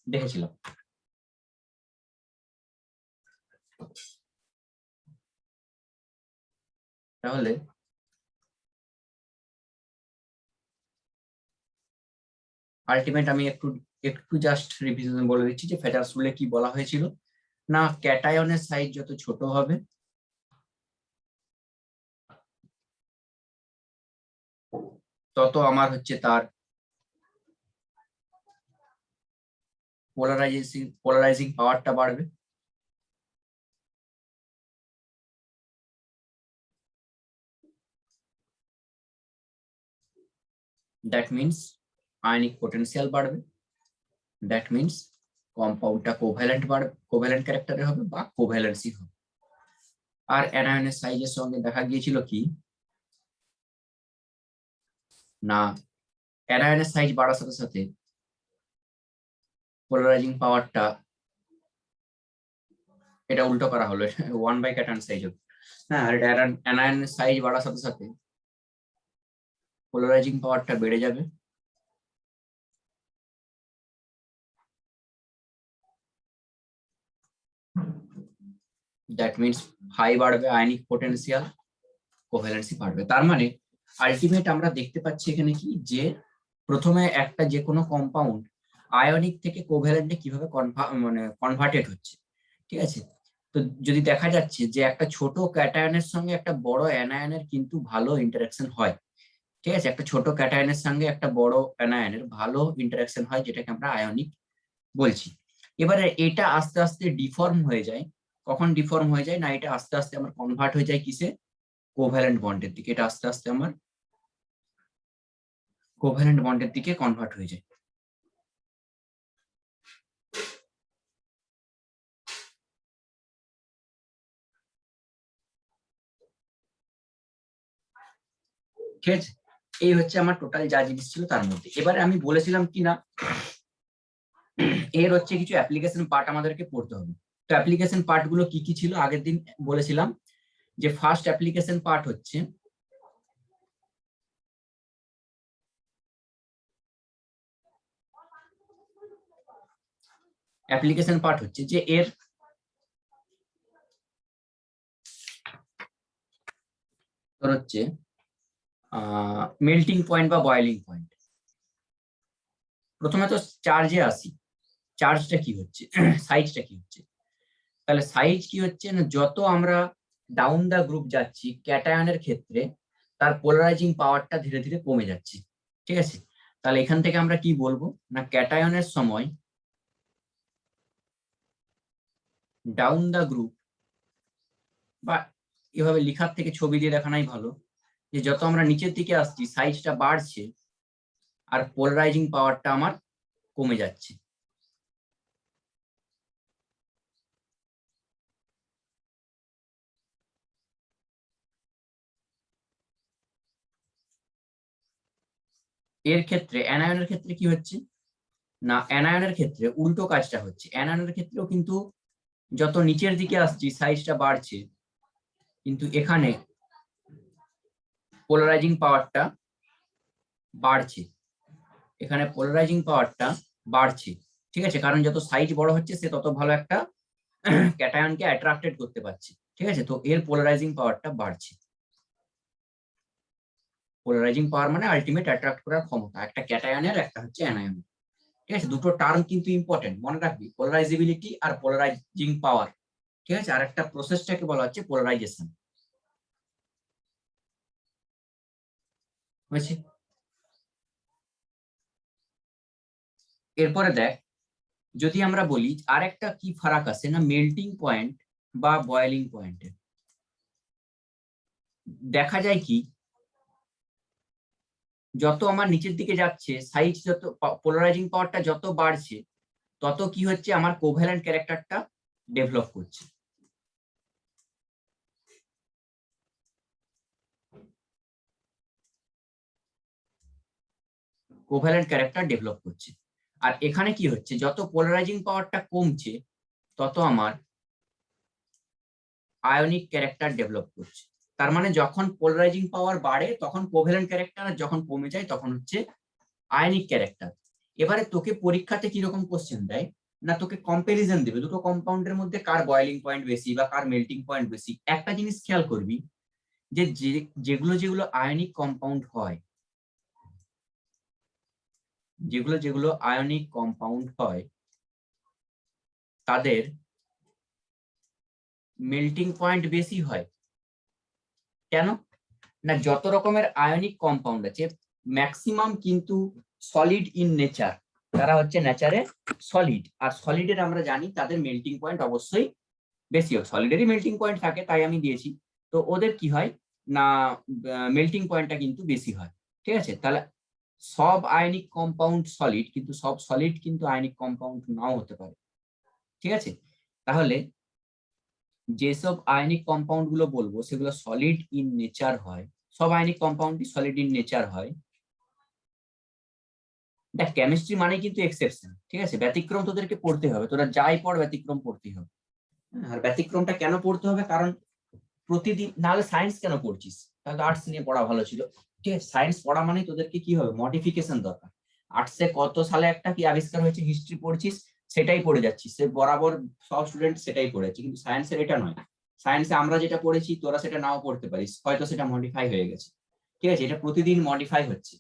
দেখেছিলাম। তাহলে আলটিমেট আমি একটু একটু জাস্ট রিভিশন বলে দিচ্ছি যে ফেটার্স রুলে কি বলা হয়েছিল না, ক্যাটায়নের সাইজ যত ছোট হবে তত আমার হচ্ছে তার পোলারাইজিং পাওয়ারটা বাড়বে। দ্যাট মিনস আয়নিক পোটেনশিয়াল বাড়বে। দ্যাট মিনস কম্পাউন্ডটা কোভ্যালেন্ট বাড়বে, কোভ্যালেন্ট ক্যারেক্টারের হবে বা কোভ্যালেন্সি হবে। আর অ্যানায়নের সাইজের সঙ্গে দেখা গিয়েছিল কি না, অ্যানায়নের সাইজ বাড়ার সাথে সাথে পোলারাইজিং পাওয়ারটা, এটা উল্টো করা হলো, 1/, ক্যাটায়ন সাইজ হবে। হ্যাঁ, আর অ্যানায়নের সাইজ বাড়ার সাথে সাথে পোলারাইজিং পাওয়ারটা বেড়ে যাবে। দ্যাট মিনস হাই বাড়বে আয়নিক পোটেনশিয়াল, কোভ্যালেন্সি বাড়বে। তার মানে আলটিমেট আমরা দেখতে পাচ্ছি এখানে কি যে প্রথমে একটা যে কোনো কম্পাউন্ড আয়নিক থেকে কোভ্যালেন্টে কিভাবে কনভার্টেড হচ্ছে, ঠিক আছে। তো যদি দেখা যাচ্ছে যে একটা ছোট ক্যাটায়নের সঙ্গে একটা বড় অ্যানায়নের কিন্তু ভালো ইন্টারাকশন হয়, ঠিক আছে, একটা ছোট ক্যাটায়নের সঙ্গে একটা বড় অ্যানায়নের ভালো ইন্টারাকশন হয়, যেটাকে আমরা আয়নিক বলছি। এবারে এটা আস্তে আস্তে ডিফর্ম হয়ে যায়। কখন ডিফর্ম হয়ে যায় না, এটা আস্তে আস্তে আমার কনভার্ট হয়ে যায় কিসে, কোভ্যালেন্ট বন্ডের দিকে। এটা আস্তে আস্তে আমার কোভ্যালেন্ট বন্ডের দিকে কনভার্ট হয়ে যায়। ঠিক আছে, এই হচ্ছে আমার টোটাল যা জিনিস ছিল তার মধ্যে। এবারে আমি বলেছিলাম কি না, এর হচ্ছে কিছু অ্যাপ্লিকেশন পার্ট আমাদেরকে পড়তে হবে। তো অ্যাপ্লিকেশন পার্ট গুলো কি কি ছিল আগের দিন বলেছিলাম যে ফার্স্ট অ্যাপ্লিকেশন পার্ট হচ্ছে যে এর হচ্ছে মেল্টিং পয়েন্ট বা বয়েলিং পয়েন্ট। প্রথমে তো চার্জে আসি, চার্জটা কি হচ্ছে, সাইজটা কি হচ্ছে। তাহলে সাইজ কি হচ্ছে না, যত আমরা ডাউন দা গ্রুপ যাচ্ছি ক্যাটায়নের ক্ষেত্রে তার পোলারাইজিং পাওয়ারটা ধীরে ধীরে কমে যাচ্ছে, ঠিক আছে। তাহলে এখান থেকে আমরা কি বলবো না, ক্যাটায়নের সময় ডাউন দা গ্রুপ, বা এভাবে লেখার থেকে ছবি দিয়ে দেখানোই ভালো, যে যত আমরা নিচের দিকে আসছি সাইজটা বাড়ছে আর পোলারাইজিং পাওয়ারটা আমার কমে যাচ্ছে। এর ক্ষেত্রে অ্যানায়নের ক্ষেত্রে কি হচ্ছে না, অ্যানায়নের ক্ষেত্রে উল্টো কাজটা হচ্ছে। অ্যানায়নের ক্ষেত্রেও কিন্তু যত নিচের দিকে আসছি সাইজটা বাড়ছে, কিন্তু এখানে পোলারাইজিং পাওয়ারটা বাড়ছে, এখানে পোলারাইজিং পাওয়ারটা বাড়ছে, ঠিক আছে। কারণ যত সাইজ বড় হচ্ছে সে তত ভালো একটা ক্যাটায়নকে অ্যাট্রাক্টেড করতে পারছে, ঠিক আছে। তো এর পোলারাইজিং পাওয়ারটা বাড়ছে। পোলারাইজিং পাওয়ার মানে আলটিমেট অ্যাট্রাক্ট করার ক্ষমতা, একটা ক্যাটায়নের একটা হচ্ছে অ্যানায়ন, ঠিক আছে। দুটো টার্ম কিন্তু ইম্পর্টেন্ট, মনে রাখবি, পোলারাইজিবিলিটি আর পোলারাইজিং পাওয়ার, ঠিক আছে। আর একটা প্রসেসটাকে বলা হচ্ছে পোলারাইজেশন, বুঝছি। এরপরে দেখ, যদি আমরা বলি আর একটা কি ফারাক আছে না, মেল্টিং পয়েন্ট বা বয়েলিং পয়েন্টে দেখা যায় কি, যত আমার নিচের দিকে যাচ্ছে সাইজ, যত পোলারাইজিং পাওয়ারটা যত বাড়ছে তত কি হচ্ছে, আমার কোভ্যালেন্ট ক্যারেক্টারটা ডেভেলপ করছে। কোভ্যালেন্ট ক্যারেক্টার ডেভেলপ করছে। আর এখানে কি হচ্ছে, যত পোলারাইজিং পাওয়ারটা কমছে তত আমার আয়নিক ক্যারেক্টার ডেভেলপ করছে। তার মানে যখন পোলারাইজিং পাওয়ার বাড়ে তখন কোভ্যালেন্ট ক্যারেক্টার, আর যখন কমে যায় তখন হচ্ছে আয়নিক ক্যারেক্টার। এবারে তোকে পরীক্ষাতে কিরকম কোশ্চেন দেয়, না তোকে কম্পারিজন দেবে দুটো কম্পাউন্ডের মধ্যে কার বয়েলিং পয়েন্ট বেশি বা কার মেল্টিং পয়েন্ট বেশি। একটা জিনিস খেয়াল করবি যে যেগুলো যেগুলো আয়নিক কম্পাউন্ড হয়, যেগুলো যেগুলো আয়নিক কম্পাউন্ড হয় তাদের মেল্টিং পয়েন্ট বেশি হয়। কেন না, যত রকমের আয়নিক কম্পাউন্ড আছে ম্যাক্সিমাম কিন্তু সলিড ইন নেচার, তারা হচ্ছে নেচারে সলিড। আর সলিডের আমরা জানি তাদের মেল্টিং পয়েন্ট অবশ্যই বেশি হয়, সলিডেরই মেল্টিং পয়েন্ট থাকে তাই আমি দিয়েছি। তো ওদের কি হয় না মেল্টিং পয়েন্টটা কিন্তু বেশি হয়। ঠিক আছে, তাহলে সব আয়নিক কম্পাউন্ড সলিড, কিন্তু সব সলিড কিন্তু আয়নিক কম্পাউন্ড নাও হতে পারে। ঠিক আছে, তাহলে যেসব আয়নিক কম্পাউন্ড গুলো বলবো সেগুলো সলিড ইন নেচার হয়, সব আয়নিক কম্পাউন্ডই সলিড ইন নেচার হয়। দেখ কেমিস্ট্রি মানে কিন্তু এক্সেপশন, ঠিক আছে, ব্যতিক্রম তোদেরকে পড়তে হবে, তোরা যাই পড় ব্যতিক্রম পড়তেই হবে। আর ব্যতিক্রমটা কেন পড়তে হবে, কারণ প্রতিদিন, নাহলে সায়েন্স কেন পড়ছিস, তাহলে আর্টস নিয়ে পড়া ভালো ছিল। ঠিক আছে, সায়েন্স পড়া মানে তোদেরকে কি হবে, মডিফিকেশন দরকার। আর্টসে কত সালে একটা কি আবিষ্কার হয়েছে হিস্ট্রি পড়ছিস, সেটাই পড়ে যাচ্ছিস, সে বরাবর সব স্টুডেন্ট সেটাই পড়েছে। কিন্তু সায়েন্সের এটা নয়, সায়েন্সে আমরা যেটা পড়েছি তোরা সেটা নাও পড়তে পারিস, হয়তো সেটা মডিফাই হয়ে গেছে। ঠিক আছে, এটা প্রতিদিন মডিফাই হচ্ছে।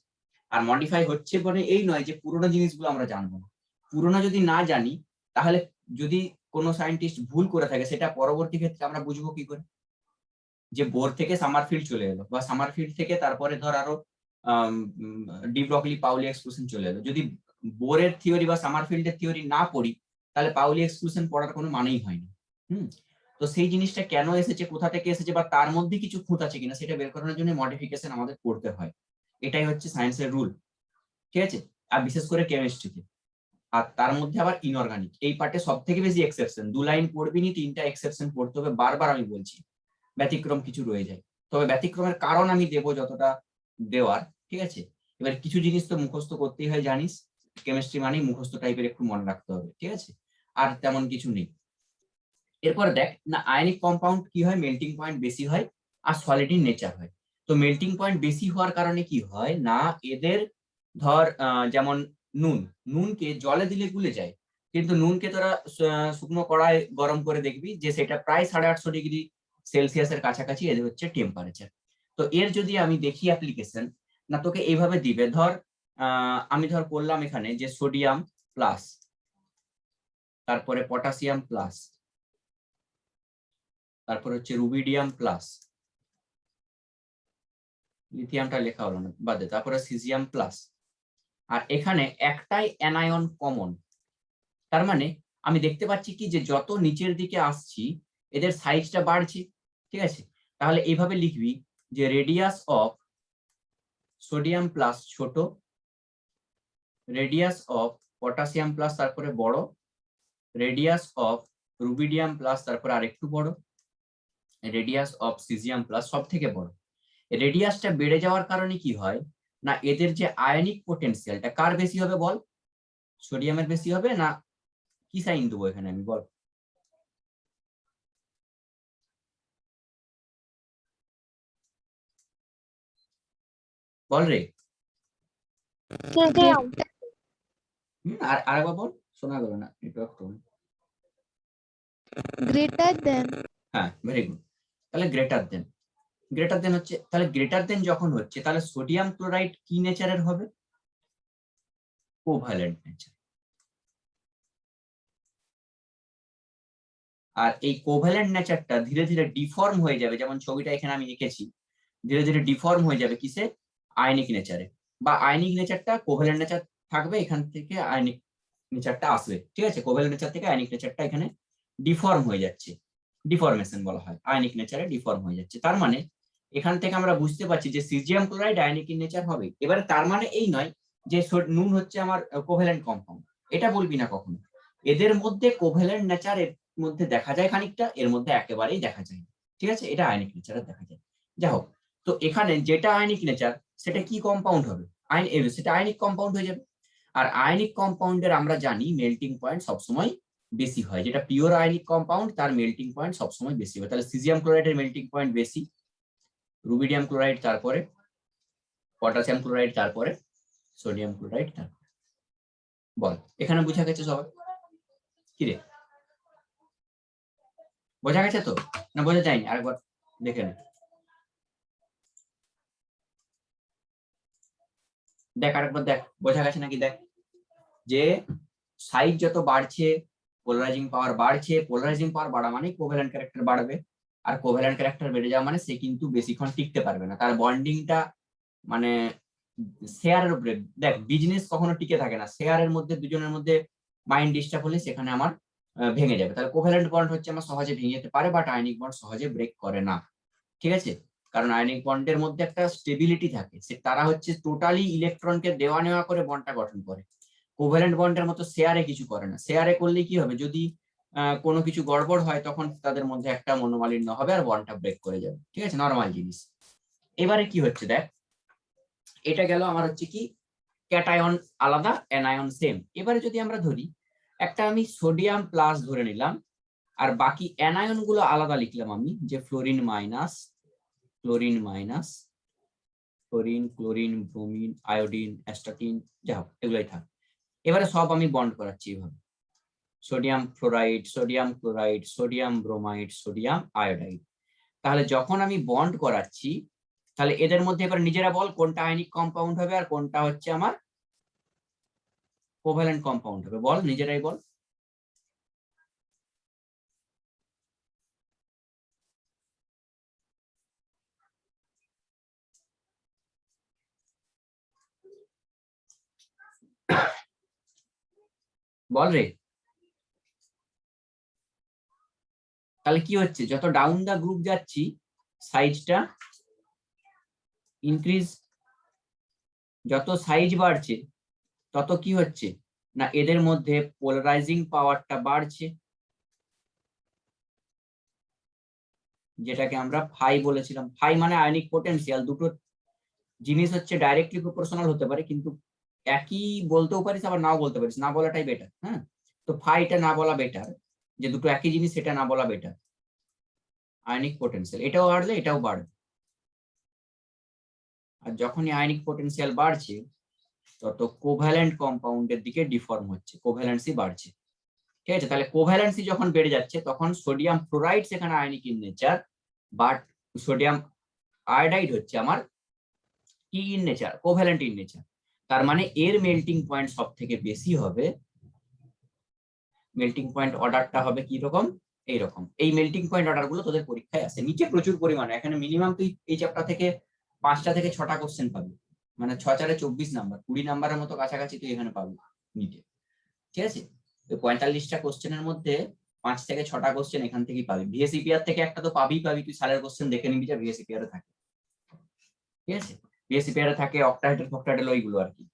আর মডিফাই হচ্ছে মানে এই নয় যে পুরোনো জিনিসগুলো আমরা জানবো না। পুরোনো যদি না জানি, তাহলে যদি কোনো সায়েন্টিস্ট ভুল করে থাকে সেটা পরবর্তী ক্ষেত্রে আমরা বুঝবো কি করে, যে বোর থেকে সামারফিল্ড চলে এলো, বা সামারফিল্ড থেকে তারপরে ধর আরো ডি ব্রগলি পাউলি এক্সক্লুশন চলে এলো। যদি বোরের থিওরি বা সামারফিল্ডের থিওরি না পড়ি, তাহলে পাউলি এক্সক্লুশন পড়ার কোনো মানেই হয় না। তো সেই জিনিসটা কেন এসেছে, কোথা থেকে এসেছে, বা তার মধ্যে কিছু খুঁত আছে কিনা সেটা বের করানোর জন্য মডিফিকেশন আমাদের করতে হয়। এটাই হচ্ছে সায়েন্সের রুল। ঠিক আছে, আর বিশেষ করে কেমিস্ট্রিতে। আর তার মধ্যে আবার ইনঅর্গানিক এই পার্টে সব থেকে বেশি এক্সেপশন, 2 লাইন পড়বি নি, 3টা এক্সেপশন পড়তে হবে, বারবার আমি বলছি। ব্যতিক্রম কিছু রয়ে যায়, তবে ব্যতিক্রমের কারণ আমি দেবো যতটা দেওয়ার। ঠিক আছে, এবার কিছু জিনিস তো মুখস্থ করতেই হয়, জানিস কেমিস্ট্রি মানেই মুখস্থ টাইপের একটু মনে রাখতে হবে। ঠিক আছে, আর তেমন কিছু নেই। এরপর দেখ না, আয়নিক কম্পাউন্ড কি হয়, মেল্টিং পয়েন্ট বেশি হয় আর সলিড ইন নেচার হয়। তো মেল্টিং পয়েন্ট বেশি হওয়ার কারণে কি হয় না, এদের ধর যেমন নুন, নুনকে জলে দিলে গুলে যায়, কিন্তু নুনকে তোরা শুকনো কড়ায় গরম করে দেখবি যে সেটা প্রায় 850 ডিগ্রি সেলসিয়াসের কাছাকাছি এদের হচ্ছে টেম্পারেচার। তো এর যদি আমি দেখি অ্যাপ্লিকেশন, না তোকে এইভাবে দিবে, ধর আমি ধর করলাম এখানে যে সোডিয়াম প্লাস, তারপরে পটাশিয়াম প্লাস, তারপর হচ্ছে রুবিডিয়াম প্লাস, লিথিয়ামটা লেখা হলো না বাদে, তারপরে সিজিয়াম প্লাস, আর এখানে একটাই অ্যানায়ন কমন। তার মানে আমি দেখতে পাচ্ছি কি যে যত নিচের দিকে আসছি এদের সাইজটা বাড়ছে। ঠিক আছে, তাহলে এইভাবে লিখবি যে রেডিয়াস অফ সোডিয়াম প্লাস ছোট, রেডিয়াস অফ পটাশিয়াম প্লাস তারপরে বড়, রেডিয়াস অফ রুবিডিয়াম প্লাস তারপরে আরেকটু বড়, রেডিয়াস অফ সিজিয়াম প্লাস সব থেকে বড়। রেডিয়াসটা বেড়ে যাওয়ার কারণে কি হয় না, এদের যে আয়নিক পোটেনশিয়ালটা কার বেশি হবে বল, সোডিয়ামের বেশি হবে না, কি সাইন দেবো এখানে আমি বল, বল রে। আর আরেকবার বল, শোনা গেল না, নেটওয়ার্ক প্রবলেম। Greater than. হ্যাঁ, ভেরি গুড। তাহলে গ্রেটার দেন, গ্রেটার দেন হচ্ছে, তাহলে গ্রেটার দেন যখন হচ্ছে তাহলে সোডিয়াম ক্লোরাইড কি নেচারের হবে, কোভ্যালেন্ট নেচার। আর এই কোভ্যালেন্ট নেচারটা ধীরে ধীরে ডিফর্ম হয়ে যাবে, যেমন ছবিটা এখানে আমি এঁকেছি, ধীরে ধীরে ডিফর্ম হয়ে যাবে কিসে, আয়নিক নেচারে। বা আয়নিক নেচারটা কোভ্যালেন্ট নেচার থাকবে, এখান থেকে আয়নিক নেচারটা আসবে। ঠিক আছে, কোভ্যালেন্ট নেচার থেকে আয়নিক নেচারটা এখানে ডিফর্ম হয়ে যাচ্ছে, ডিফরমেশন বলা হয়, আয়নিক নেচারে ডিফর্ম হয়ে যাচ্ছে। তার মানে এখান থেকে আমরা বুঝতে পারছি যে সিজিয়াম ক্লোরাইড আয়নিক নেচার হবে। এবারে তার মানে এই নয় যে নুন হচ্ছে আমার কোভ্যালেন্ট কম্পাউন্ড, এটা বলবি না কখনো। এদের মধ্যে কোভ্যালেন্ট নেচার এর মধ্যে দেখা যায় খানিকটা, এর মধ্যে একেবারেই দেখা যায় না। ঠিক আছে, এটা আয়নিক নেচারে দেখা যায়। যাই হোক, তো এখানে যেটা আয়নিক নেচার সেটা কি কম্পাউন্ড হবে, সেটা আয়নিক কম্পাউন্ড হয়ে যাবে। আর আয়নিক কম্পাউন্ডের আমরা জানি মেল্টিং পয়েন্ট সবসময় বেশি হয়, যেটা পিওর আয়নিক কম্পাউন্ড তার মেল্টিং পয়েন্ট সবসময় বেশি হয়। তাহলে সিজিয়াম ক্লোরাইডের মেল্টিং পয়েন্ট বেশি, রুবিডিয়াম ক্লোরাইড তারপরে, পটাশিয়াম ক্লোরাইড তারপরে, সোডিয়াম ক্লোরাইড তারপরে। বল এখানে বোঝা গেছে সবাই? কি রে, বোঝা গেছে তো না বোঝা যায়নি? আরেকবার দেখে নে, দেখ আরেকবার দেখ বোঝা গেছে নাকি। দেখ যে সাইজ যত বাড়ছে পোলারাইজিং পাওয়ার বাড়ছে, পোলারাইজিং পাওয়ার বাড়া মানে কোভ্যালেন্ট ক্যারেক্টার বাড়বে, আর কোভ্যালেন্ট ক্যারেক্টার বেড়ে যাওয়া মানে সে কিন্তু বেশিক্ষণ টিকতে পারবে না, তার বন্ডিংটা মানে শেয়ারের উপরে। দেখ বিজনেস কখনো টিকে থাকে না, শেয়ারের মধ্যে দুজনের মধ্যে মাইন্ড ডিস্টার্ব হলে সেখানে আমার ভেঙে যাবে। তাহলে কোভ্যালেন্ট বন্ড হচ্ছে আমার সহজে ভেঙে যেতে পারে, বাট আয়নিক বন্ড সহজে ব্রেক করে না। ঠিক আছে, কারণ আয়নিক বন্ডের মধ্যে একটা স্টেবিলিটি থাকে, সে তারা হচ্ছে টোটালি ইলেকট্রনকে দেওয়া নেওয়া করে বন্ডটা গঠন করে। কোভ্যালেন্ট বন্ডের মতো শেয়ারে কিছু করে না, শেয়ারে করলে কি হবে, যদি কোনো কিছু গড়বড় হয় তখন তাদের মধ্যে একটা মনোমালিন্য হবে আর বন্ডটা ব্রেক করে যাবে। ঠিক আছে, নর্মাল জিনিস। এবারে কি হচ্ছে দেখ, এটা গেল আমার হচ্ছে কি ক্যাটায়ন আলাদা অ্যানায়ন সেম। এবারে যদি আমরা ধরি একটা আমি সোডিয়াম প্লাস ধরে নিলাম, আর বাকি অ্যানায়ন গুলো আলাদা লিখলাম আমি, যে fluorine minus, chlorine minus, chlorine, chlorine, bromine, iodine, astatine, যা হোক এগুলোই থাক। এবারে সব আমি বন্ড করাচ্ছি এভাবে, sodium fluoride, sodium chloride, sodium bromide, sodium iodide. তাহলে যখন আমি বন্ড করাচ্ছি তাহলে এদের মধ্যে এবার নিজেরা বল কোনটা আয়নিক কম্পাউন্ড হবে আর কোনটা হচ্ছে আমার কোভ্যালেন্ট কম্পাউন্ড হবে, বল নিজেরাই বল। বল রে। তাহলে কি হচ্ছে, যত ডাউন দা গ্রুপ যাচ্ছি সাইজটা ইনক্রিজ, যত সাইজ বাড়ছে তত কি হচ্ছে না এদের মধ্যে পোলারাইজিং পাওয়ারটা বাড়ছে, যেটাকে আমরা ফাই বলেছিলাম। ফাই মানে আয়নিক পোটেনশিয়াল। দুটো জিনিস হচ্ছে ডাইরেক্টলি প্রপোর্শনাল হতে পারে, কিন্তু একই বলতেও পারিস আবার নাও বলতে পারিস, না বলাটাই বেটার। হ্যাঁ, তো ফাইটা না বলা বেটার, যে দুটো একই জিনিস সেটা না বলা বেটার। আয়নিক পোটেনশিয়াল এটাও বাড়লে এটাও বাড়বে, আর যখনই আয়নিক পোটেনশিয়াল বাড়ছে তত কোভ্যালেন্ট কম্পাউন্ডের দিকে ডিফর্ম হচ্ছে, কোভ্যালেন্সি বাড়ছে। ঠিক আছে, তাহলে কোভ্যালেন্সি যখন বেড়ে যাচ্ছে তখন সোডিয়াম ফ্লোরাইড সেখানে ionic in nature, but sodium iodide হচ্ছে আমার কি in nature, covalent in nature. তার মানে এর মেল্টিং পয়েন্ট সব থেকে বেশি হবে, মেল্টিং পয়েন্ট অর্ডারটা হবে কি রকম, এইরকম। এই মেল্টিং পয়েন্ট অর্ডার গুলো তোদের পরীক্ষায় আসে নিচে প্রচুর পরিমাণে, এখানে মিনিমাম তুই এই চ্যাপ্টার থেকে 5টা থেকে 6টা কোশ্চেন পাবি, মানে 6 × 4 = 24 নাম্বার, 20 নাম্বারের মতো কাছাকাছি তুই এখানে পাবি নিচে। ঠিক আছে, তো 45টা কোশ্চেনের মধ্যে 5 থেকে 6টা কোশ্চেন এখান থেকেই পাবি। ভিএসিপিআর থেকে একটা তো পাবি, তুই সালের কোশ্চেন দেখে নিবি যা ভিএসিপিআর থাকে। ঠিক আছে, ভিএসিপিআর থাকে অক্টাহেড্রাল ফক্টাহেড্রাল ওইগুলো আর কি।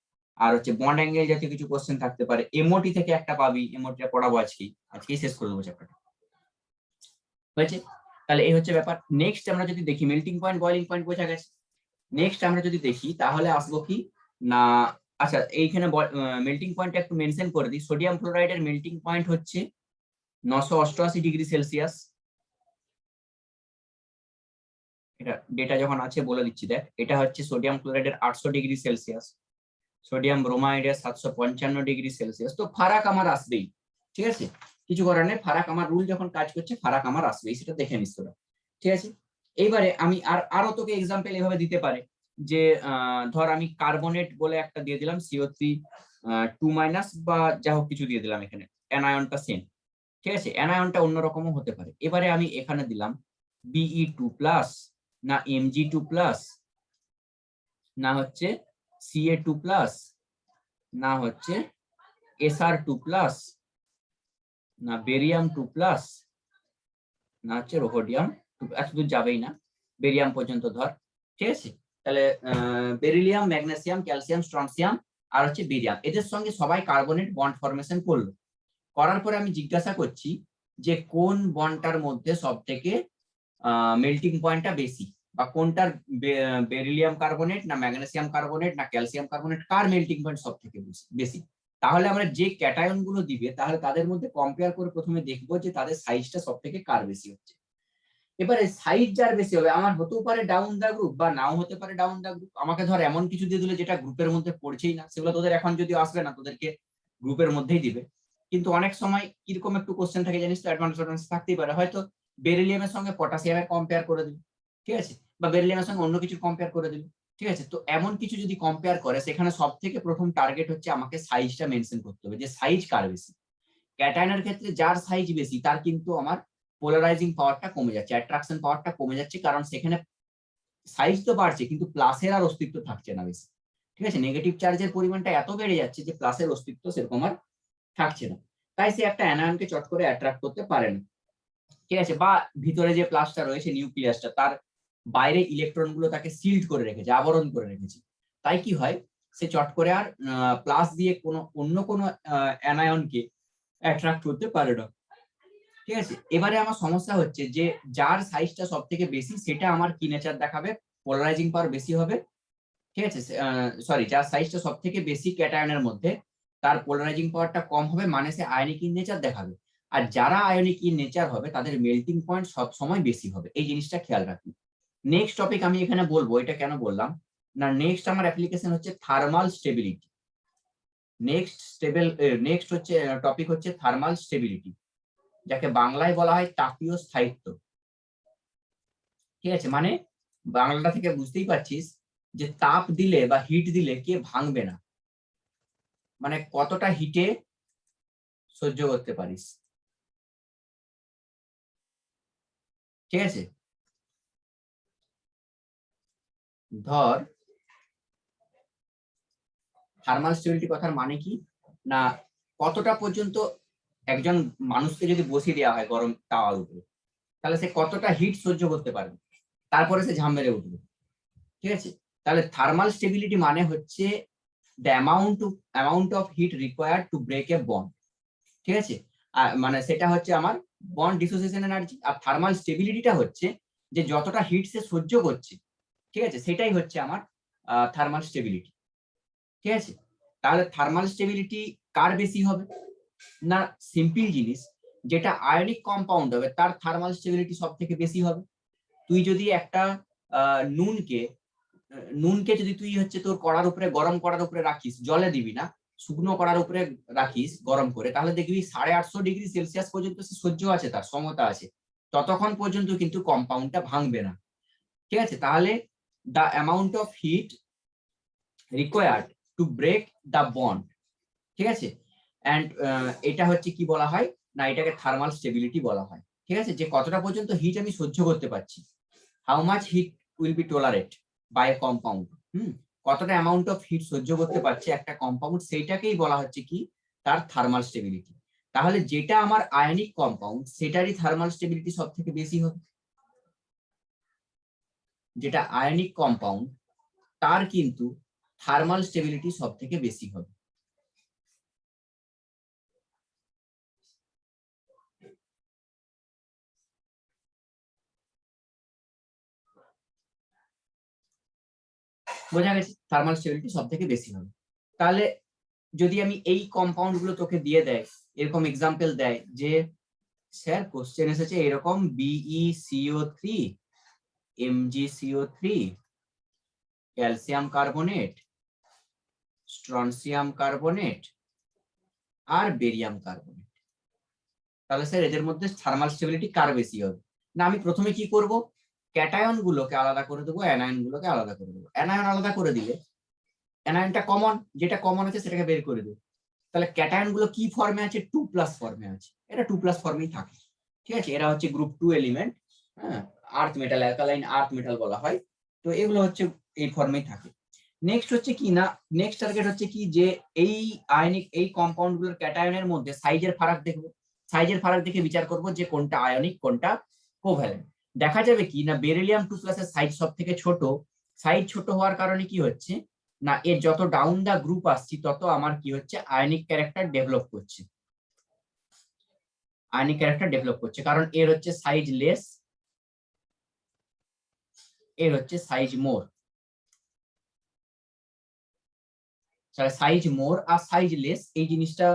আর হচ্ছে বন্ড অ্যাঙ্গেল জাতীয় কিছু কোশ্চেন থাকতে পারে। এমওটি থেকে একটা পাবি, এমওটিটা পড়াবো আজকেই শেষ করে দেবো চ্যাপ্টারটা। হয়েছে, তাহলে এই হচ্ছে ব্যাপার। নেক্সট আমরা যদি দেখি মেল্টিং পয়েন্ট বয়লিং পয়েন্ট বোঝা গেছে। নেক্সট আমরা যদি দেখি তাহলে আসবো কি না, আচ্ছা এইখানে মেল্টিং পয়েন্টটা একটু মেনশন করে দিই। সোডিয়াম ক্লোরাইডের মেল্টিং পয়েন্ট হচ্ছে 988 ডিগ্রি সেলসিয়াস। এটা ডেটা যখন আছে বলে দিচ্ছি, দেখ এটা হচ্ছে সোডিয়াম ক্লোরাইডের 800 ডিগ্রি সেলসিয়াস, সোডিয়াম ব্রোমাইডের 755 ডিগ্রি সেলসিয়াস। তো ফারাক আমার আসবেই, ঠিক আছে, কিছু করার নেই, ফারাক আমার রুল যখন কাজ করছে ফারাক আমার আসবেই, সেটা দেখে নিস তোরা। ঠিক আছে, এইবারে আমি আরো তোকে এক্সাম্পল এভাবে দিতে পারে যে ধর আমি কার্বনেট বলে একটা দিয়ে দিলাম CO3 2- বা যা হোক কিছু দিয়ে দিলাম, এখানে অ্যানায়নটা সেম। ঠিক আছে, অ্যানায়নটা অন্যরকমও হতে পারে। এবারে আমি এখানে দিলাম Be2+, না Mg2+, না হচ্ছে Ca2+, না হচ্ছে SR2+, না বেরিয়াম 2+, না হচ্ছে রোহোডিয়াম 2, এত দূর যাবেই না, বেরিয়াম পর্যন্ত ধর। ঠিক আছে, তাহলে বেরিলিয়াম, ম্যাগনেসিয়াম, ক্যালসিয়াম, স্ট্রনসিয়াম আর হচ্ছে বেরিয়াম, এদের সঙ্গে সবাই কার্বনেট বন্ড ফরমেশন করলো। করার পরে আমি জিজ্ঞাসা করছি যে কোন বন্ডটার মধ্যে সব থেকে মেল্টিং পয়েন্টটা বেশি, বা কোনটার বেরিলিয়াম কার্বনেট, না ম্যাগনেসিয়াম কার্বনেট, না ক্যালসিয়াম কার্বনেট, কার মেল্টিং পয়েন্ট সব থেকে বেশি। তাহলে আমরা যে ক্যাটায়ন গুলো দিবে তাহলে তাদের মধ্যে কম্পেয়ার করে প্রথমে দেখবো যে তাদের সাইজটা সব থেকে কার বেশি হচ্ছে। এবারে সাইজ যার বেশি হবে, আমার হতেও পারে ডাউন দা গ্রুপ বা নাও হতে পারে ডাউন দা গ্রুপ। আমাকে ধর এমন কিছু দিয়ে দিলে যেটা গ্রুপের মধ্যে পড়ছেই না, সেগুলো তোদের এখন যদি আসবে না, তোদেরকে গ্রুপের মধ্যেই দিবে। কিন্তু অনেক সময় কিরকম একটু কোশ্চেন থাকে জানিস তো, অ্যাডভান্স থাকতেই পারে, হয়তো বেরিলিয়ামের সঙ্গে পটাশিয়ামের কম্পেয়ার করে দিবে, ঠিক আছে, বা বেরিলিয়ামের সঙ্গে অন্য কিছু কম্পেয়ার করে দিবে, ঠিক আছে। তো এমন কিছু যদি কম্পেয়ার করে, সেখানে সব থেকে প্রথম টার্গেট হচ্ছে আমাকে সাইজটা মেনশন করতে হবে, যে সাইজ কার বেশি। ক্যাটায়নের ক্ষেত্রে যার সাইজ বেশি তার কিন্তু আমার পোলারাইজিং পাওয়ারটা কমে যাচ্ছে, অ্যাট্রাকশন পাওয়ারটা কমে যাচ্ছে, কারণ সেখানে সাইজ তো বাড়ছে কিন্তু প্লাসের আর অস্তিত্ব থাকছে না বেশি, ঠিক আছে। নেগেটিভ চার্জের পরিমাণটা এত বেড়ে যাচ্ছে যে প্লাসের অস্তিত্ব সেরকম আর থাকছে না, তাই সে একটা অ্যানায়নকে চট করে অ্যাট্রাক্ট করতে পারে না, ঠিক আছে। বা ভিতরে যে প্লাসটা রয়েছে, নিউক্লিয়াসটা, তার বাইরে ইলেকট্রন গুলো তাকে সিল্ড করে রেখেছে, আবরণ করে রেখেছে, তাই কি হয়, সে চট করে আর প্লাস দিয়ে অন্য কোনো অ্যানায়নকে অ্যাট্রাক্ট করতে পারে না, ঠিক আছে। এবারে আমার সমস্যা হচ্ছে যে যার সাইজটা সব থেকে বেশি সেটা আমার কি নেচার দেখাবে, পোলারাইজিং পাওয়ার বেশি হবে, ঠিক আছে। সরি, যার সাইজটা সব থেকে বেশি ক্যাটায়নের মধ্যে তার পোলারাইজিং পাওয়ারটা কম হবে, মানে সে আয়নিক ইন নেচার দেখাবে। আর যারা আয়নিক ইন নেচার হবে তাদের মেল্টিং পয়েন্ট সব সময় বেশি হবে, এই জিনিসটা খেয়াল রাখুন। নেক্সট টপিক আমি এখানে বলবো, এটা কেন বললাম না, নেক্সট আমার অ্যাপ্লিকেশন হচ্ছে থার্মাল স্টেবিলিটি। নেক্সট হচ্ছে টপিক হচ্ছে থার্মাল স্টেবিলিটি, যাকে বাংলায় বলা হয় তাপীয় স্থায়িত্ব, ঠিক আছে। মানে বাংলাটা থেকে বুঝতেই পারছিস যে তাপ দিলে বা হিট দিলে কে ভাঙবে না, মানে কতটা হিটে সহ্য করতে পারিস, ঠিক আছে। ধর থার্মাল স্টেবিলিটি কথার মানে কি না, কতটা পর্যন্ত একজন মানুষকে যদি বসিয়ে দেওয়া হয় গরম তাওয়ার উপরে, তাহলে সে কতটা হিট সহ্য করতে পারবে, তারপরে সে ঝাম মেরে উঠবে, ঠিক আছে। তাহলে থার্মাল স্টেবিলিটি মানে হচ্ছে the amount of heat required to break a bond, ঠিক আছে। মানে সেটা হচ্ছে আমার বন্ড ডিসোসিয়েশন এনার্জি। আর থার্মাল স্টেবিলিটিটা হচ্ছে যে যতটা হিট সে সহ্য করছে, ঠিক আছে, সেটাই হচ্ছে আমার থার্মাল স্টেবিলিটি, ঠিক আছে। তাহলে থার্মাল স্টেবিলিটি কার বেশি হবে না, সিম্পল জিনিস, যেটা আয়নিক কম্পাউন্ড হবে তার থার্মাল স্টেবিলিটি সব থেকে বেশি হবে। তুই যদি একটা নুনকে নুনকে যদি তুই হচ্ছে তোর কড়ার উপরে, গরম কড়ার উপরে রাখিস, জলে দিবি না, শুকনো কড়ার উপরে রাখিস গরম করে, তাহলে দেখবি 850 ডিগ্রি সেলসিয়াস পর্যন্ত সে সহ্য আছে, তার সমতা আছে, ততক্ষণ পর্যন্ত কিন্তু কম্পাউন্ডটা ভাঙবে না, ঠিক আছে। তাহলে the amount of heat required to break the bond, ঠিক আছে। অ্যান্ড এটা হচ্ছে কি বলা হয় না, এটাকে থার্মাল স্টেবিলিটি বলা হয়, ঠিক আছে। যে কতটা পর্যন্ত হিট আমি সহ্য করতে পারছি, how much heat will be tolerate by a compound, কতটা অ্যামাউন্ট অফ হিট সহ্য করতে পারছে একটা কম্পাউন্ড, সেইটাকেই বলা হচ্ছে কি তার থার্মাল স্টেবিলিটি। তাহলে যেটা আমার আয়নিক কম্পাউন্ড সেটারই থার্মাল স্টেবিলিটি সব থেকে বেশি হবে, যেটা আয়নিক কম্পাউন্ড তার কিন্তু থার্মাল স্টেবিলিটি সব থেকে বেশি হবে। বোঝা গেছে, থার্মাল স্টেবিলিটি সব থেকে বেশি হবে। তাহলে যদি আমি এই কম্পাউন্ড গুলো তোকে দিয়ে দেয়, এরকম এক্সাম্পল দেয় যে স্যার কোশ্চেন এসেছে এরকম BeCO3 MgCO3 calcium carbonate, strontium carbonate আর বেরিয়াম কার্বনেট, তাহলে স্যার এদের মধ্যে থার্মাল স্টেবিলিটি কার বেশি হবে। না আমি প্রথমে কি করব, ক্যাটায়ন গুলোকে আলাদা করে দেবো, অ্যানায়ন গুলোকে আলাদা করে দেবো। অ্যানায়ন আলাদা করে দিলে অ্যানায়নটা কমন, যেটা কমন আছে সেটাকে বের করে দেবো। তাহলে ক্যাটায়ন গুলো কি ফর্মে আছে, 2+ ফর্মে আছে, এটা 2+ ফর্মেই থাকে, ঠিক আছে। এরা হচ্ছে গ্রুপ 2 এলিমেন্ট, হ্যাঁ, earth metal, alkaline earth metal বলা হয়, তো এগুলো হচ্ছে এই ফর্মেই থাকে। নেক্সট হচ্ছে কি না, নেক্সট টার্গেট হচ্ছে কি যে এই আয়নিক এই কম্পাউন্ড গুলোর ক্যাটায়নের মধ্যে সাইজের ফারাক দেখবো, সাইজের ফারাক দেখে বিচার করব যে কোনটা আয়নিক কোনটা কোভ্যালেন্ট। দেখা যাবে কি না বেরিলিয়াম 2+ এর সাইজ সব থেকে ছোট, সাইজ ছোট হওয়ার কারণে কি হচ্ছে না, এর যত ডাউন দা গ্রুপ আসছি তত আমার কি হচ্ছে আয়নিক ক্যারেক্টার ডেভেলপ করছে, আয়নিক ক্যারেক্টার ডেভেলপ করছে, কারণ এর হচ্ছে সাইজ লেস, এর হচ্ছে সাইজ মোর, সাইজ মোর আর সাইজ লেস, এই জিনিসটা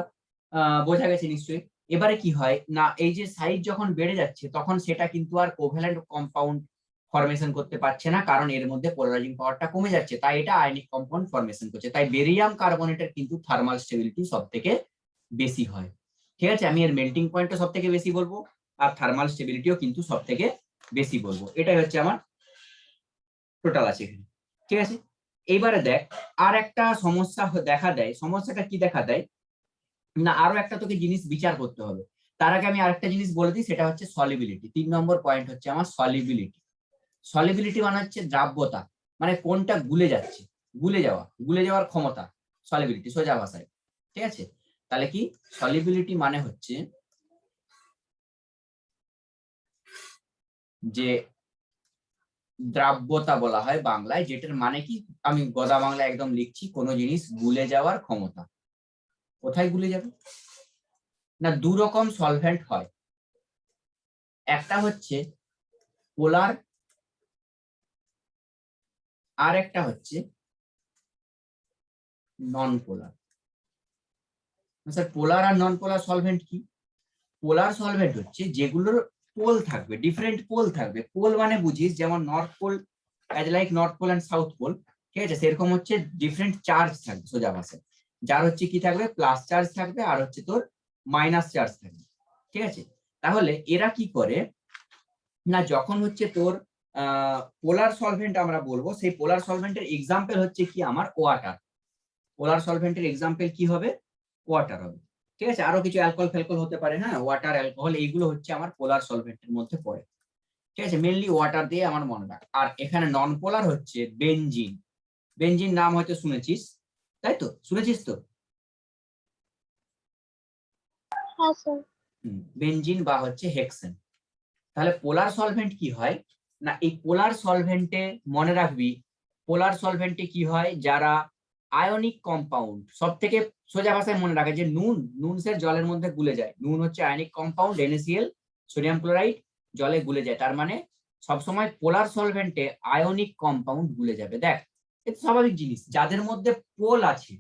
বোঝা গেছে নিশ্চয়ই। এবারে কি হয় না, এই যে সাইজ যখন বেড়ে যাচ্ছে তখন সেটা কিন্তু আর কোভ্যালেন্ট কম্পাউন্ড ফরমেশন করতে পারছে না, কারণ এর মধ্যে পোলারাইজিং পাওয়ারটা কমে যাচ্ছে, তাই এটা আয়নিক কম্পাউন্ড ফরমেশন করছে। তাই বেরিয়াম কার্বনেটের কিন্তু থার্মাল স্টেবিলিটি সব থেকে বেশি হয়। ঠিক আছে, আমি এর মেল্টিং পয়েন্টটা সব থেকে বেশি বলবো, আর থার্মাল স্টেবিলিটিও কিন্তু সব থেকে বেশি বলবো। এটাই হচ্ছে আমার টোটাল আছে এখানে। ঠিক আছে, এইবারে দেখ আর একটা সমস্যা দেখা দেয়। সমস্যাটা কি দেখা দেয় না, আরো একটা তোকে জিনিস বিচার করতে হবে। তার আগে আমি আরেকটা জিনিস বলে দিই, সেটা হচ্ছে সলিবিলিটি। 3 নম্বর পয়েন্ট হচ্ছে আমার সলিবিলিটি। সলিবিলিটি মানে হচ্ছে দ্রাব্যতা, মানে কোনটা গুলে যাচ্ছে, গুলে যাওয়ার ক্ষমতা, সলিবিলিটি সোজা ভাষায়। ঠিক আছে, তাহলে কি সলিবিলিটি মানে হচ্ছে যে দ্রাব্যতা বলা হয় বাংলায়, যেটার মানে কি আমি গদা বাংলা একদম লিখছি, কোন জিনিস গুলে যাওয়ার ক্ষমতা। কোথায় গুলে যাবে না, দু রকম সলভেন্ট হয়, একটা হচ্ছে পোলার, আর একটা হচ্ছে নন পোলার। স্যার পোলার আর নন পোলার সলভেন্ট কি? পোলার সলভেন্ট হচ্ছে যেগুলোর পোল থাকবে, ডিফারেন্ট পোল থাকবে। পোল মানে বুঝিস যেমন north pole, as like north pole and south pole. ঠিক আছে, সেরকম হচ্ছে ডিফারেন্ট চার্জ থাকবে সোজা ভাষায়। যার হচ্ছে কি থাকবে, প্লাস চার্জ থাকবে, আর হচ্ছে তোর মাইনাস চার্জ থাকবে। ঠিক আছে, তাহলে এরা কি করে না, যখন হচ্ছে তোর পোলার সলভেন্ট আমরা বলবো, সেই পোলার সলভেন্টের এক্সাম্পল হচ্ছে কি আমার ওয়াটার। পোলার সলভেন্টের এক্সাম্পল কি হবে, ওয়াটার হবে। ঠিক আছে, আরো কিছু অ্যালকোহল ফ্যালকোহল হতে পারে, হ্যাঁ, ওয়াটার অ্যালকোহল এইগুলো হচ্ছে আমার পোলার সলভেন্টের মধ্যে পড়ে। ঠিক আছে, মেনলি ওয়াটার দিয়ে আমার মনে রাখ। আর এখানে নন পোলার হচ্ছে বেনজিন। বেনজিন নাম হয়তো শুনেছিস, তাই তো, শুনেছিস তো? বেনজিন বা হচ্ছে হেক্সেন। তাহলে পোলার সলভেন্ট কি হয় না, এই পোলার সলভেন্টে মনে রাখবি, পোলার সলভেন্টে কি হয়, যারা আয়নিক কম্পাউন্ড, সব থেকে সোজা ভাষায় মনে রাখে যে নুন সে জলের মধ্যে গুলে যায়। নুন হচ্ছে ionic compound, NaCl, sodium chloride, জলে গুলে যায়। তার মানে সবসময় পোলার সলভেন্টে আয়নিক কম্পাউন্ড গুলে যাবে। দেখ, এটা স্বাভাবিক জিনিস, যাদের মধ্যে পোল আছে,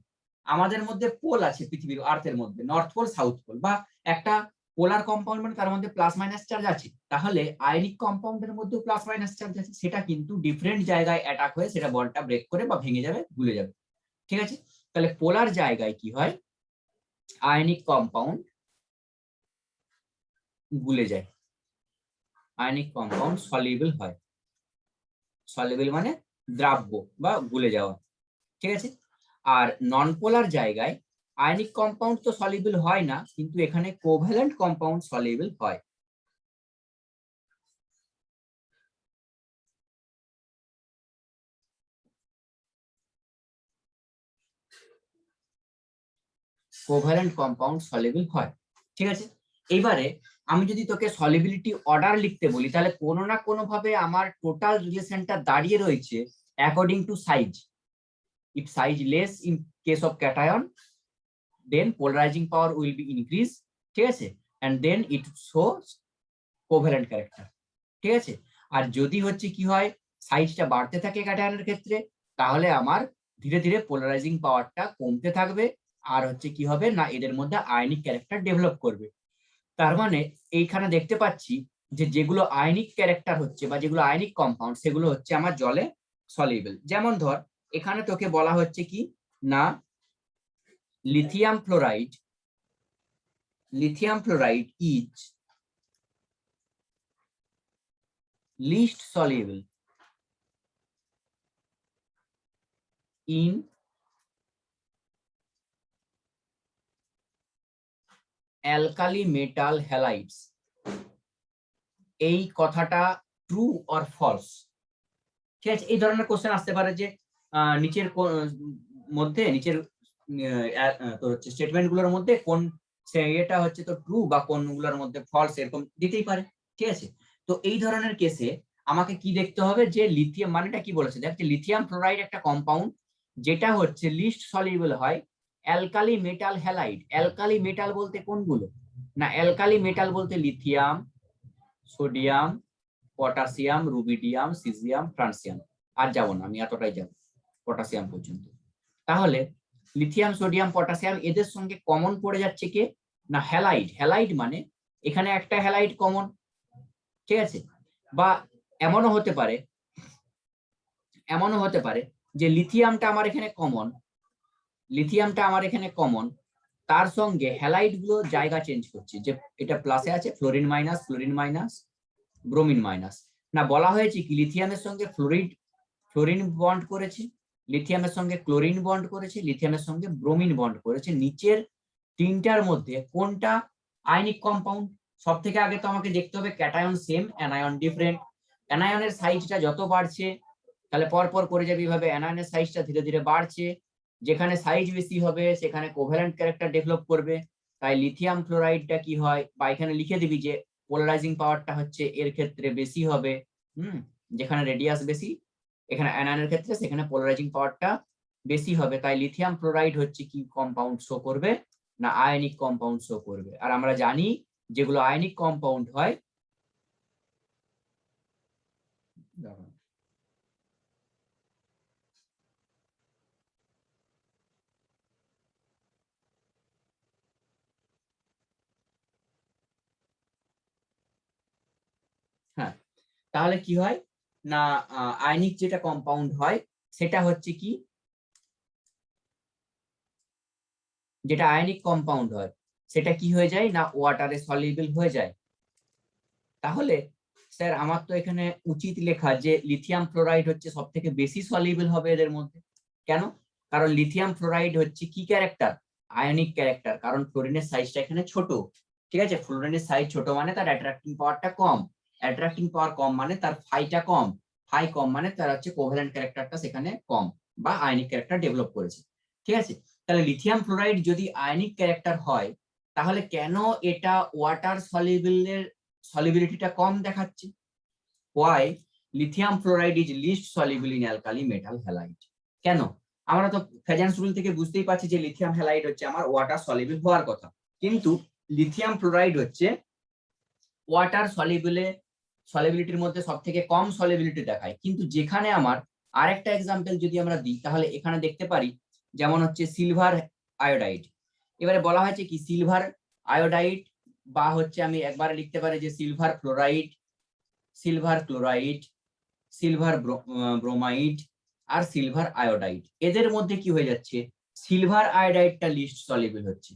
আমাদের মধ্যে পোল আছে পৃথিবীর আর্থের মধ্যে, নর্থ পোল সাউথ পোল, বা একটা পোলার কম্পাউন্ড মানে তার মধ্যে প্লাস মাইনাস চার্জ আছে, তাহলে আয়নিক কম্পাউন্ডের মধ্যে প্লাস মাইনাস চার্জ আছে, সেটা কিন্তু ডিফারেন্ট জায়গায় অ্যাটাক হয়ে সেটা বলটা ব্রেক করে বা ভেঙে যাবে, গুলে যাবে। ঠিক আছে, তাহলে পোলার জায়গায় কি হয়, আয়নিক কম্পাউন্ড গুলে যায়, আয়নিক কম্পাউন্ড সলিউবল হয়। সলিউবল মানে দ্রাব্য বা গুলে যাওয়া। ঠিক আছে, আর নন পোলার জায়গায় আয়নিক কম্পাউন্ড তো সলিউবল হয় না, কিন্তু এখানে কোভ্যালেন্ট কম্পাউন্ড সলিউবল হয়। কোভ্যালেন্ট কম্পাউন্ড সলিউবল হয়। ঠিক আছে, এইবারে আমি যদি তোকে সলিবিলিটি অর্ডার লিখতে বলি, তাহলে কোনো না কোনো ভাবে আমার টোটাল রিলেশনটা দাঁড়িয়ে রয়েছে according to size. If size less in case of cation, then polarising power will be increase. ঠিক আছে, and then it shows covalent character. ঠিক আছে, আর যদি হচ্ছে কি হয়, সাইজটা বাড়তে থাকে ক্যাটায়নের ক্ষেত্রে, তাহলে আমার ধীরে ধীরে পোলারাইজিং পাওয়ারটা কমতে থাকবে, আর হচ্ছে কি হবে না, এদের মধ্যে আয়নিক ক্যারেক্টার ডেভেলপ করবে। তার মানে এইখানে দেখতে পাচ্ছি যে যেগুলো আয়নিক ক্যারেক্টার হচ্ছে বা যেগুলো আয়নিক কম্পাউন্ড, সেগুলো হচ্ছে আমার জলে সলিউবল। যেমন ধর এখানে তোকে বলা হচ্ছে কি না, lithium fluoride, lithium fluoride is least soluble in alkali metal halides। এই কথাটা ট্রু অর ফলস? ঠিক আছে, এই ধরনের কোশ্চেন আসতে পারে যে নিচের মধ্যে, নিচের তোর হচ্ছে স্টেটমেন্ট গুলোর মধ্যে কোন এটা হচ্ছে তো ট্রু বা কোনগুলোর মধ্যে ফলস, এরকম দিতেই পারে। ঠিক আছে, তো এই ধরনের কেসে আমাকে কি দেখতে হবে যে লিথিয়াম মানেটা কি বলেছে। দেখ, লিথিয়াম ফ্লোরাইড একটা কম্পাউন্ড যেটা হচ্ছে লিস্ট সলিউবল হয় alkali metal halide. Alkali metal বলতে কোনগুলো না, অ্যালকালি মেটাল বলতে lithium, sodium, potassium, rubidium, caesium, francium. আর যাবো না আমি, এতটাই যাবো পটাশিয়াম পর্যন্ত। তাহলে লিথিয়াম, সোডিয়াম, পটাশিয়াম, এদের সঙ্গে কমন পড়ে যাচ্ছে কে না, হ্যালাইড। হ্যালাইড মানে এখানে একটা হ্যালাইড কমন। ঠিক আছে, বা এমনও হতে পারে, এমনও হতে পারে যে লিথিয়ামটা আমার এখানে কমন, লিথিয়ামটা আমার এখানে কমন, তার সঙ্গে হ্যালাইড গুলো জায়গা চেঞ্জ করছে, যে এটা প্লাসে আছে ফ্লোরিন মাইনাস ব্রোমিন মাইনাস। না, বলা হয়েছে কি লিথিয়ামের সঙ্গে ফ্লোরিন বন্ড করেছে, লিথিয়ামের সঙ্গে ক্লোরিন বন্ড করেছে, লিথিয়ামের সঙ্গে ব্রোমিন বন্ড করেছে। নিচের তিনটার মধ্যে কোনটা আয়নিক কম্পাউন্ড? সব থেকে আগে তো আমাকে দেখতে হবে ক্যাটায়ন সেম অ্যানায়ন ডিফারেন্ট। অ্যানায়নের সাইজটা যত বাড়ছে তাহলে পরপর করে যাবে এইভাবে অ্যানায়নের সাইজটা ধীরে ধীরে বাড়ছে, যেখানে সাইজ বেশি হবে সেখানে কোভ্যালেন্ট ক্যারেক্টার ডেভেলপ করবে। তাই লিথিয়াম ফ্লোরাইডটা কি হয়, বা এখানে লিখে দিবি যে পোলারাইজিং পাওয়ারটা হচ্ছে এর ক্ষেত্রে বেশি হবে, যেখানে রেডিয়াস বেশি, এখানে অ্যানায়নের ক্ষেত্রে সেখানে পোলারাইজিং পাওয়ারটা বেশি হবে। তাই লিথিয়াম ফ্লোরাইড হচ্ছে কি কম্পাউন্ড শো করবে, না আয়নিক কম্পাউন্ড শো করবে। আর আমরা জানি যেগুলো আয়নিক কম্পাউন্ড হয়, হ্যাঁ, তাহলে কি হয় না আয়নিক যেটা কম্পাউন্ড হয় সেটা হচ্ছে কি, যেটা আয়নিক কম্পাউন্ড হয় সেটা কি হয়ে যায় না ওয়াটারে সলিউবল হয়ে যায়। তাহলে স্যার আমার তো এখানে উচিত লেখা যে লিথিয়াম ফ্লোরাইড হচ্ছে সব থেকে বেশি সলিউবল হবে এদের মধ্যে। কেন? কারণ লিথিয়াম ফ্লোরাইড হচ্ছে কি ক্যারেক্টার, আয়নিক ক্যারেক্টার, কারণ ফ্লোরিনের সাইজটা এখানে ছোট। ঠিক আছে, ফ্লোরিনের সাইজ ছোট মানে তার অ্যাট্রাক্টিং পাওয়ারটা কম, অ্যাট্রাক্টিং পাওয়ার কম মানে তার ফাইটা কম, ফাই কম মানে তার হচ্ছে কোভ্যালেন্ট ক্যারেক্টারটা সেখানে কম বা আয়নিক ক্যারেক্টার ডেভেলপ করেছে। ঠিক আছে, তাহলে লিথিয়াম ফ্লোরাইড যদি আয়নিক ক্যারেক্টার হয় তাহলে কেন এটা ওয়াটার সলিউবলের সলিবিলিটিটা কম দেখাচ্ছে? Why lithium fluoride is least soluble in alkali metal halide. কেন? আমরা তো ফেজান্স রুল থেকে বুঝতেই পারছি যে লিথিয়াম হ্যালাইড হচ্ছে আমার ওয়াটার সলিউবল হওয়ার কথা, কিন্তু লিথিয়াম ফ্লোরাইড হচ্ছে ওয়াটার সলিবিলিটির মধ্যে সব থেকে কম সলিবিলিটি দেখায়। কিন্তু যেখানে আমার আরেকটা এক্সাম্পল যদি আমরা দিই তাহলে এখানে দেখতে পারি, যেমন হচ্ছে সিলভার আয়োডাইড। এবারে বলা হয়েছে কি সিলভার আয়োডাইড, বা হচ্ছে আমি একবারে লিখতে পারি যে silver chloride, silver chloride, silver bromide আর সিলভার আয়োডাইড, এদের মধ্যে কি হয়ে যাচ্ছে সিলভার আয়োডাইডটা লিস্ট সলিউবল হচ্ছে।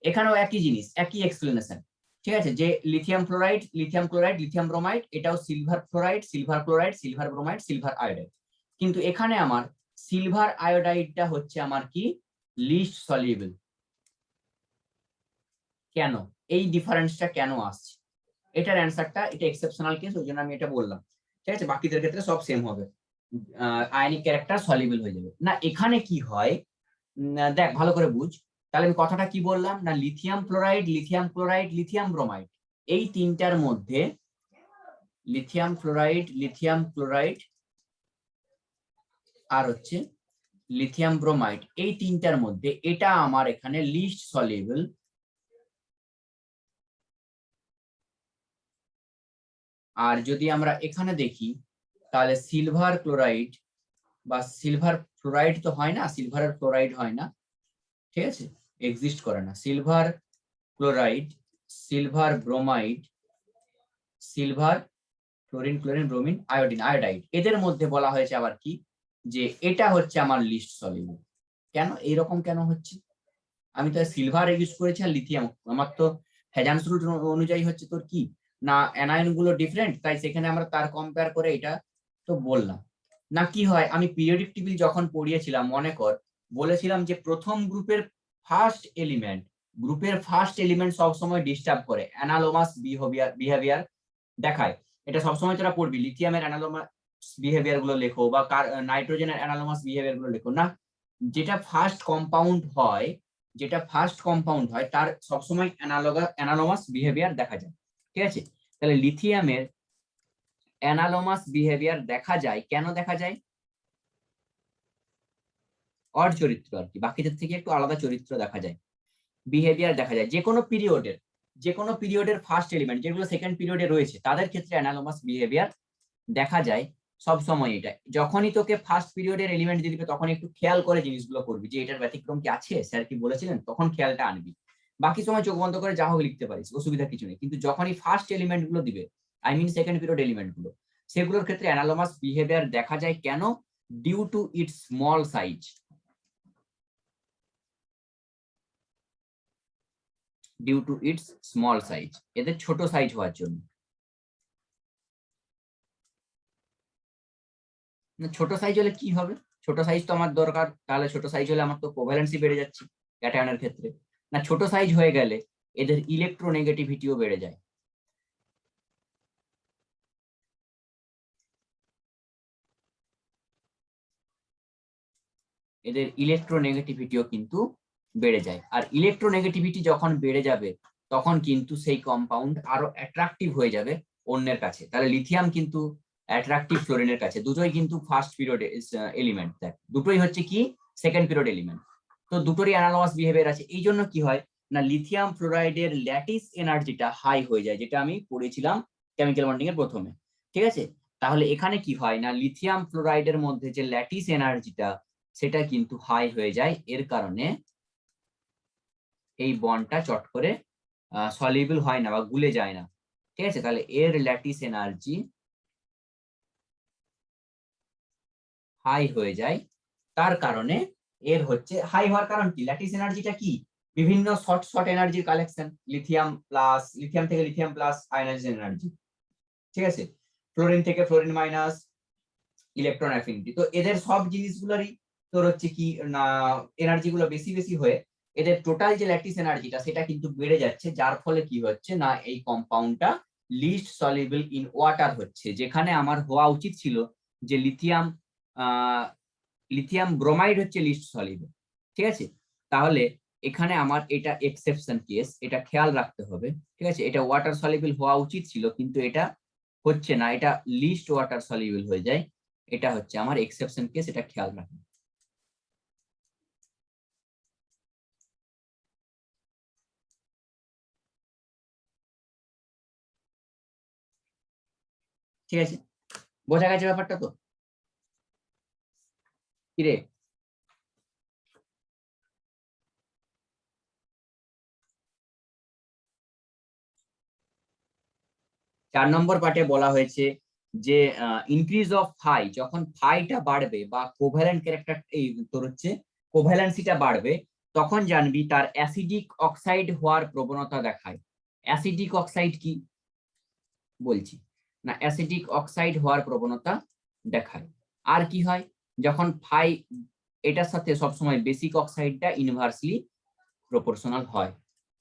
এখানেও একই জিনিস, একই এক্সপ্লেনেশন। ঠিক আছে, যে lithium fluoride, lithium chloride, lithium bromide, এটাও silver fluoride, silver chloride, silver bromide, silver iodide. কিন্তু এখানে আমার সিলভার আয়োডাইডটা হচ্ছে আমার কি লিস্ট সলিউবল। কেন এই ডিফারেন্সটা কেন আসছে? এটার অ্যান্সারটা, এটা এক্সেপশনাল কেস, ওই জন্য আমি এটা বললাম। ঠিক আছে, বাকিদের ক্ষেত্রে সব সেম হবে, আয়নিক ক্যারেক্টার সলিউবল হয়ে যাবে। না এখানে কি হয় দেখ ভালো করে বুঝ। তাহলে আমি কথাটা কি বললাম না lithium fluoride, lithium chloride, lithium bromide, এই তিনটার মধ্যে লিথিয়াম ফ্লোরাইড, লিথিয়াম ক্লোরাইড আর হচ্ছে লিথিয়াম ব্রোমাইড, এই তিনটার মধ্যে এটা আমার এখানে লিস্ট সলিউবল। আর যদি আমরা এখানে দেখি তাহলে সিলভার ক্লোরাইড বা সিলভার ফ্লোরাইড তো হয় না, সিলভারের ফ্লোরাইড হয় না, ঠিক আছে, এক্সিস্ট করে না। Silver chloride, silver bromide, silver chlorine, chlorine, bromine, iodine, iodide, এদের মধ্যে বলা হয়েছে আবার কি যে এটা হচ্ছে আমার লিস্ট সলিউবল। কেন এইরকম কেন হচ্ছে? আমি তো সিলভার ইউজ করেছি আর লিথিয়াম, আমার তো হেজান্স রুল অনুযায়ী হচ্ছে তোর কি না অ্যানায়ন গুলো ডিফারেন্ট, তাই সেখানে আমরা তার কম্পেয়ার করে এটা তো বললাম। না কি হয় আমি পিরিয়ডিক টেবিল যখন পড়িয়েছিলাম মনে কর বলেছিলাম যে প্রথম গ্রুপের ফার্স্ট এলিমেন্ট সবসময় ডিস্টার্ব করে, অ্যানালোমাস বিহেভিয়ার দেখায়। এটা সবসময় তোরা পড়বি, লিথিয়ামের অ্যানালোমাস বিহেভিয়ার গুলো লেখো বা নাইট্রোজেনের অ্যানালোমাস বিহেভিয়ার গুলো লেখো না। যেটা ফার্স্ট কম্পাউন্ড হয় তার সবসময় অ্যানালোমাস বিহেভিয়ার দেখা যায়। ঠিক আছে, তাহলে লিথিয়ামের অ্যানালোমাস বিহেভিয়ার দেখা যায়, কেন দেখা যায়? অর চরিত্র আর কি, বাকিদের থেকে একটু আলাদা চরিত্র দেখা যায়, বিহেভিয়ার দেখা যায় যে কোনো পিরিয়ডের ফার্স্ট এলিমেন্ট যেগুলো সেকেন্ড পিরিয়ডে রয়েছে তাদের ক্ষেত্রে অ্যানালোমাস বিহেভিয়ার দেখা যায় সব সময়। এটা যখনই তোকে ফার্স্ট পিরিয়ডের এলিমেন্ট দিয়ে দিবে তখন একটু খেয়াল করে জিনিসগুলো করবি যে এটার ব্যতিক্রম কি আছে, স্যার কি বলেছিলেন, তখন খেয়ালটা আনবি। বাকি সময় চোখ বন্ধ করে যা হোক লিখতে পারিস, অসুবিধা কিছু নেই। কিন্তু যখনই ফার্স্ট এলিমেন্ট গুলো দিবে, I mean second period element গুলো, সেগুলোর ক্ষেত্রে অ্যানালোমাস বিহেভিয়ার দেখা যায়। কেন? Due to its small size. Due to its small size, এদের ছোট সাইজ হওয়ার জন্য। ছোট সাইজ হলে কি হবে, ছোট সাইজ তো আমার দরকার, তাহলে ছোট সাইজ হলে আমার তো কোভ্যালেন্সি বেড়ে যাচ্ছে ক্যাটায়নের ক্ষেত্রে। না ছোট সাইজ হয়ে গেলে এদের ইলেকট্রোনেগেটিভিটিও বেড়ে যায়। এদের ইলেকট্রোনেগেটিভিটিও কিন্তু বেড়ে যায়, আর ইলেকট্রোনেগেটিভিটি যখন বেড়ে যাবে তখন কিন্তু সেই কম্পাউন্ড আরো অ্যাট্রাকটিভ হয়ে যাবে অন্যের কাছে। তাহলে লিথিয়াম কিন্তু অ্যাট্রাকটিভ ফ্লোরিনের কাছে, দুটোই কিন্তু ফার্স্ট পিরিয়ড এলিমেন্ট, দেখ দুটোই হচ্ছে কি সেকেন্ড পিরিয়ড এলিমেন্ট, তো দুটোরই অ্যানালগাস বিহেভিয়ার আছে। এই জন্য কি হয় না লিথিয়াম ফ্লোরাইডের ল্যাটিস এনার্জিটা হাই হয়ে যায়, যেটা আমি পড়েছিলাম কেমিক্যাল বন্ডিং এর প্রথমে, ঠিক আছে। তাহলে এখানে কি হয় না লিথিয়াম ফ্লোরাইডের মধ্যে যে ল্যাটিস এনার্জিটা সেটা কিন্তু হাই হয়ে যায়, এর কারণে এই বন্ডটা চট করে সলিউবল হয় না বা গুলে যায় না, ঠিক আছে। তাহলে এর ল্যাটিস এনার্জি হাই হয়ে যায়, তার কারণে এর হচ্ছে হাই হওয়ার কারণ কি, ল্যাটিস এনার্জিটা কি বিভিন্ন শর্ট শর্ট এনার্জির কালেকশন, লিথিয়াম থেকে লিথিয়াম প্লাস আয়নাইজেশন এনার্জি, ঠিক আছে, ফ্লোরিন থেকে ফ্লোরিন মাইনাস ইলেকট্রন অ্যাফিনিটি। তো এদের সব জিনিসগুলোরই তোর হচ্ছে কি না এনার্জি গুলো বেশি বেশি হয়ে এদের টোটাল যে ল্যাটিস এনার্জিটা সেটা কিন্তু বেড়ে যাচ্ছে, যার ফলে কি হচ্ছে না এই কম্পাউন্ডটা লিস্ট সলিউবল ইন ওয়াটার হচ্ছে, যেখানে আমার হওয়া উচিত ছিল যে লিথিয়াম ব্রোমাইড হচ্ছে লিস্ট সলিউবল, ঠিক আছে। তাহলে এখানে আমার এটা এক্সেপশন কেস, এটা খেয়াল রাখতে হবে, ঠিক আছে। এটা ওয়াটার সলিউবল হওয়া উচিত ছিল কিন্তু এটা হচ্ছে না, এটা লিস্ট ওয়াটার সলিউবল হয়ে যায়, এটা হচ্ছে আমার এক্সেপশন কেস, এটা খেয়াল রাখুন। ঠিক আছে, বোঝা গেছে ব্যাপারটা তো? কিরে, 4 নম্বর পার্টে বলা হয়েছে যে ইনক্রিজ অফ ফাই, যখন ফাইটা বাড়বে বা কোভ্যালেন্ট ক্যারেক্টার এই তোর হচ্ছে কোভ্যালেন্সিটা বাড়বে, তখন জানবি তার অ্যাসিডিক অক্সাইড হওয়ার প্রবণতা দেখায়। অ্যাসিডিক অক্সাইড কি বলছি না, অ্যাসিডিক অক্সাইড হওয়ার প্রবণতা দেখায়। আর কি হয় যখন ফাই এটার সাথে সবসময় বেসিক অক্সাইডটা ইনভার্সলি প্রপোর্শনাল হয়।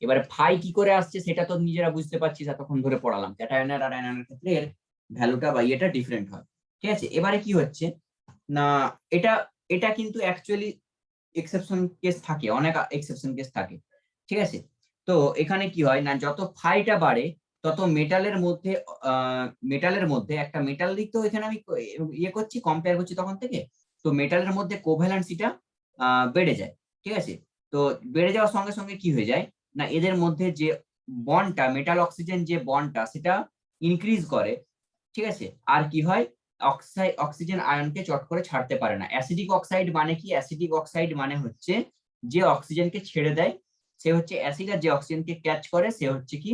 এবারে ফাই কি করে আসছে সেটা তো নিজেরা বুঝতে পারছিস, এতক্ষণ ধরে পড়ালাম ক্যাটায়নের আর অ্যানায়নের ক্ষেত্রে এর ভ্যালুটা বা এটা ডিফারেন্ট হয়, ঠিক আছে। এবারে কি হচ্ছে না এটা এটা কিন্তু অ্যাকচুয়ালি এক্সেপশন কেস থাকে, অনেক এক্সেপশন কেস থাকে, ঠিক আছে। তো এখানে কি হয় না যত ফাইটা বাড়ে তত মেটালের মধ্যে একটা মেটাল দিক, তো এখানে আমি ইয়ে করছি কম্পেয়ার করছি তখন থেকে, তো মেটালের মধ্যে কোভ্যালেন্সিটা বেড়ে যায়, ঠিক আছে। তো বেড়ে যাওয়ার সঙ্গে সঙ্গে কি হয়ে যায় না এদের মধ্যে যে বন্ডটা মেটাল অক্সিজেন যে বন্ডটা সেটা ইনক্রিজ করে, ঠিক আছে। আর কি হয় অক্সিজেন আয়নকে চট করে ছাড়তে পারে না। অ্যাসিডিক অক্সাইড মানে কি, অ্যাসিডিক অক্সাইড মানে হচ্ছে যে অক্সিজেনকে ছেড়ে দেয় সে হচ্ছে অ্যাসিড, আর যে অক্সিজেনকে ক্যাচ করে সে হচ্ছে কি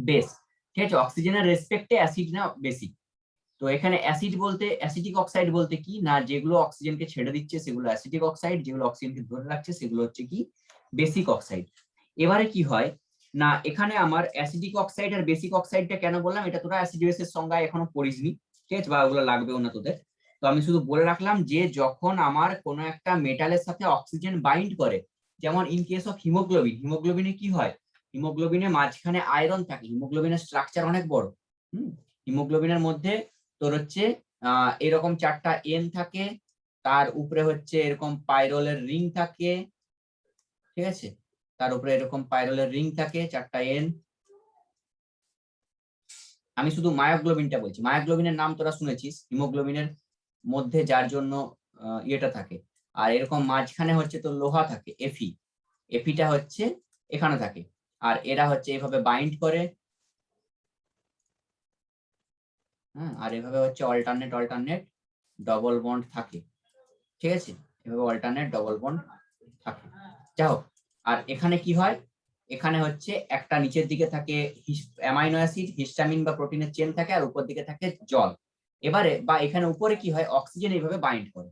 বেস, ঠিক আছে। অক্সিজেনের রেসপেক্টে অ্যাসিড না বেসিক। তো এখানে অ্যাসিড বলতে অ্যাসিডিক অক্সাইড বলতে কি না যেগুলো অক্সিজেনকে ছেড়ে দিচ্ছে সেগুলো অ্যাসিডিক অক্সাইড, যেগুলো অক্সিজেনকে ধরে রাখছে সেগুলো হচ্ছে কি বেসিক অক্সাইড। এবারে কি হয় না এখানে আমার অ্যাসিডিক অক্সাইড আর বেসিক অক্সাইডটা কেন বললাম, এটা তোরা অ্যাসিড বেসের সংজ্ঞা এখনো পড়িসনি, ঠিক আছে, বা ওগুলো লাগবেও না তোদের। তো আমি শুধু বলে রাখলাম যে যখন আমার কোনো একটা মেটালের সাথে অক্সিজেন বাইন্ড করে, যেমন ইন কেস অফ হিমোগ্লোবিন, হিমোগ্লোবিনে কি হয় হিমোগ্লোবিনের মাঝখানে আয়রন থাকে, হিমোগ্লোবিনের স্ট্রাকচার অনেক বড়। হিমোগ্লোবিনের মধ্যে তোর হচ্ছে এরকম 4টা এন থাকে, তার উপরে হচ্ছে এরকম পাইরোলের রিং থাকে, ঠিক আছে, তার উপরে এরকম পাইরোলের রিং থাকে 4টা এন। আমি শুধু মায়োগ্লোবিনটা বলছি, মায়োগ্লোবিনের নাম তোরা শুনেছিস, হিমোগ্লোবিনের মধ্যে যার জন্য ইয়েটা থাকে, আর এরকম মাঝখানে হচ্ছে তোর লোহা থাকে এফি, এফিটা হচ্ছে এখানে থাকে, আর এরা হচ্ছে এভাবে বাইন্ড করে, হ্যাঁ, আর এভাবে হচ্ছে অল্টারনেট অল্টারনেট ডবল বন্ড থাকে, ঠিক আছে, এভাবে অল্টারনেট ডবল বন্ড থাকে। যাই হোক, আর এখানে কি হয় এখানে হচ্ছে একটা নিচের দিকে থাকে অ্যামাইনো অ্যাসিড হিস্টামিন বা প্রোটিনের চেন থাকে, আর উপর দিকে থাকে জল। এবারে বা এখানে উপরে কি হয় অক্সিজেন এইভাবে বাইন্ড করে,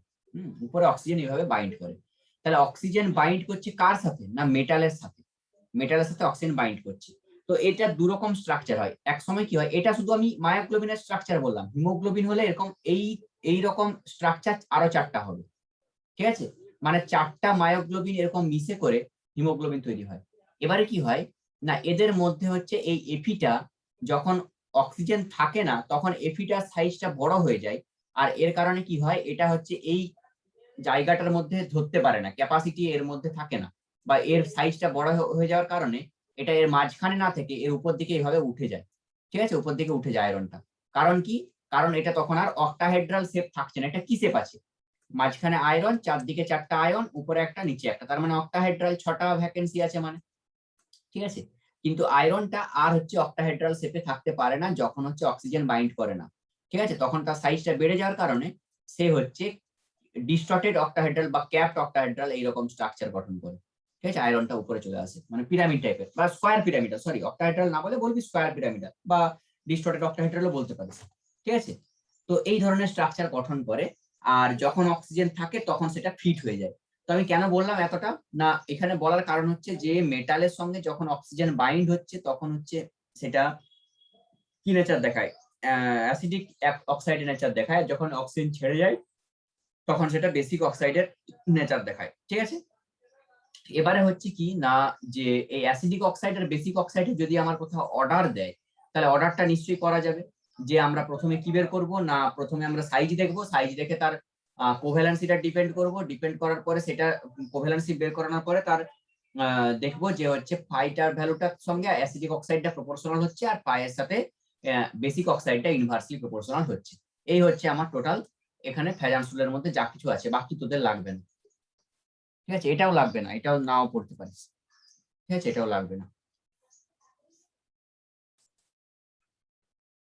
উপরে অক্সিজেন এইভাবে বাইন্ড করে। তাহলে অক্সিজেন বাইন্ড করছে কার সাথে না মেটালের সাথে, মেটালের সাথে অক্সিজেন বাইন্ড করছে। তো এটা দু রকম স্ট্রাকচার হয়। এক সময় কি হয়, এটা শুধু আমি মায়োগ্লোবিনের স্ট্রাকচার বললাম, হিমোগ্লোবিন হলে এরকম এই রকম স্ট্রাকচার আরো 4টা হবে, ঠিক আছে? মানে 4টা মায়োগ্লোবিন এরকম মিশে করে হিমোগ্লোবিন তৈরি হয়। এবারে কি হয় না, এদের মধ্যে হচ্ছে এই এফিটা যখন অক্সিজেন থাকে না তখন এফিটার সাইজটা বড় হয়ে যায়, আর এর কারণে কি হয়, এটা হচ্ছে এই জায়গাটার মধ্যে ধরতে পারে না, ক্যাপাসিটি এর মধ্যে থাকে না, বা এর সাইজটা বড় হয়ে যাওয়ার কারণে এটা এর মাঝখানে না থেকে এর উপর দিকে এইভাবে উঠে যায়, ঠিক আছে? উপর দিকে উঠে যায় আয়রনটা। কারণ কি, কারণ এটা তখন আর অক্টাহেড্রাল শেপ থাকছে না, এটা কি শেপ আছে, মাঝখানে আয়রন, চারদিকে 4টা আয়ন, উপরে একটা নিচে একটা, তার মানে অক্টাহেড্রাল 6টা ভ্যাকেন্সি আছে মানে, ঠিক আছে? কিন্তু আয়রনটা আর হচ্ছে অক্টাহেড্রাল শেপে থাকতে পারে না যখন হচ্ছে অক্সিজেন বাইন্ড করে না, ঠিক আছে? তখন তার সাইজটা বেড়ে যাওয়ার কারণে সে হচ্ছে ডিস্টর্টেড অক্টাহেড্রাল বা ক্যাপড অক্টাহেড্রাল এইরকম স্ট্রাকচার গঠন করে, ঠিক আছে? আয়রনটা উপরে চলে আসে, মানে পিরামিড টাইপের বা স্কয়ার পিরামিড, সরি অক্টাহেড্রাল না বলে বলবি স্কয়ার পিরামিড বা ডিস্টর্টেড অক্টাহেড্রালও বলতে পারিস, ঠিক আছে? তো এই ধরনের স্ট্রাকচার গঠন করে, আর যখন অক্সিজেন থাকে তখন সেটা ফিট হয়ে যায়। তো আমি কেন বললাম এতটা, না এখানে বলার কারণ হচ্ছে যে মেটালের সঙ্গে যখন অক্সিজেন বাইন্ড হচ্ছে তখন হচ্ছে সেটা কি নেচার দেখায়, অ্যাসিডিক অক্সাইডের নেচার দেখায়, যখন অক্সিজেন ছেড়ে যায় তখন সেটা বেসিক অক্সাইডের নেচার দেখায়, ঠিক আছে? এবারে হচ্ছে কি না, যে এই অ্যাসিডিক অক্সাইড আর বেসিক অক্সাইডে যদি আমার কোথাও অর্ডার দেয়, তাহলে অর্ডারটা নিশ্চয়ই করা যাবে। যে আমরা প্রথমে কি বের করব না, প্রথমে আমরা সাইজ দেখব, সাইজ দেখে তার কোভ্যালেন্সিটা ডিপেন্ড করার পরে সেটা কোভ্যালেন্সি বের করানোর পরে তার দেখবো যে হচ্ছে ফাইটার ভ্যালুটার সঙ্গে অ্যাসিডিক অক্সাইডটা প্রপোর্শনাল হচ্ছে, আর পায়ের সাথে বেসিক অক্সাইডটা ইনভার্সলি প্রপোর্শনাল হচ্ছে। এই হচ্ছে আমার টোটাল এখানে ফ্যাজান্সুলের মধ্যে যা কিছু আছে, বাকি তোদের লাগবে না, ঠিক আছে? এটাও লাগবে না, এটাও নাও পড়তে পারিস, ঠিক আছে? এটাও লাগবে না,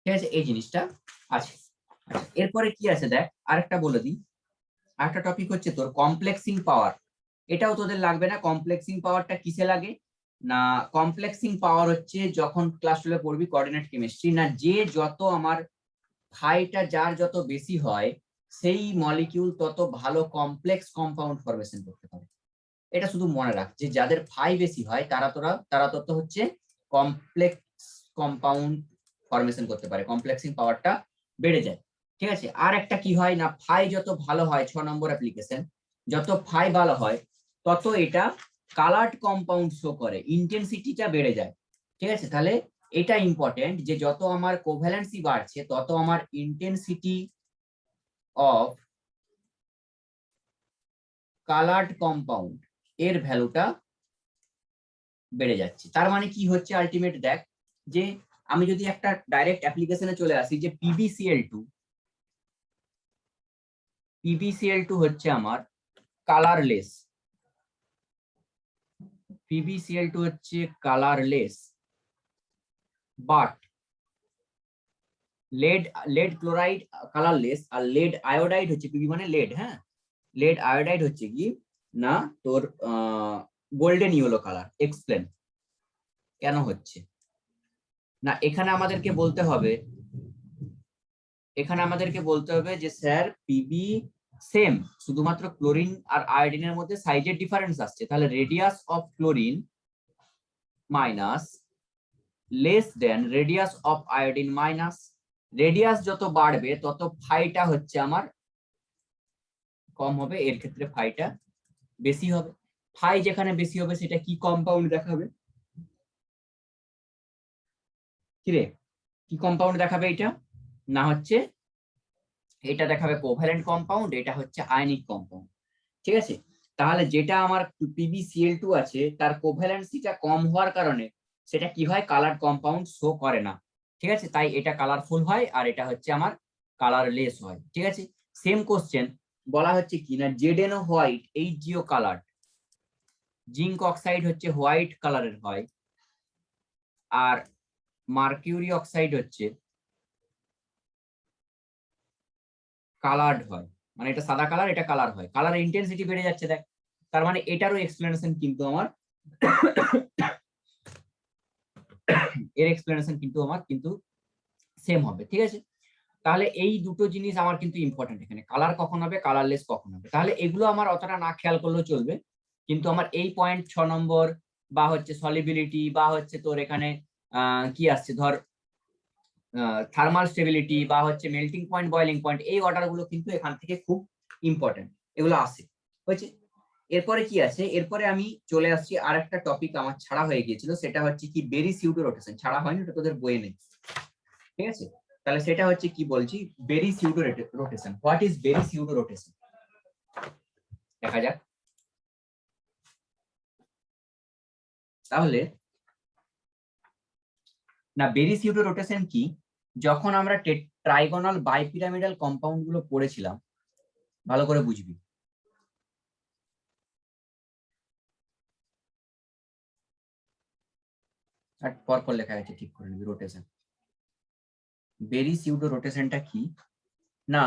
ঠিক আছে? এই জিনিসটা আছে। আচ্ছা, এরপরে কি আছে দেখ, আরেকটা বলে দিই, আরেকটা টপিক হচ্ছে তোর কমপ্লেক্সিং পাওয়ার। এটাও তোদের লাগবে না। কমপ্লেক্সিং পাওয়ারটা কিসে লাগে না, কমপ্লেক্সিং পাওয়ার হচ্ছে যখন ক্লাস 12 পড়বি কোঅর্ডিনেট কেমিস্ট্রি, না যে যত আমার ফাইটা যার যত বেশি হয় সেই মলিকিউল তত ভালো কমপ্লেক্স কম্পাউন্ড ফরমেশন করতে পারে। এটা শুধু মনে রাখ যে যাদের ফাই বেশি হয় তারা তত হচ্ছে কমপ্লেক্স কম্পাউন্ড ফরমেশন করতে পারে, কমপ্লেক্সিং পাওয়ারটা বেড়ে যায়, ঠিক আছে? আর একটা কি হয় না, ফাই যত ভালো হয়, 6 নম্বর অ্যাপ্লিকেশন, যত ফাই ভালো হয় তত এটা কালার্ড কম্পাউন্ড শো করে, ইন্টেন্সিটিটা বেড়ে যায়, ঠিক আছে? তাহলে এটা ইম্পর্টেন্ট যে যত আমার কোভ্যালেন্সি বাড়ছে তত আমার ইন্টেন্সিটি অফ কালার্ড কম্পাউন্ড এর ভ্যালুটা বেড়ে যাচ্ছে। তার মানে কি হচ্ছে আলটিমেট দেখ, যে আমি যদি একটা ডাইরেক্ট অ্যাপ্লিকেশনে চলে আসি, যে পিবিসিএল টু হচ্ছে আমার কালারলেস, পিবিসিএল টু হচ্ছে colourless, but lead chloride colourless, আর লেড আয়োডাইড হচ্ছে, পিবি মানে লেড, হ্যাঁ, লেড আয়োডাইড হচ্ছে কি না তোর গোল্ডেন ইয়েলো কালার। এক্সপ্লেন কেন হচ্ছে না, এখানে আমাদেরকে বলতে হবে যে স্যার পিবি সেম, শুধুমাত্র ক্লোরিন আর আয়োডিনের মধ্যে সাইজের ডিফারেন্স আসছে, তাহলে radius of chlorine minus less than radius of iodine minus, radius যত বাড়বে তত ফাইটা হচ্ছে আমার কম হবে, এর ক্ষেত্রে ফাইটা বেশি হবে। ফাই যেখানে বেশি হবে সেটা কি কম্পাউন্ড দেখাবে, কিরে কি কম্পাউন্ড দেখাবে এটা, না হচ্ছে এটা দেখাবে কোভ্যালেন্ট কম্পাউন্ড, এটা হচ্ছে আয়নিক কম্পাউন্ড, ঠিক আছে? তাহলে যেটা আমার PbCl2 আছে তার কোভ্যালেন্সিটা কম হওয়ার কারণে সেটা কি হয়, কালার কম্পাউন্ড শো করে না, ঠিক আছে? তাই এটা কালারফুল হয় আর এটা হচ্ছে আমার কালারলেস হয়, ঠিক আছে? সেম কোশ্চেন বলা হচ্ছে কি না, জেডেনও white HgO colour, zinc oxide হচ্ছে হোয়াইট কালারের হয়, আর মার্কিউরি অক্সাইড হচ্ছে কালার্ড হয়, মানে এটা সাদা কালার, এটা কালার হয়, কালার ইন্টেন্সিটি বেড়ে যাচ্ছে দেখ। তার মানে এটারও এক্সপ্লেনেশন কিন্তু আমার এর এক্সপ্লেনেশন কিন্তু আমার কিন্তু সেম হবে, ঠিক আছে? তাহলে এই দুটো জিনিস আমার কিন্তু ইম্পর্টেন্ট এখানে, কালার কখন হবে, কালারলেস কখন হবে। তাহলে এগুলো আমার অতটা না খেয়াল করলেও চলবে, কিন্তু আমার এই পয়েন্ট 6 নম্বর বা হচ্ছে সলিবিলিটি, বা হচ্ছে তোর এখানে কি আসছে ধর থার্মাল স্টেবিলিটি, বা হচ্ছে মেল্টিং পয়েন্ট, বয়লিং পয়েন্ট, এই অর্ডার গুলো কিন্তু এখান থেকে খুব ইম্পর্টেন্ট, এগুলো আসে হয়েছে। এরপরে কি আছে, এরপরে আমি চলে আসছি আর একটা টপিক আমার ছাড়া হয়ে গিয়েছিল, সেটা হচ্ছে কি বেরি সিউডো রোটেশন। ছাড়া হয়নি, ওটা তোদের বইয়ে নেই, ঠিক আছে। তাহলে সেটা হচ্ছে কি বলছি, Berry pseudo rotation. What is Berry pseudo rotation, দেখা যাক। তাহলে না, বেরি সিউডো রোটেশন কি, যখন আমরা ট্রাইগোনাল বাইপিরামিডাল কম্পাউন্ড গুলো পড়েছিলাম, ভালো করে বুঝবি। আর পরপর লেখা আছে, ঠিক করে নিবি। রোটেশন, বেরি সিউডো রোটেশনটা কি না,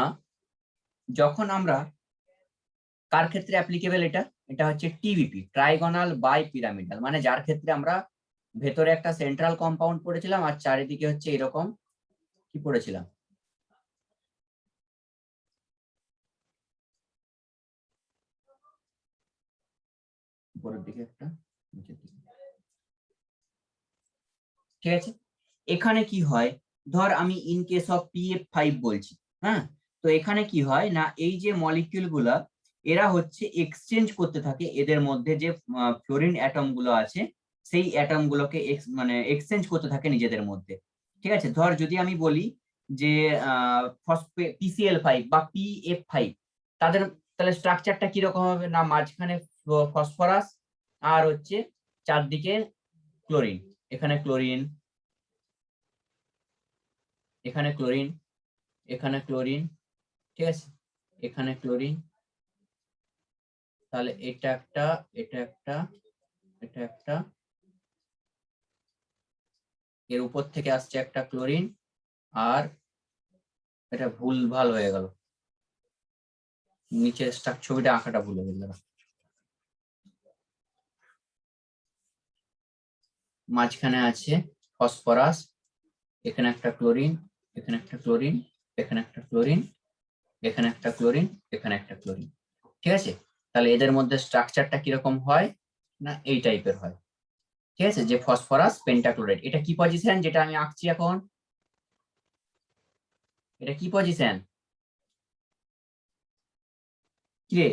যখন আমরা কার ক্ষেত্রে অ্যাপ্লিকেবল, এটা এটা হচ্ছে টিবিপি, ট্রাইগোনাল বাই পিরামিডাল, মানে যার ক্ষেত্রে আমরা ভেতরে একটা সেন্ট্রাল কম্পাউন্ড পড়েছিলাম আর চারিদিকে হচ্ছে এরকম কি পড়েছিলাম, উপরের দিকে একটা, নিচের দিকে, ঠিক আছে। এখানে কি হয়, ধর আমি ইন কেস অফ PF5 বলছি, হ্যাঁ। তো এখানে কি হয় না, এই যে মলিকিউল গুলা, এরা হচ্ছে এক্সচেঞ্জ করতে থাকে এদের মধ্যে যে ফ্লোরিন অ্যাটম গুলো আছে, সেই অ্যাটম গুলোকে মানে এক্সচেঞ্জ করতে থাকে নিজেদের মধ্যে, ঠিক আছে। ধর যদি আমি বলি যে PCl5 বা PF5, তাদের তাহলে স্ট্রাকচারটা কিরকম হবে না, মাঝখানে ফসফরাস আর হচ্ছে চারদিকে ক্লোরিন, এখানে ক্লোরিন, এখানে ক্লোরিন, এখানে ক্লোরিন, ঠিক আছে, এখানে ক্লোরিন। তাহলে এটা একটা, এটা একটা, এটা একটা, এর উপর থেকে আসছে একটা ক্লোরিন, আর এটা ভুল ভাল হয়ে গেল, নিচের ছবিটা আঁকাটা ভুল হয়ে গেল। মাঝখানে আছে ফসফরাস, এখানে একটা ক্লোরিন, এখানে একটা ক্লোরিন, এখানে একটা ক্লোরিন, এখানে একটা ক্লোরিন, এখানে একটা ক্লোরিন, ঠিক আছে। তাহলে এদের মধ্যে স্ট্রাকচারটা কিরকম হয় না, এই টাইপের হয়, ঠিক আছে। যে ফসফরাস পেন্টাক্লোরাইড, এটা কি পজিশন যেটা আমি আঁকছি এখন, এটা কি পজিশন, কিরে,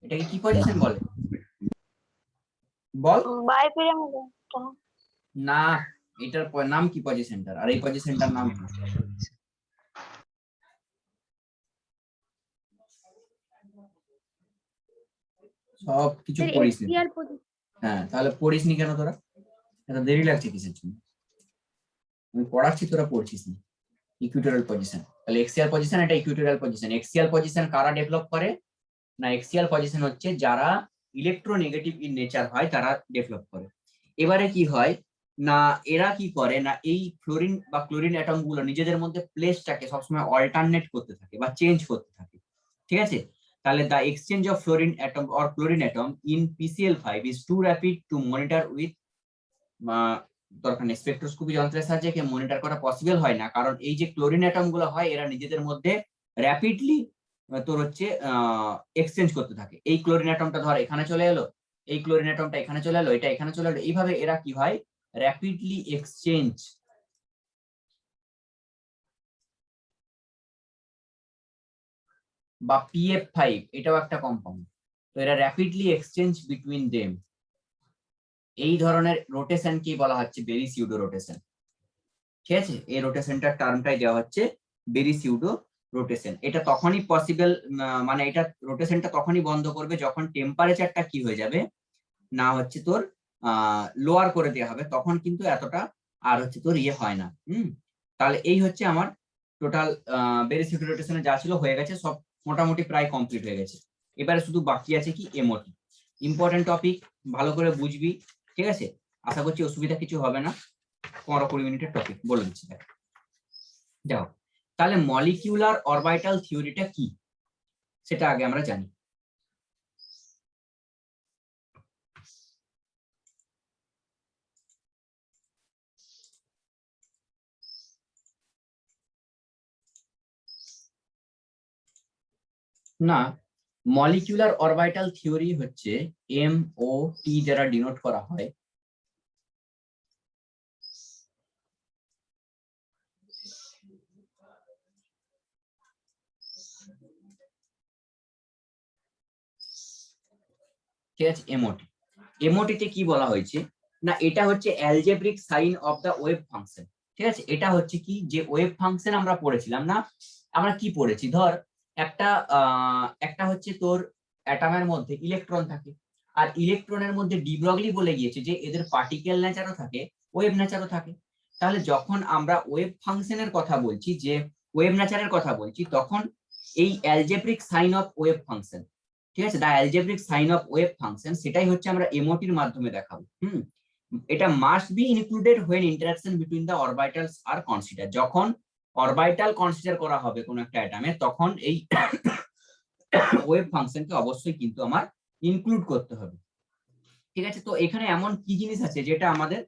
এটাকে কি পজিশন বলে বল। বাই পিরামিড না, এটার নাম কি পজিশনটার, আর এই পজিশনটার নাম কি, সব কিছু পড়িস নি। হ্যাঁ, তাহলে পড়িস নি কেন তোরা, এত দেরি লাগছে কিসের জন্য, আমি পড়াচ্ছি তোরা পড়ছিস না। ইকুইটোরিয়াল পজিশন, তাহলে এক্সিয়াল পজিশন, এটা ইকুইটোরিয়াল পজিশন। এক্সিয়াল পজিশন কারা ডেভেলপ করে না, এক্সিয়াল পজিশন হচ্ছে যারা ইলেকট্রোনেগেটিভ ইন নেচার হয় তারা ডেভেলপ করে। এবারে কি হয় না, এরা কি করে না, এই ফ্লোরিন বা ক্লোরিন অ্যাটম গুলো নিজেদের মধ্যে প্লেসটাকে সবসময় অল্টারনেট করতে থাকে বা চেঞ্জ করতে থাকে, ঠিক আছে। তাহলে the exchange of fluorine atom or chlorine atom in PCl5 is too rapid to monitor with, দরকার নেই, স্পেকট্রোস্কোপি যন্ত্রের সাহায্যে কে মনিটর করা পসিবল হয় না, কারণ এই যে ক্লোরিন অ্যাটম গুলো হয় এরা নিজেদের মধ্যে র্যাপিডলি তোর হচ্ছে এক্সচেঞ্জ করতে থাকে। এই ক্লোরিন অ্যাটমটা ধর এখানে চলে এলো, এই ক্লোরিন অ্যাটমটা এখানে চলে এলো, এটা এখানে চলে এলো, এইভাবে এরা কি হয়, র্যাপিডলি এক্সচেঞ্জ, বা PF5 এটাও একটা কম্পাউন্ড, তো এরা র্যাপিডলি এক্সচেঞ্জ বিটুইন দেম। এই ধরনের রোটেশন কি বলা হচ্ছে, বেরি সিউডো রোটেশন, ঠিক আছে। এই রোটেশনটার টার্মটাই দেওয়া হচ্ছে বেরি সিউডো রোটেশন। এটা তখনই পসিবল, মানে এটা রোটেশনটা তখনই বন্ধ করবে যখন টেম্পারেচারটা কি হয়ে যাবে না, হচ্ছে তোর লোয়ার করে দেওয়া হবে, তখন কিন্তু এতটা আর হচ্ছে তোর ইয়ে হয় না। তাহলে এই হচ্ছে আমার টোটাল বেরি সিউডো রোটেশনে যা ছিল হয়ে গেছে, সব মোটামুটি প্রায় কমপ্লিট হয়ে গেছে। এবারে শুধু বাকি আছে কি এমওটি, ইম্পর্টেন্ট টপিক, ভালো করে বুঝবি, ঠিক আছে। আশা করছি অসুবিধা কিছু হবে না, 15-20 মিনিটের টপিক বলে দিচ্ছি দেখ। যাও, তাহলে মলিকিউলার অরবিটাল থিওরিটা কি সেটা আগে আমরা জানি। না, মলিকিউলার অরবিটাল থিওরি হচ্ছে MOT দ্বারা ডিনোট করা হয়। ঠিক আছে, এমওটিতে কি বলা হয়েছে না, এটা হচ্ছে algebraic sign of the wave function. ঠিক আছে, এটা হচ্ছে কি যে ওয়েভ ফাংশন আমরা পড়েছিলাম না, আমরা কি পড়েছি, ধর একটা হচ্ছে তোর অ্যাটমের মধ্যে ইলেকট্রন থাকে, আর ইলেকট্রনের মধ্যে ডি ব্রগলি বলে গিয়েছে যে এদের পার্টিকেল নেচারও থাকে, ওয়েভ নেচারও থাকে। তাহলে যখন আমরা ওয়েভ ফাংশনের কথা বলছি, যে ওয়েভ নেচারের কথা বলছি, তখন এই algebraic sign of wave function, ঠিক আছে, the algebraic sign of wave function, সেটাই হচ্ছে আমরা এমওটির মাধ্যমে দেখাবো। এটা must be included when interaction between the orbitals আর কনসিডার। যখন অরবিটাল কনসিডার করা হবে কোন একটা অ্যাটমে, তখন এই ওয়েভ ফাংশনকে অবশ্যই কিন্তু আমার ইনক্লুড করতে হবে। ঠিক আছে, তো এখানে এমন কি জিনিস আছে যেটা আমাদের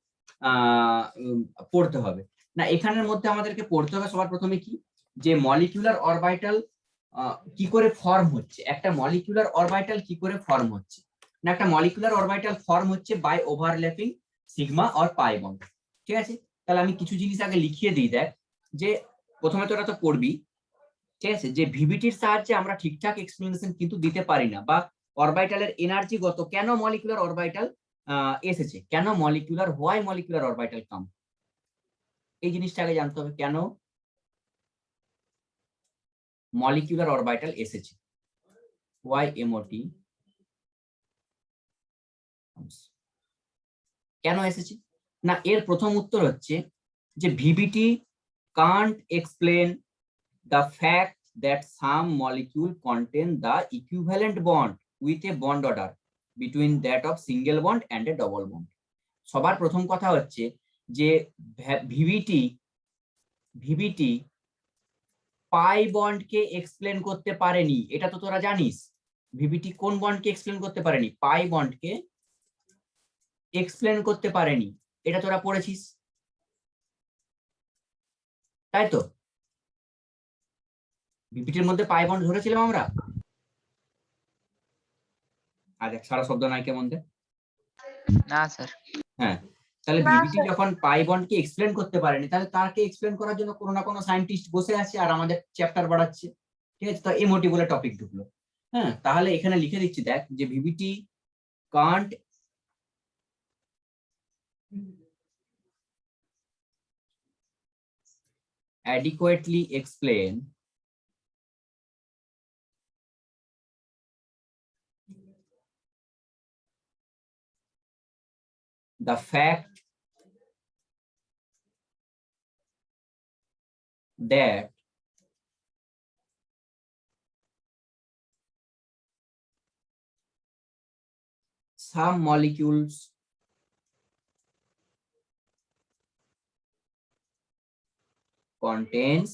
পড়তে হবে না, এখানের মধ্যে আমাদেরকে পড়তে হবে সবার প্রথমে কি, যে মলিকিউলার অরবিটাল কি করে ফর্ম হচ্ছে, একটা মলিকিউলার অরবিটাল কি করে ফর্ম হচ্ছে না, একটা মলিকুলার অরবিটাল ফর্ম হচ্ছে by overlapping sigma or pi bond. ঠিক আছে, তাহলে আমি কিছু জিনিস আগে লিখিয়ে দিই। দেখ, যে প্রথমে তোরা তো পড়বি, ঠিক আছে, যে ভিভিটির সাহায্যে আমরা ঠিকঠাক এক্সপ্লেনেশন কিন্তু দিতে পারি না, বা অরবিটালের এনার্জি গত কেন মলিকুলার অরবিটাল এসেছে, কেন মলিকুলার, হোয়াই মলিকুলার অরবিটাল কাম, এই জিনিসটা আগে জানতে হবে, কেন মলিকুলার অরবিটাল এসেছে, হোয়াই এমওটি কেন এসেছে না। এর প্রথম উত্তর হচ্ছে যে VVT can't explain the fact that some molecule contain the equivalent bond with a bond order between that of single bond and a double bond। সবার প্রথম কথা হচ্ছে যে ভিভিটি পাই বন্ডকে এক্সপ্লেন করতে পারেনি, এটা তো তোরা জানিস। ভিভিটি কোন বন্ডকে এক্সপ্লেন করতে পারেনি, পাই বন্ডকে এক্সপ্লেন করতে পারেনি, এটা তোরা পড়েছিস, তাই তো। ভিভিটির মধ্যে পাই বন্ড ধরেছিলাম আমরা, আর এক সারা শব্দ নাই কেমন দে না স্যার। হ্যাঁ, তাহলে ভিভিটি যখন পাই বন্ডকে এক্সপ্লেন করতে পারেনি, তাহলে তাকে এক্সপ্লেন করার জন্য কোনো না কোনো সায়েন্টিস্ট বসে আছে আর আমাদের চ্যাপ্টার বাড়াচ্ছে। ঠিক আছে, তো এমওটি বলে টপিক ঢুকলো। হ্যাঁ, তাহলে এখানে লিখে দিচ্ছি, দেখ, যে VBT can't adequately explain the fact that some molecules contains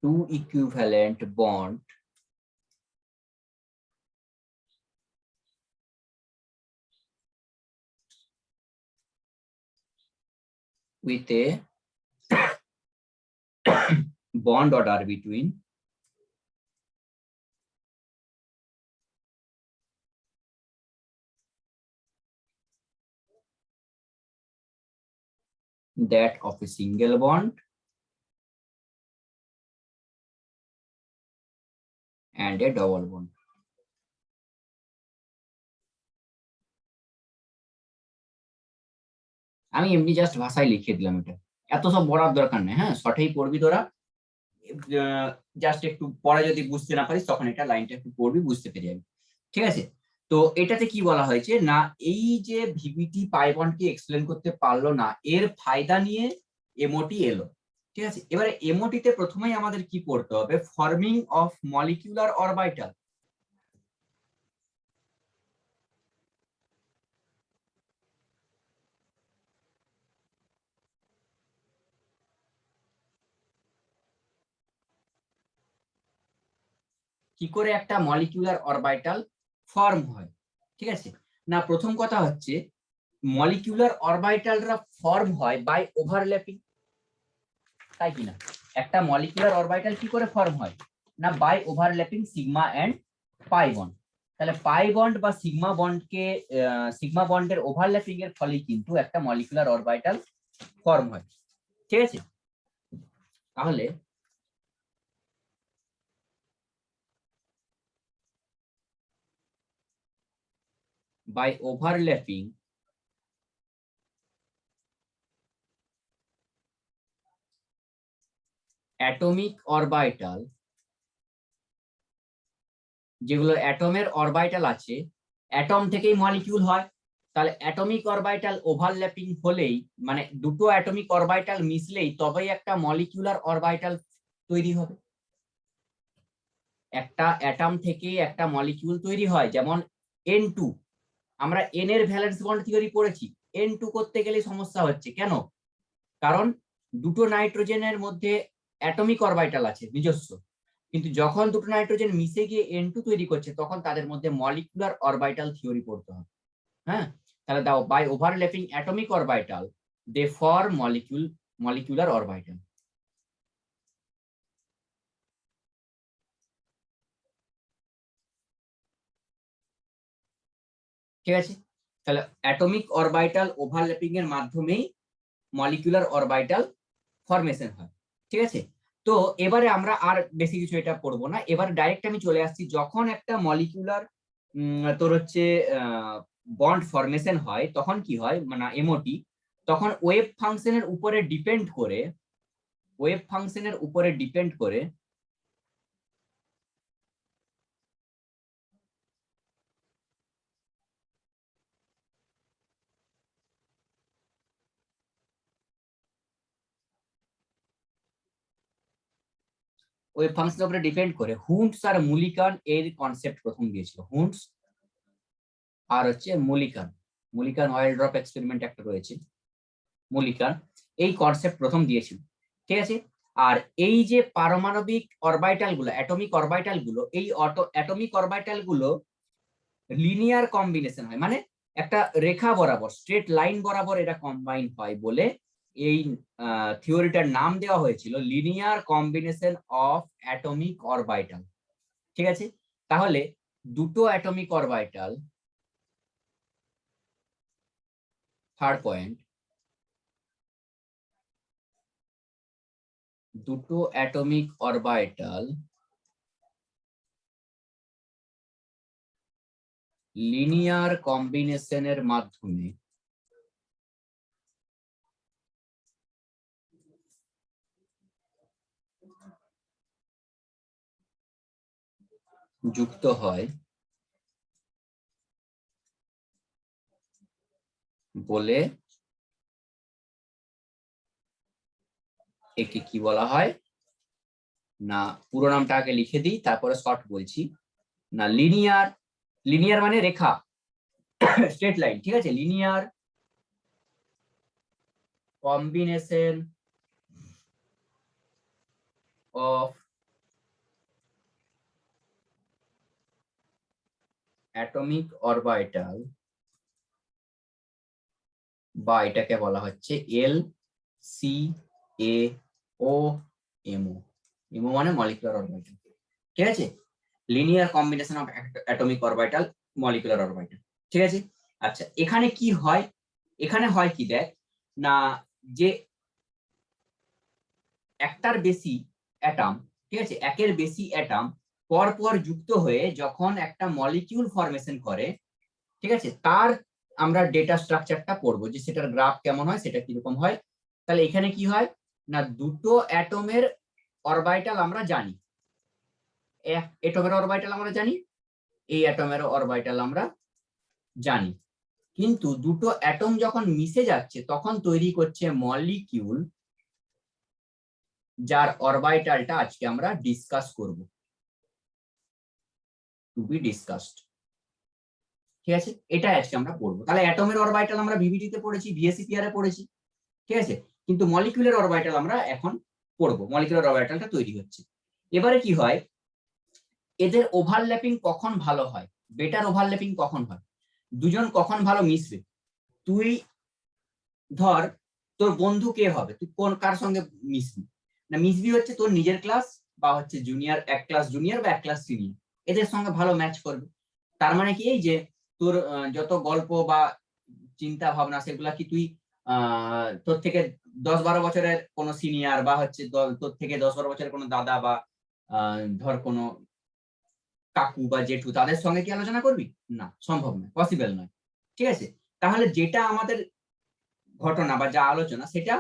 two equivalent bond with a bond order between that of a single bond and a double bond। আমি এমনি জাস্ট ভাষায় লিখে দিলাম, এটা এত সব পড়ার দরকার নেই। হ্যাঁ, সঠিক পড়বি তোরা, জাস্ট একটু পরে যদি বুঝতে না পারিস তখন এটা লাইনটা একটু পড়বি, বুঝতে পেরে যাবি। ঠিক আছে, তো এটাতে কি বলা হয়েছে না, এই যে ভিভিটি পাই বন্ডকে এক্সপ্লেন করতে পারলো না, এর ফায়দা নিয়ে এমওটি এলো। ঠিক আছে, এবারে এমওটিতে প্রথমেই আমাদের কি পড়তে হবে, ফর্মিং অফ মলিকিউলার অরবিটাল। কি করে একটা মলিকিউলার অরবিটাল ফর্ম হয়। ঠিক আছে না, প্রথম কথা হচ্ছে মলিকিউলার অরবিটালরা ফর্ম হয় বাই ওভারল্যাপিং। তাই কিনা? একটা মলিকুলার অরবিটাল কি করে ফর্ম হয় না, by overlapping sigma and pi bond. তাহলে পাই বন্ড বা সিগমা বন্ডের ওভারল্যাপিং এর ফলে কিন্তু একটা মলিকুলার অরবিটাল ফর্ম হয়। ঠিক আছে, তাহলে বাই ওভারল্যাপিং অ্যাটমিক অরবিটাল, যেগুলো অ্যাটমের অরবিটাল আছে, অ্যাটম থেকেই মলিকিউল হয়, তাহলে অ্যাটমিক অরবিটাল ওভারল্যাপিং হলেই, মানে দুটো অ্যাটমিক অরবিটাল মিশলেই তবেই একটা মলিকিউলার অরবিটাল তৈরি হবে। একটা অ্যাটম থেকে একটা মলিকিউল তৈরি হয়, যেমন N2, আমরা N এর ভ্যালেন্স বন্ড থিওরি পড়েছি। N2 করতে গেলে সমস্যা হচ্ছে কেন? কারণ দুটো নাইট্রোজেনের মধ্যে অ্যাটমিক অরবিটাল আছে নিজস্ব, কিন্তু যখন দুটো নাইট্রোজেন মিশে গিয়ে N2 তৈরি করছে তখন তাদের মধ্যে মলিকুলার অরবিটাল থিওরি পড়তে হবে। হ্যাঁ, তাহলে দাও by overlapping atomic orbital they form molecular orbital. ঠিক আছে, তাহলে অ্যাটমিক অরবিটাল ওভারল্যাপিং এর মাধ্যমেই মলিকুলার অরবিটাল ফরমেশন হয়। ঠিক আছে, তো এবারে আমরা আর বেশি কিছু এটা পড়বো না, এবার ডাইরেক্ট আমি চলে আসছি যখন একটা মলিকুলার তোর হচ্ছে বন্ড ফরমেশন হয় তখন কি হয়, মানে এমওটি, তখন ওয়েভ ফাংশনের উপরে ডিপেন্ড করে ওয়েভ ফাংশনের উপরে ডিপেন্ড করে হুন্টস আর মুলিকান এর কনসেপ্ট প্রথম দিয়েছিল। হুন্টস আর হচ্ছে মুলিকান অয়েল ড্রপ এক্সপেরিমেন্ট একটা রয়েছে, মুলিকান এই কনসেপ্ট প্রথম দিয়েছিল। ঠিক আছে, আর এই যে পারমাণবিক অরবিটাল গুলো, অ্যাটমিক অরবিটাল গুলো, এই অ্যাটমিক অরবিটাল গুলো লিনিয়ার কম্বিনেশন হয়, মানে একটা রেখা বরাবর, স্ট্রেট লাইন বরাবর এটা কম্বাইন হয় বলে এই থিওরিটার নাম দেওয়া হয়েছিল linear combination of atomic orbital. ঠিক আছে, তাহলে দুটো অ্যাটমিক অরবিটাল, থার্ড পয়েন্ট, দুটো অ্যাটমিক অরবিটাল লিনিয়ার কম্বিনেশনের মাধ্যমে যুক্ত হয় বলে একে কি বলা হয় না, পুরো নামটা আগে লিখে দিই তারপরে শর্ট বলছি। না, লিনিয়ার মানে রেখা, স্ট্রেট লাইন। ঠিক আছে, linear combination of atomic orbital, বা এটাকে বলা হচ্ছে LCAO, এমও মানে মলিকুলার অরবিটাল। ঠিক আছে, linear combination of atomic orbital molecular orbital. ঠিক আছে, আচ্ছা এখানে কি হয়, এখানে হয় কি দেখ না, যে একটার বেশি অ্যাটম, ঠিক আছে, একের বেশি অ্যাটম পরপর যুক্ত হয়ে যখন একটা মলিকিউল ফরমেশন করে, ঠিক আছে, তার আমরা ডেটা স্ট্রাকচারটা পড়বো যে সেটার গ্রাফ কেমন হয়, সেটা কিরকম হয়। তাহলে এখানে কি হয় না, দুটো অ্যাটমের অরবিটাল আমরা জানি, অ্যাটমের অরবিটাল আমরা জানি, এই অ্যাটমের অরবিটাল আমরা জানি, কিন্তু দুটো অ্যাটম যখন মিশে যাচ্ছে তখন তৈরি করছে মলিকিউল, যার অরবিটালটা আজকে আমরা ডিসকাস করব, টু বি ডিসকাসড। ঠিক আছে, এটা আজকে আমরা পড়বো। তাহলে অ্যাটমের অরবিটাল আমরা ভিভিটি তে পড়েছি, ভিএসিপিআর এ পড়েছি। ঠিক আছে, কিন্তু মলিকুলার অরবিটাল আমরা এখন পড়বো, মলিকুলার অরবিটালটা তৈরি হচ্ছে। এবারে কি হয়, এদের ওভারল্যাপিং কখন ভালো হয়, বেটার ওভারল্যাপিং কখন হয়, দুজন কখন ভালো মিশবে। তুই ধর তোর বন্ধু কে হবে, তুই কার সঙ্গে মিশবি, না মিস বি হচ্ছে তোর নিজের ক্লাস বা হচ্ছে জুনিয়র, এক ক্লাস জুনিয়র বা এক ক্লাস সিনিয়র, এদের সঙ্গে ভালো ম্যাচ করবে। তার মানে কি এই যে তোর যত গল্প বা চিন্তা ভাবনা সেগুলা কি তুই তোর থেকে 10-12 বছরের কোনো সিনিয়র বা হচ্ছে তোর থেকে 10-12 বছরের কোনো দাদা বা ধর কোনো কাকু বা জেঠু তাদের সঙ্গে কি আলোচনা করবি? না, সম্ভব নয়, পসিবল নয়। ঠিক আছে, তাহলে যেটা আমাদের ঘটনা বা যা আলোচনা সেটা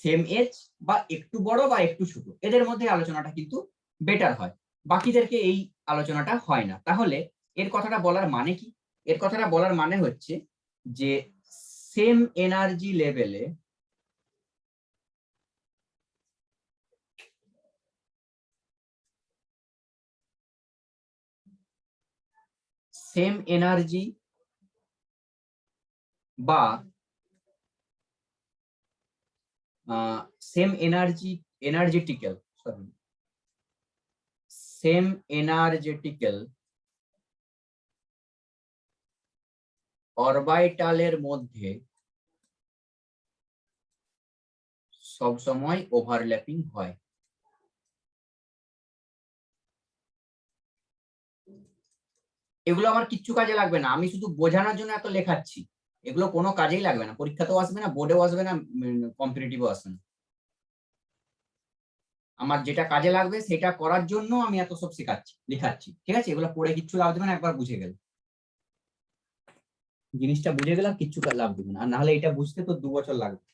সেম এজ বা একটু বড় বা একটু ছোট এদের মধ্যে আলোচনাটা কিন্তু বেটার হয়, বাকিদেরকে এই আলোচনাটা হয় না। তাহলে এর কথাটা বলার মানে কি? এর কথাটা বলার মানে হচ্ছে যে সেম এনার্জি লেভেলে সেম এনার্জি বা সেম এনার্জেটিক্যাল সরি সেম এনার্জেটিক্যাল অরবাইটালের মধ্যে সব সময় ওভারল্যাপিং হয়। এগুলো আমার কিচ্ছু কাজে লাগবে না, আমি শুধু বোঝানোর জন্য এত লেখাচ্ছি। এগুলো কোনো কাজেই লাগবে না, পরীক্ষাতেও আসবে না, বোর্ডেও আসবে না, কম্পিটিটিভও আসবে না। আমার যেটা কাজে লাগবে সেটা করার জন্য আমি এত সব শেখাচ্ছি লেখাচ্ছি। ঠিক আছে, এগুলো পড়ে কিচ্ছু লাভ দেবে না, একবার বুঝে গেলে জিনিসটা বুঝে গেলাম, কিচ্ছু লাভ দেবে না। আর নাহলে এটা বুঝতে তো 2 বছর লাগবে।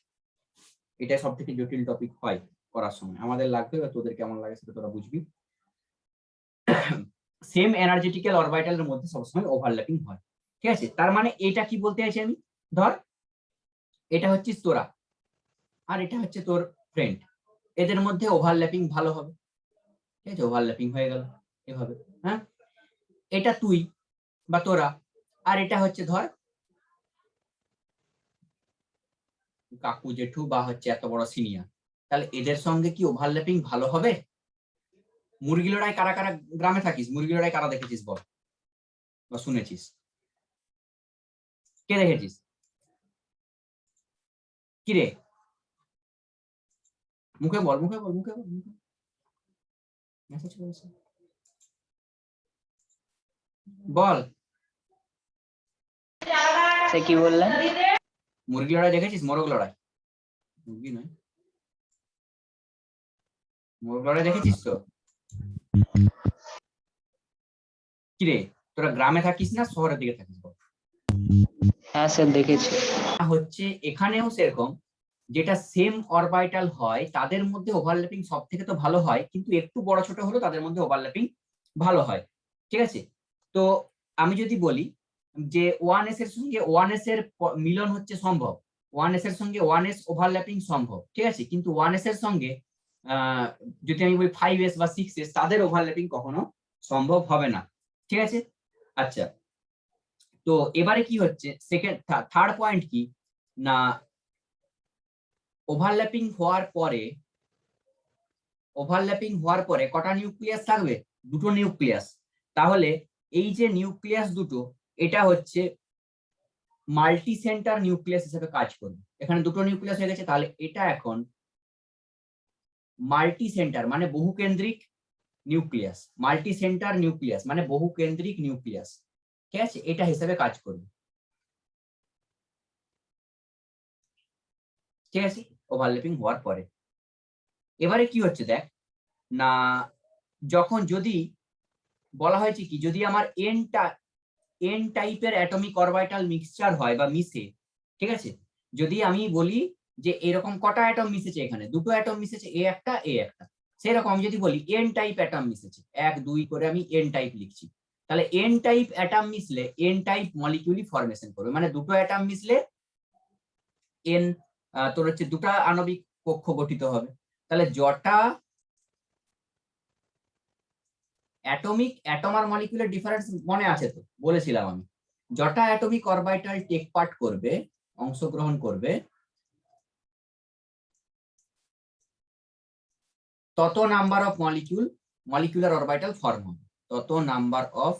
এটা সব থেকে জটিল টপিক হয় করার সময়, আমাদের লাগবে বা তোদের কেমন লাগে সেটা তোরা বুঝবি। সেম এনার্জেটিক্যাল অরবিটালের মধ্যে সবসময় ওভারল্যাপিং হয়। ঠিক আছে, তার মানে এটা কি বলতে চাইছি আমি, ধর এটা হচ্ছিস তোরা আর এটা হচ্ছে তোর ফ্রেন্ড, এদের মধ্যে ওভারল্যাপিং ভালো হবে। ঠিক আছে, ওভারল্যাপিং হয়ে গেল এভাবে। হ্যাঁ, এটা তুই বা তোরা আর এটা হচ্ছে ধর কাকু জেঠু বা হচ্ছে এত বড় সিনিয়র, তাহলে এদের সঙ্গে কি ওভারল্যাপিং ভালো হবে? মুরগি লড়াই কারা কারা গ্রামে থাকিস, মুরগি লড়াই কারা দেখেছিস বল বা শুনেছিস? কে দেখেছিস? কি রে, মুখে বল, মুখে বল, মুখে বল, মুখে মেসেজ করেছে বল। সে কি বললেন? মুরগি লড়াই দেখেছিস? মোরগ লড়াই, মুরগি নয়, মোরগ লড়াই দেখেছিস তো? কি রে, তোরা গ্রামে থাকিস না শহরের দিকে থাকিস বল? হ্যাঁ স্যার দেখেছি। হচ্ছে এখানেও সেরকম, যেটা সেম অরবিটাল হয় তাদের মধ্যে ওভারল্যাপিং সব থেকে তো ভালো হয়, কিন্তু একটু বড় ছোট হলেও তাদের মধ্যে ওভারল্যাপিং ভালো হয়। ঠিক আছে, তো আমি যদি বলি যে 1s এর সঙ্গে 1s এর মিলন হচ্ছে সম্ভব, 1s এর সঙ্গে 1s ওভারল্যাপিং সম্ভব, ঠিক আছে, কিন্তু 1s এর সঙ্গে যদি আমি বলি 5s বা 6s তাদের ওভারল্যাপিং কখনো সম্ভব হবে না। ঠিক আছে, আচ্ছা, তো এবারে কি হচ্ছে, সেকেন্ড থার্ড পয়েন্ট কি না, ওভারল্যাপিং হওয়ার পরে কটা নিউক্লিয়াস থাকবে? দুটো নিউক্লিয়াস। তাহলে এই যে নিউক্লিয়াস দুটো, এটা হচ্ছে মাল্টি সেন্টার নিউক্লিয়াস হিসেবে কাজ করবে। এখানে দুটো নিউক্লিয়াস হয়ে গেছে, তাহলে এটা এখন মাল্টি সেন্টার মানে বহুকেন্দ্রিক নিউক্লিয়াস, মাল্টি সেন্টার নিউক্লিয়াস মানে বহুকেন্দ্রিক নিউক্লিয়াস। ঠিক আছে, এটা হিসেবে কাজ করবে। ঠিক আছে, ওভারল্যাপিং হওয়ার পরে এবারে কি হচ্ছে দেখ না, যখন যদি বলা হয়েছে কি, যদি আমার এন টাইপের অ্যাটমিক অরবিটাল মিক্সচার হয় বা মিশে, ঠিক আছে, যদি আমি বলি যে এরকম কটা অ্যাটম মিশেছে, এখানে দুটো অ্যাটম মিশেছে, এ একটা এ একটা, সেরকম আমি যদি বলি এন টাইপ অ্যাটম মিশেছে, 1 2 করে আমি এন টাইপ লিখছি, তাহলে এন টাইপ অ্যাটম মিশলে এন টাইপ মলিকিউলই ফরমেশন করবে, মানে দুটো অ্যাটম মিশলে এন তোর হচ্ছে দুটো আণবিক কক্ষ গঠিত হবে। তাহলে যটা অ্যাটম আর মলিকিউলের ডিফারেন্স মনে আছে তো, বলেছিলাম আমি, যটা অ্যাটমিক অরবিটাল টেক পার্ট করবে, অংশগ্রহণ করবে, তত number of molecular orbital form হবে, তত নাম্বার অফ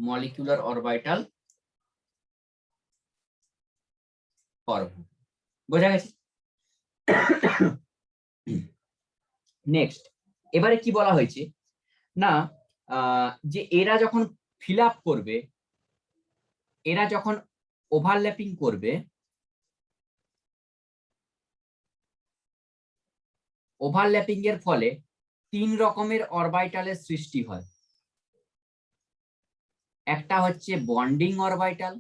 মলিকিউলার অরবিটাল পর্ব। বোঝা গেছে? নেক্সট, এবারে কি বলা হয়েছে না, যে এরা যখন ফিল আপ করবে, এরা যখন ওভারল্যাপিং করবে, ওভারল্যাপিং এর ফলে 3 রকমের অরবিটালের সৃষ্টি হয়। একটা হচ্ছে বন্ডিং অরবিটাল,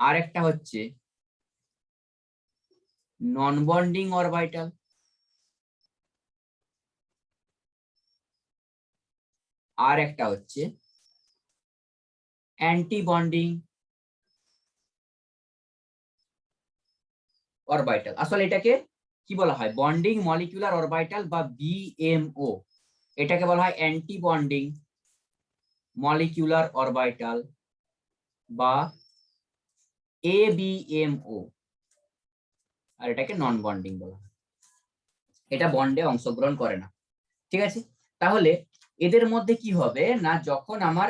আর একটা হচ্ছে নন বন্ডিং অরবিটাল, আর একটা হচ্ছে অ্যান্টি বন্ডিং অরবিটাল। আসলে এটাকে কি বলা হয়? বন্ডিং মলিকিউলার অরবিটাল বা বিএমও। এটাকে বলা হয় অ্যান্টি বন্ডিং মলিকিউলার অরবিটাল বা এবিএমও, আর এটাকে নন বন্ডিং বলা হয়। এটা বন্ডে অংশগ্রহণ করে না। ঠিক আছে, তাহলে এদের মধ্যে কি হবে না, যখন আমার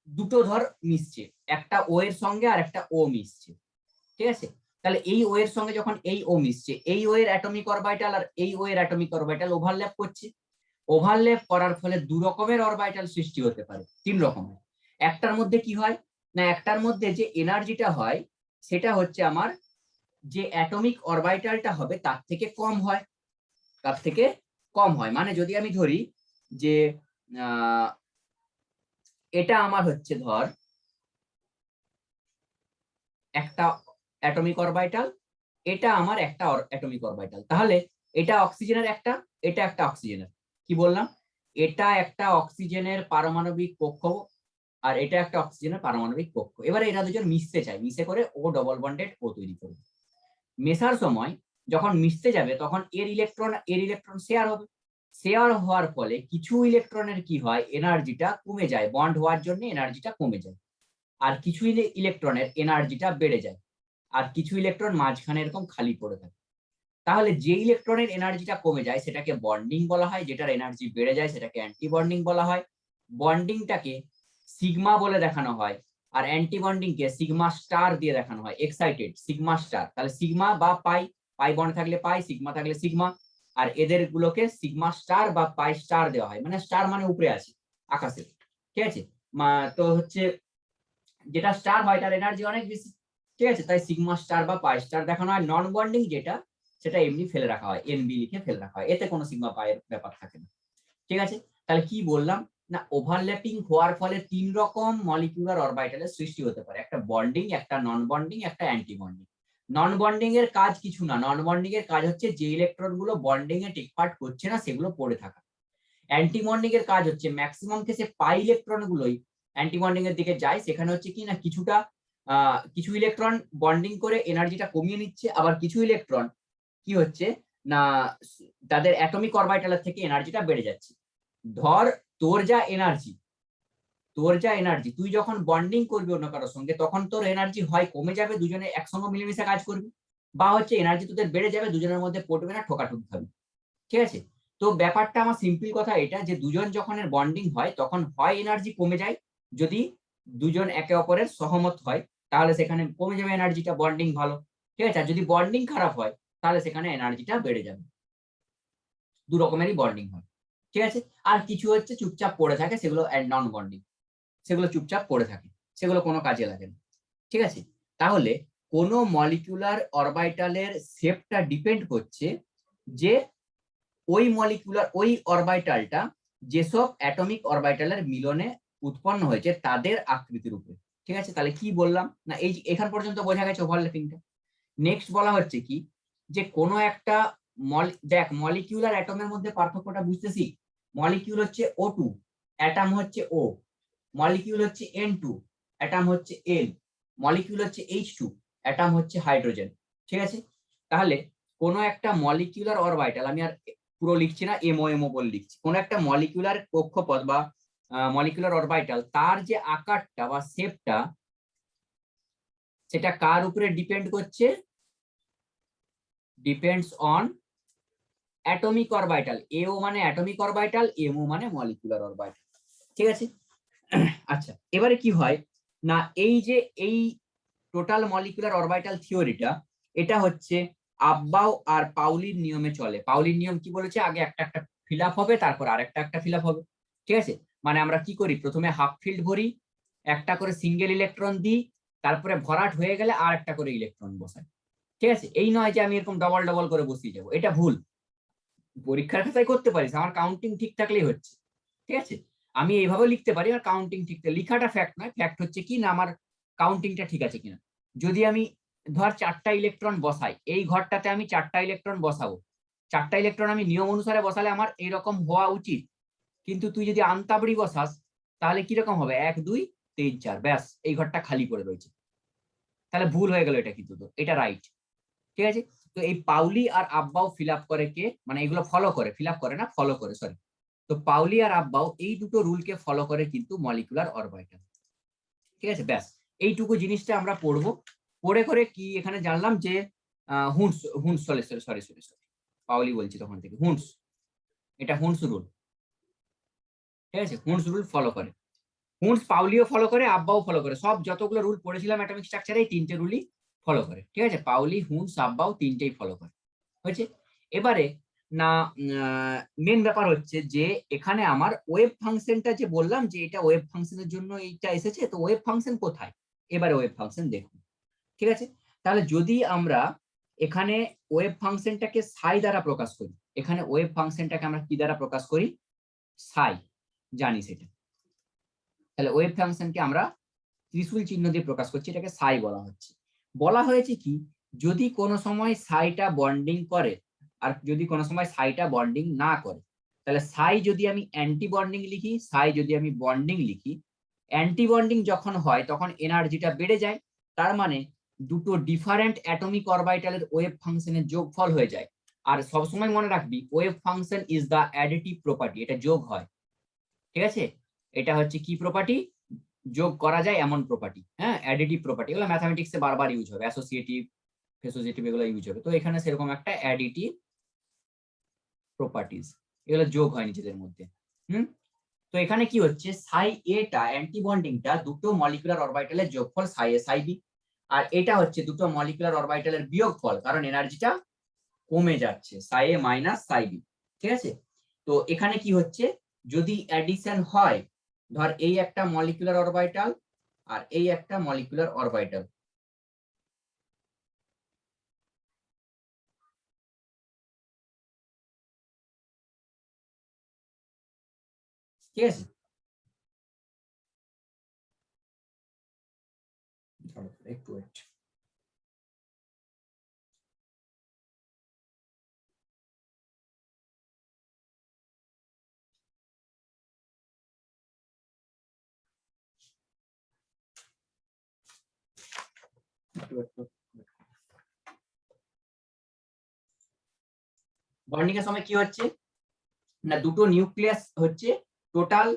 দুটো ধর মিশছে, একটা ও এর সঙ্গে আর একটা ও মিশছে, ঠিক আছে, তাহলে এই ও এর সঙ্গে যখন এই ও মিশছে, এই ও এর অ্যাটমিক অরবিটাল আর এই ও এর অ্যাটমিক অরবিটাল ওভারল্যাপ করছে। ওভারল্যাপ করার ফলে 2 রকমের অরবিটাল সৃষ্টি হতে পারে, 3 রকমের। একটার মধ্যে কি হয় না, একটার মধ্যে যে এনার্জিটা হয় সেটা হচ্ছে আমার যে অ্যাটমিক অরবিটালটা হবে তার থেকে কম হয়, তার থেকে কম হয়। মানে যদি আমি ধরি যে এটা আমার হচ্ছে ধর একটা অ্যাটমিক অরবিটাল, এটা আমার একটা অ্যাটমিক অরবিটাল, তাহলে এটা অক্সিজেনের একটা, এটা একটা অক্সিজেনের, কি বললাম, এটা একটা অক্সিজেনের পারমাণবিক কক্ষ আর এটা একটা অক্সিজেনের পারমাণবিক কক্ষ। এবারে এরা দুজন মিশতে চায়, মিশে করে ও ডবল বন্ডেড ও তৈরি করবে। মেশার সময় যখন মিশতে যাবে তখন এর ইলেকট্রন শেয়ার হবে। শেয়ার হওয়ার ফলে কিছু ইলেকট্রনের কি হয়, এনার্জিটা কমে যায়, বন্ড হওয়ার জন্য এনার্জিটা কমে যায়। আর কিছু ইলেকট্রনের এনার্জিটা বেড়ে যায়, আর কিছু ইলেকট্রন মাঝখানে এরকম খালি পড়ে থাকে। তাহলে যে ইলেকট্রনের এনার্জিটা কমে যায় সেটাকে বন্ডিং বলা হয়, যেটার এনার্জি বেড়ে যায় সেটাকে অ্যান্টি বন্ডিং বলা হয়। বন্ডিংটাকে সিগমা বলে দেখানো হয়, আর অ্যান্টি বন্ডিং কে সিগমা স্টার দিয়ে দেখানো হয়, এক্সাইটেড সিগমা স্টার। তাহলে সিগমা বা পাই, পাই বন্ড থাকলে পাই, সিগমা থাকলে সিগমা, আর এদের গুলোকে সিগমা স্টার বা পাই স্টার দেওয়া হয়। মানে স্টার মানে উপরে আছে আকাশে, ঠিক আছে, তো হচ্ছে যেটা স্টার হয় তার এনার্জি অনেক বেশি, ঠিক আছে, তাই সিগমা স্টার বা পাই স্টার দেখানো হয়। নন বন্ডিং যেটা, সেটা এমনি ফেলে রাখা হয়, এনবি লিখে ফেলে রাখা হয়, এতে কোনো সিগমা পায়ের ব্যাপার থাকে না। ঠিক আছে, তাহলে কি বললাম না, ওভারল্যাপিং হওয়ার ফলে 3 রকম মলিকিউলার অরবিটালের সৃষ্টি হতে পারে, একটা বন্ডিং, একটা নন বন্ডিং, একটা অ্যান্টি বন্ডিং। নন বন্ডিং এর কাজ কিছু না, নন বন্ডিং এর কাজ হচ্ছে যে ইলেকট্রন গুলো বন্ডিং এ টেক পার্ট করছে না সেগুলো পড়ে থাকা। অ্যান্টি বন্ডিং এর কাজ হচ্ছে ম্যাক্সিমাম কেসে পাই ইলেকট্রন গুলোই অ্যান্টি বন্ডিং এর দিকে যায়, সেখানে হচ্ছে কি না কিছুটা কিছু ইলেকট্রন বন্ডিং করে এনার্জিটা কমিয়ে নিচ্ছে, আবার কিছু ইলেকট্রন কি হচ্ছে না তাদের অ্যাটমিক অরবিটালের থেকে এনার্জিটা বেড়ে যাচ্ছে। ধর তোর যা এনার্জি, তুই যখন বন্ডিং করবি অন্য কারোর সঙ্গে তখন তোর এনার্জি হয় কমে যাবে, দুজনে একসঙ্গে মিলেমিশে কাজ করবি, বা হচ্ছে এনার্জি তোদের বেড়ে যাবে, দুজনের মধ্যে পড়বে না, ঠোকাঠুকি হবে। ঠিক আছে, তো ব্যাপারটা আমার সিম্পল কথা এটা, যে দুজন যখন এর বন্ডিং হয় তখন হয় এনার্জি কমে যায়, যদি দুজন একে অপরের সহমত হয় তাহলে সেখানে কমে যাবে এনার্জিটা, বন্ডিং ভালো। ঠিক আছে, আর যদি বন্ডিং খারাপ হয় তাহলে সেখানে এনার্জিটা বেড়ে যাবে। 2 রকমেরই বন্ডিং হয়। ঠিক আছে, আর কিছু হচ্ছে চুপচাপ পড়ে থাকে, সেগুলো নন বন্ডিং, সেগুলো চুপচাপ পড়ে থাকে, সেগুলো কোনো কাজে লাগে না। ঠিক আছে, তাহলে কোন মলিকিউলার অরবিটালের শেপটা ডিপেন্ড করছে যে ওই অরবিটালটা যেসব অ্যাটমিক অরবিটালের মিলনে উৎপন্ন হয়েছে তাদের আকৃতির উপরে। ঠিক আছে, তাহলে কি বললাম না, এই এখান পর্যন্ত বোঝা গেছে ওভারল্যাপিংটা। নেক্সট বলা হচ্ছে কি, যে কোনো একটা দেখ মলিকিউলার অ্যাটমের মধ্যে পার্থক্যটা বুঝতেছি। মলিকিউল হচ্ছে O2, অ্যাটম হচ্ছে O, মলিকিউল হচ্ছে N2, অ্যাটম হচ্ছে N, মলিকিউল হচ্ছে H2, অ্যাটম হচ্ছে হাইড্রোজেন। ঠিক আছে, তাহলে কোনো একটা মলিকিউলার অরবিটাল, আমি আর পুরো লিখছি না, এমও বলে লিখছি, কোনো একটা মলিকিউলার কক্ষপথ বা মলিকিউলার অরবিটাল, তার যে আকারটা বা শেপটা সেটা কার উপরে ডিপেন্ড করছে, ডিপেন্ডস অন অ্যাটমিক অরবিটাল, এও মানে অ্যাটমিক অরবিটাল, এমও মানে মলিকুলার অরবিটাল। ঠিক আছে। আচ্ছা, এবারে কি হয় না, এই যে এই টোটাল মলিকুলার অরবিটাল থিওরিটা, এটা হচ্ছে আব্বাও আর পাউলির নিয়মে চলে। পাউলির নিয়ম কি বলেছে, আগে একটা একটা ফিল আপ হবে, তারপর আরেকটা একটা ফিল আপ হবে। ঠিক আছে, মানে আমরা কি করি, প্রথমে হাফ ফিল্ড ভরি, একটা করে সিঙ্গেল ইলেকট্রন দিই, তারপরে ভরাট হয়ে গেলে আর একটা করে ইলেকট্রন বসাই। ঠিক আছে, এই নয় যে আমি এরকম ডবল ডবল করে বসিয়ে যাবো, এটা ভুল। পরীক্ষার খাতায় করতে পারিস, আমার কাউন্টিং ঠিক থাকলেই হচ্ছে। ঠিক আছে, আমি এইভাবে লিখতে পারি, আর কাউন্টিং ঠিক, লিখাটা ফ্যাক্ট নয়, ফ্যাক্ট হচ্ছে কি না আমার কাউন্টিংটা ঠিক আছে কিনা। যদি আমি ধর 4টা ইলেকট্রন বসাই, এই ঘরটাতে আমি 4টা ইলেকট্রন বসাবো, 4টা ইলেকট্রন আমি নিয়ম অনুসারে বসালে আমার এইরকম হওয়া উচিত। কিন্তু তুই যদি আনতাবড়ি বসাস, তাহলে কিরকম হবে, 1 2 3 4, ব্যাস এই ঘরটা খালি পড়ে রয়েছে, তাহলে ভুল হয়ে গেল এটা, কিন্তু তো এটা রাইট। ঠিক আছে, তো এই পাউলি আর আব্বাও ফিল আপ করে কে, মানে এগুলো ফলো করে, ফিল আপ করে না, ফলো করে, সরি। তো পাউলি আর আব্বাও এই দুটো রুলকে ফলো করে কিন্তু মলিকুলার অরবিটাল। ঠিক আছে, ব্যাস এইটুকু জিনিসটা আমরা পড়বো। পড়ে করে কি এখানে জানলাম যে হুন্স হুন্স sorry sorry sorry sorry sorry Paoli বলছি তখন থেকে, হুন্স, এটা হুন্স রুল। ঠিক আছে, হুন্স রুল ফলো করে, হুন্স পাউলিও ফলো করে, আব্বাও ফলো করে, সব যতগুলো রুল পড়েছিলাম অ্যাটমিক স্ট্রাকচারে এই 3টে রুলই ফলো করে। ঠিক আছে, পাউলি, হুন্স, আব্বাও 3টেই ফলো করে। হয়েছে। এবারে না, মেন ব্যাপার হচ্ছে যে এখানে আমার ওয়েভ ফাংশনটা যে বললাম যে এটা ওয়েভ ফাংশনের জন্য এইটা এসেছে, তো ওয়েভ ফাংশন কোথায়, এবারে ওয়েভ ফাংশন দেখুন। ঠিক আছে, তাহলে যদি আমরা এখানে ওয়েভ ফাংশনটাকে সাই দ্বারা প্রকাশ করি, এখানে ওয়েভ ফাংশনটাকে আমরা কি দ্বারা প্রকাশ করি, সাই, জানি সেটা। তাহলে ওয়েভ ফাংশনকে আমরা ত্রিশূল চিহ্ন দিয়ে প্রকাশ করছি, এটাকে সাই বলা হচ্ছে। বলা হয়েছে কি, যদি কোনো সময় সাইটা বন্ডিং করে আর যদি কোনো সময় সাইটা বন্ডিং না করে, তাহলে সাই যদি আমি অ্যান্টি বন্ডিং লিখি, সাই যদি আমি বন্ডিং লিখি, অ্যান্টি বন্ডিং যখন হয় তখন এনার্জিটা বেড়ে যায়, তার মানে দুটো ডিফারেন্ট অ্যাটমিক অরবিটালের ওয়েভ ফাংশনের যোগফল হয়ে যায়। আর সবসময় মনে রাখবি wave function is the additive property, এটা যোগ হয়। ঠিক আছে, এটা হচ্ছে কি প্রপার্টি, যোগ করা যায় এমন প্রপার্টি, হ্যাঁ, অ্যাডিটিভ প্রপার্টি। এগুলো ম্যাথমেটিক্সে বারবার ইউজ হবে, অ্যাসোসিয়েটিভ, ফেসোসিয়েটিভ এগুলো ইউজ হবে। তো এখানে সেরকম একটা অ্যাডিটিভ প্রপার্টিজ, এগুলো যোগ হয় নিজেদের মধ্যে। তো এখানে কি হচ্ছে, সাই এটা অ্যান্টি বন্ডিংটা দুটো মলিকুলার অরবিটালের যোগফল সাই এ সাই বি, আর এটা হচ্ছে দুটো মলিকুলার অরবিটালের বিয়োগফল, কারণ এনার্জিটা কমে যাচ্ছে, সাই এ মাইনাস সাই বি। ঠিক আছে, তো এখানে কি হচ্ছে, যদি অ্যাডিশন হয়, ধর এই একটা মলিকুলার অরবিটাল আর এই একটা মলিকুলার অরবিটাল, ঠিক আছে, একটু wait। বন্ডিং এর সময় কি হচ্ছে না, দুটো নিউক্লিয়াস হচ্ছে টোটাল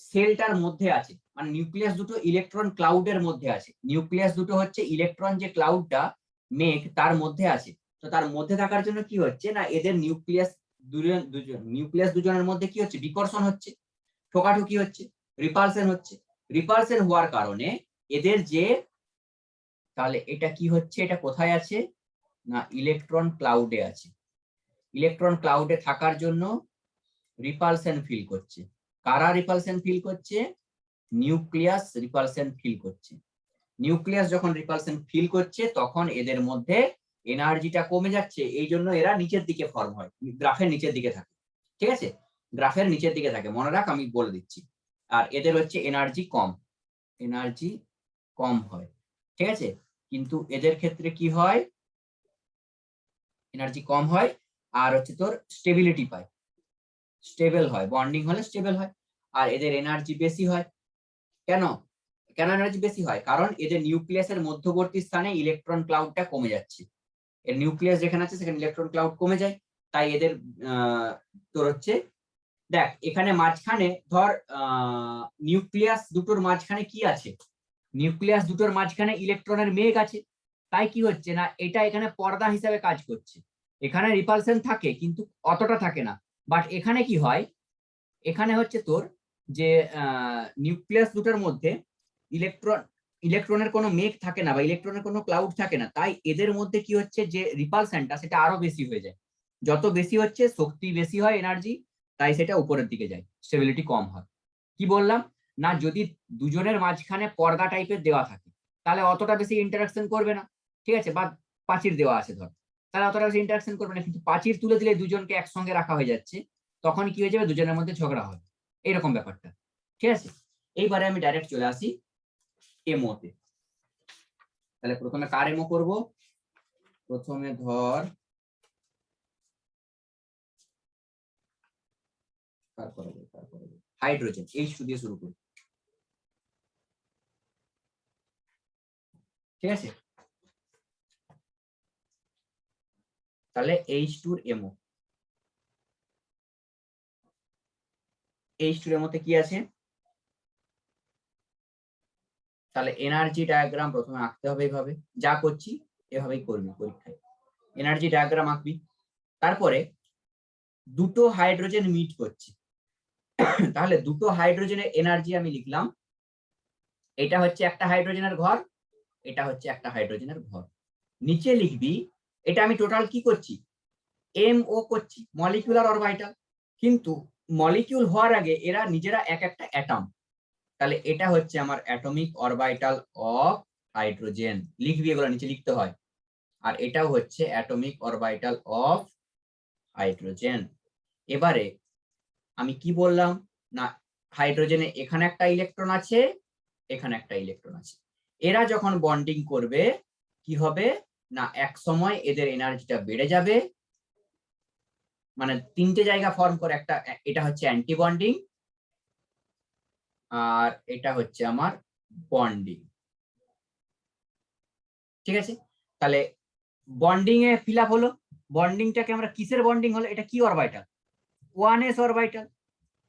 সেলটার মধ্যে আছে, মানে নিউক্লিয়াস দুটো ইলেকট্রন ক্লাউডের মধ্যে আছে, নিউক্লিয়াস দুটো হচ্ছে ইলেকট্রন যে ক্লাউডটা মেঘ তার মধ্যে আছে। তো তার মধ্যে থাকার জন্য কি হচ্ছে না, এদের নিউক্লিয়াস নিউক্লিয়াস দুজনের মধ্যে কি হচ্ছে, বিকর্ষণ হচ্ছে, ঠোকাঠুকি হচ্ছে, রিপালশন হচ্ছে। রিপালশন হওয়ার কারণে এদের যে, তাহলে এটা কি হচ্ছে, এটা কোথায় আছে না, ইলেকট্রন ক্লাউডে আছে। ইলেকট্রন ক্লাউডে থাকার জন্য রিপালশন ফিল করছে। কারা রিপালশন ফিল করছে, নিউক্লিয়াস রিপালশন ফিল করছে। নিউক্লিয়াস যখন রিপালশন ফিল করছে তখন এদের মধ্যে এনার্জিটা কমে যাচ্ছে, এই জন্য এরা নিচের দিকে ফর্ম হয়, গ্রাফের নিচের দিকে থাকে। ঠিক আছে, গ্রাফের নিচের দিকে থাকে, মনে রাখ আমি বলে দিচ্ছি। আর এদের হচ্ছে এনার্জি কম, এনার্জি কম হয়। ঠিক আছে, কিন্তু এদের ক্ষেত্রে কি হয়, এনার্জি কম হয় আর হচ্ছে তোর স্টেবিলিটি পায়, স্টেবল হয়, বন্ডিং হলে স্টেবল হয়। আর এদের এনার্জি বেশি হয়। কেন, কেন এনার্জি বেশি হয়, কারণ এদের নিউক্লিয়াসের মধ্যবর্তী স্থানে ইলেকট্রন ক্লাউডটা কমে যাচ্ছে, এর নিউক্লিয়াস যেখানে আছে সেখানে ইলেকট্রন ক্লাউড কমে যায়, তাই এদের তোর হচ্ছে, দেখ এখানে মাঝখানে ধর নিউক্লিয়াস দুটোর মাঝখানে কি আছে, নিউক্লিয়াস দুটোর মাঝখানে ইলেকট্রনের মেঘ আছে, তাই কি হচ্ছে না, এটা এখানে পর্দা হিসাবে কাজ করছে। এখানে রিপালশন থাকে কিন্তু অতটা থাকে না, বাট এখানে কি হয়, এখানে হচ্ছে তোর যে নিউক্লিয়াস দুটোর মধ্যে ইলেকট্রনের কোনো মেঘ থাকে না বা ইলেকট্রনের কোনো ক্লাউড থাকে না, তাই এদের মধ্যে কি হচ্ছে যে রিপালশনটা সেটা আরো বেশি হয়ে যায়। যত বেশি হচ্ছে শক্তি বেশি হয় এনার্জি, তাই সেটা উপরের দিকে যায়, স্টেবিলিটি কম হয়। কি বললাম না, যদি দুজনের মাঝখানে পর্দা টাইপের দেওয়া থাকে তাহলে অতটা বেশি ইন্টারাকশন করবে না, ঠিক আছে, বা প্রাচীর দেওয়া আছে ধর, তাহলে অতটা বেশি ইন্টারাকশন করবে না। কিন্তু প্রাচীর তুলে দিলে দুজনকে একসঙ্গে রাখা হয়ে যাচ্ছে, তখন কি হয়ে যাবে, দুজনের মধ্যে ঝগড়া হবে, এইরকম ব্যাপারটা। ঠিক আছে, এইবারে আমি ডাইরেক্ট চলে আসি এমোতে। তাহলে প্রথমে কার এমো করব, প্রথমে ধর হাইড্রোজেন, H2 দিয়ে শুরু করি। ঠিক আছে, তাহলে H2 এর এমও, H2 এর মধ্যে কি আছে, তাহলে এনার্জি ডায়াগ্রাম প্রথমে আঁকতে হবে এইভাবে, যা করছি এভাবেই করবি পরীক্ষায়, এনার্জি ডায়াগ্রাম আঁকবি। তারপরে দুটো হাইড্রোজেন মিট করছে, তাহলে দুটো হাইড্রোজেনের এনার্জি আমি লিখলাম, এটা হচ্ছে একটা হাইড্রোজেনের ঘর, এটা হচ্ছে একটা হাইড্রোজেনের ঘর। নিচে লিখবি, এটা আমি টোটাল কি করছি, এমও করছি, মলিকিউলার অরবিটাল, কিন্তু মলিকিউল হওয়ার আগে এরা নিজেরা এক একটা অ্যাটম, তাহলে এটা হচ্ছে আমার অ্যাটমিক অরবিটাল অফ হাইড্রোজেন, লিখবি, এগুলো নিচে লিখতে হয়। আর এটাও হচ্ছে অ্যাটমিক অরবিটাল অফ হাইড্রোজেন। এবারে আমি কি বললাম না, হাইড্রোজেনে এখানে একটা ইলেকট্রন আছে, এখানে একটা ইলেকট্রন আছে, এরা যখন বন্ডিং করবে কি হবে না, এক সময় এদের এনার্জিটা বেড়ে যাবে, মানে তিনটে জায়গা ফর্ম করে একটা, এটা হচ্ছে অ্যান্টি বন্ডিং, আর এটা হচ্ছে আমার বন্ডিং। ঠিক আছে, তাহলে বন্ডিং এ ফিল আপ হলো, বন্ডিংটাকে আমরা কিসের বন্ডিং হলো, এটা কি অরবিটাল, 1s অরবিটাল,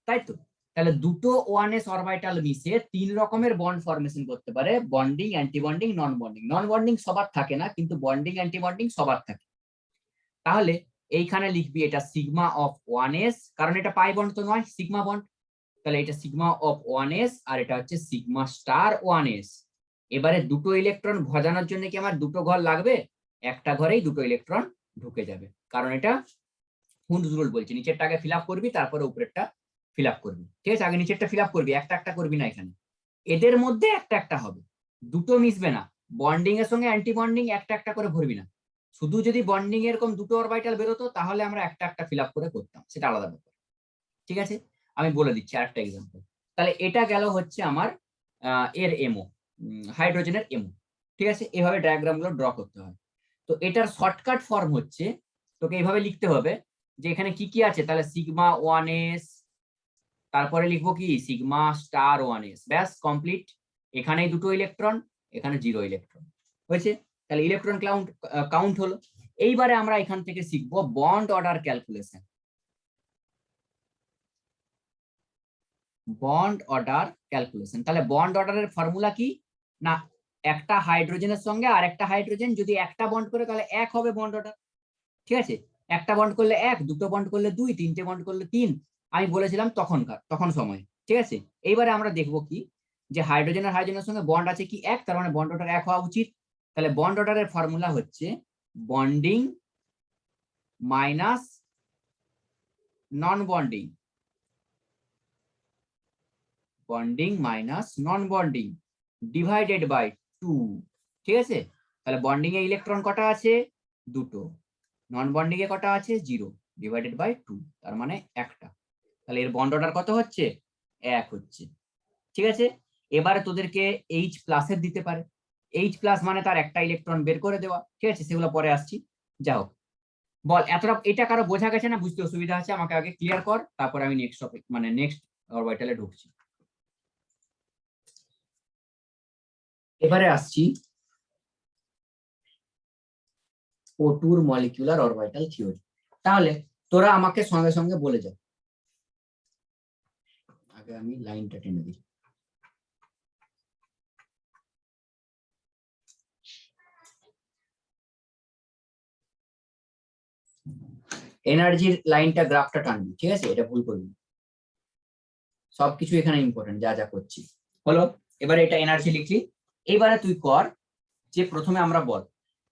তাই তো। তাহলে দুটো 1s অরবিটাল মিশে তিন রকমের বন্ড ফরমেশন করতে পারে, বন্ডিং, অ্যান্টি বন্ডিং, নন বন্ডিং। নন বন্ডিং সবার থাকে না, কিন্তু বন্ডিং অ্যান্টি বন্ডিং সবার থাকে। তাহলে এইখানে লিখবি এটা সিগমা অফ 1s, কারণ এটা পাই বন্ড তো নয়, সিগমা বন্ড, তাহলে এটা সিগমা অফ 1s, আর এটা হচ্ছে সিগমা স্টার 1s। এবারে দুটো ইলেকট্রন ভজানোর জন্য কি আমার দুটো ঘর লাগবে, একটা ঘরেই দুটো ইলেকট্রন ঢুকে যাবে, কারণ এটা হুন্ডস রুল বলছে, নিচেরটাকে ফিল আপ করবি তারপরে উপরেরটা ফিল আপ করবি। ঠিক আছে, আগে নিচেরটা ফিল আপ করবি, একটা একটা করবি না, এখানে এদের মধ্যে একটা একটা হবে, দুটো মিশবে না। বন্ডিং এর সঙ্গে অ্যান্টি বন্ডিং একটা একটা করে ভরবি না, শুধু যদি বন্ডিং এরকম দুটো অরবিটাল বেরোতো তাহলে আমরা একটা একটা ফিল আপ করে করতাম, সেটা আলাদা ব্যাপার। ঠিক আছে, আমি বলে দিচ্ছি আরেকটা এক্সাম্পল। তাহলে এটা গেল হচ্ছে আমার এর এমও, হাইড্রোজেনের এমও। ঠিক আছে, এভাবে ডায়াগ্রাম গুলো ড্র করতে হয়। তো এটার শর্টকাট ফর্ম হচ্ছে, তোকে এইভাবে লিখতে হবে যে এখানে কি কি আছে, তাহলে সিগমা 1s, তারপরে লিখবো কি সিগমা স্টার 1s, ব্যাস কমপ্লিট। এখানেই দুটো ইলেকট্রন, এখানে 0 ইলেকট্রন হয়েছে, তাহলে ইলেকট্রন কাউন্ট হলো। এইবারে আমরা এখান থেকে শিখবো bond order calculation. Bond order calculation, তাহলে বন্ড অর্ডারের ফর্মুলা কি না, একটা হাইড্রোজেনের সঙ্গে আর একটা হাইড্রোজেন যদি একটা বন্ড করে তাহলে এক হবে বন্ড অর্ডার। ঠিক আছে, একটা বন্ড করলে এক, দুটো বন্ড করলে দুই, তিনটে বন্ড করলে তিন, আমি বলেছিলাম তখন সময়। ঠিক আছে, এইবারে আমরা দেখবো কি যে হাইড্রোজেন আর হাইড্রোজেনের সঙ্গে বন্ড আছে কি এক, তার মানে বন্ড অর্ডার এক হওয়া উচিত। তাহলে বন্ড অর্ডারের ফর্মুলা হচ্ছে bonding minus non bonding, bonding minus non bonding divided by 2। ঠিক আছে, তাহলে বন্ডিং এ ইলেকট্রন কটা আছে, দুটো, নন বন্ডিং এ কটা আছে, 0, ডিভাইডেড বাই 2, তার মানে একটা। তাহলে এর বন্ড অর্ডার কত হচ্ছে, এক হচ্ছে। ঠিক আছে, এবারে তোদেরকে H প্লাসের দিতে পারে, H প্লাস মানে তার একটা ইলেকট্রন বের করে দেওয়া। ঠিক আছে, সেগুলো পরে আসছি। যাই হোক, বল এতটা এটা কারো বোঝা গেছে না, বুঝতে অসুবিধা আছে আমাকে আগে ক্লিয়ার কর, তারপর আমি নেক্সট টপিক মানে নেক্সট অরবিটালে ঢুকছি। এবারে আসছি O2 মলিকিউলার অরবিটাল থিওরি। তাহলে তোরা আমাকে সঙ্গে সঙ্গে বলে যা, আগে আমি লাইনটা টেনে দিই। এনার্জির লাইনটা গ্রাফটা টানবি, ঠিক আছে, এটা ভুল করবি। সবকিছু এখানে ইম্পর্টেন্ট, যা যা করছি হলো। এবারে এটা এনার্জি লিখলি। এবারে তুই কর যে প্রথমে আমরা বল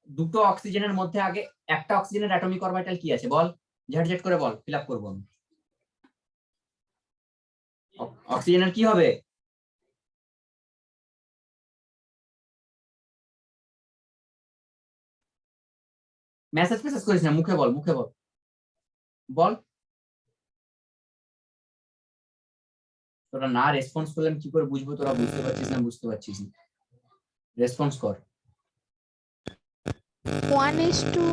দুটো অক্সিজেনের মধ্যে আগে একটা অক্সিজেনের অ্যাটমিক অরবিটাল কি আছে বল, ঝটঝট করে বল, ফিল আপ করবো আমি। অক্সিজেনের কি হবে? মেসেজ মেসেজ করিস না, মুখে বল, মুখে বল, বল। তোরা না রেসপন্স করলে আমি কি করে বুঝবো তোরা বুঝতে পারছিস না বুঝতে পারছিস না? রেসপন্স কর। 1:2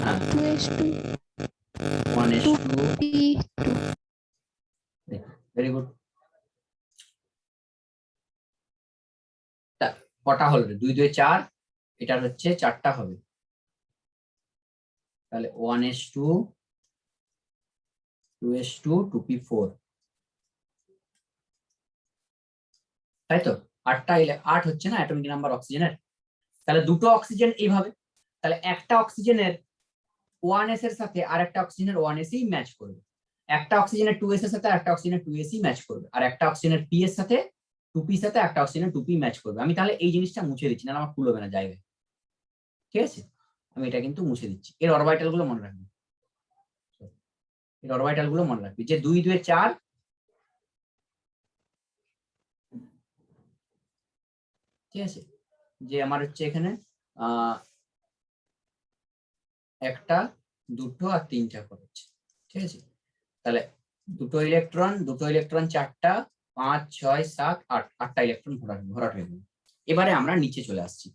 হ্যাঁ 2:2 1:2 2p2 ভেরি গুড। কটা হলো রে? 2 2 4, এটার হচ্ছে 4টা হবে, তাহলে 1:2 2:2 2p4, তাই তো? 8টা 8 হচ্ছে না অ্যাটমিক নাম্বার অক্সিজেনের। তাহলে দুটো অক্সিজেন এইভাবে, তাহলে একটা অক্সিজেনের 1s এর সাথে আর একটা অক্সিজেনের 1s ই ম্যাচ করবে, একটা অক্সিজেনের 2s এর সাথে একটা অক্সিজেনের 2s ই ম্যাচ করবে, আর একটা অক্সিজেনের p এর সাথে 2p এর সাথে একটা অক্সিজেনের 2p ম্যাচ করবে। আমি তাহলে এই জিনিসটা মুছে দিচ্ছি, না আমার ভুল হবে না জায়গায়, ঠিক আছে? আমি এটা কিন্তু মুছে দিচ্ছি। এর অরবিটাল গুলো মনে রাখবি, এর অরবিটাল গুলো মনে রাখবি যে 2 2 4, ঠিক আছে, যে আমার হচ্ছে এখানে একটা, দুটো আর তিনটা করেছে, ঠিক আছে? তাহলে দুটো ইলেকট্রন 4টা, 5 6 7 8, 8টা ইলেকট্রন ভরাট হয়ে গেল। এবারে আমরা নিচে চলে আসছি।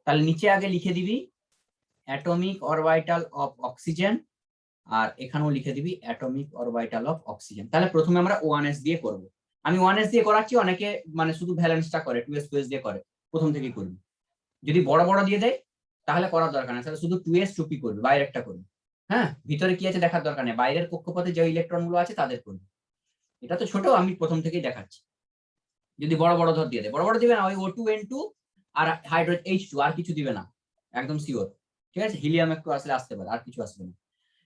তাহলে নিচে আগে লিখে দিবি অ্যাটমিক অরবিটাল অফ অক্সিজেন, আর এখানেও লিখে দিবি অ্যাটমিক অরবিটাল অফ অক্সিজেন। তাহলে প্রথমে আমরা 1s দিয়ে করব। আমি 1s দিয়ে করাচ্ছি, অনেকে মানে শুধু ভ্যালেন্সটা করে 2s 2s দিয়ে করে, প্রথম থেকেই করবি। যদি বড় বড় দিয়ে দেয় তাহলে করার দরকার নেই, তাহলে শুধু 2s 2p করবি, বাইরেরটা করবি। হ্যাঁ, ভিতরে কি আছে দেখার দরকার নেই, বাইরের কক্ষপথে যে ইলেকট্রন গুলো আছে তাদের করবি। এটা তো ছোট, আমি প্রথম থেকেই দেখাচ্ছি। যদি বড় বড় ধর দিয়ে দেয়, বড় বড় দিবে না, ওই O2 N2 আর হাইড্রোজেন H2, আর কিছু দিবে না, একদম সিওর, ঠিক আছে? হিলিয়াম একটু আসলে আসতে পারে, আর কিছু আসবে না।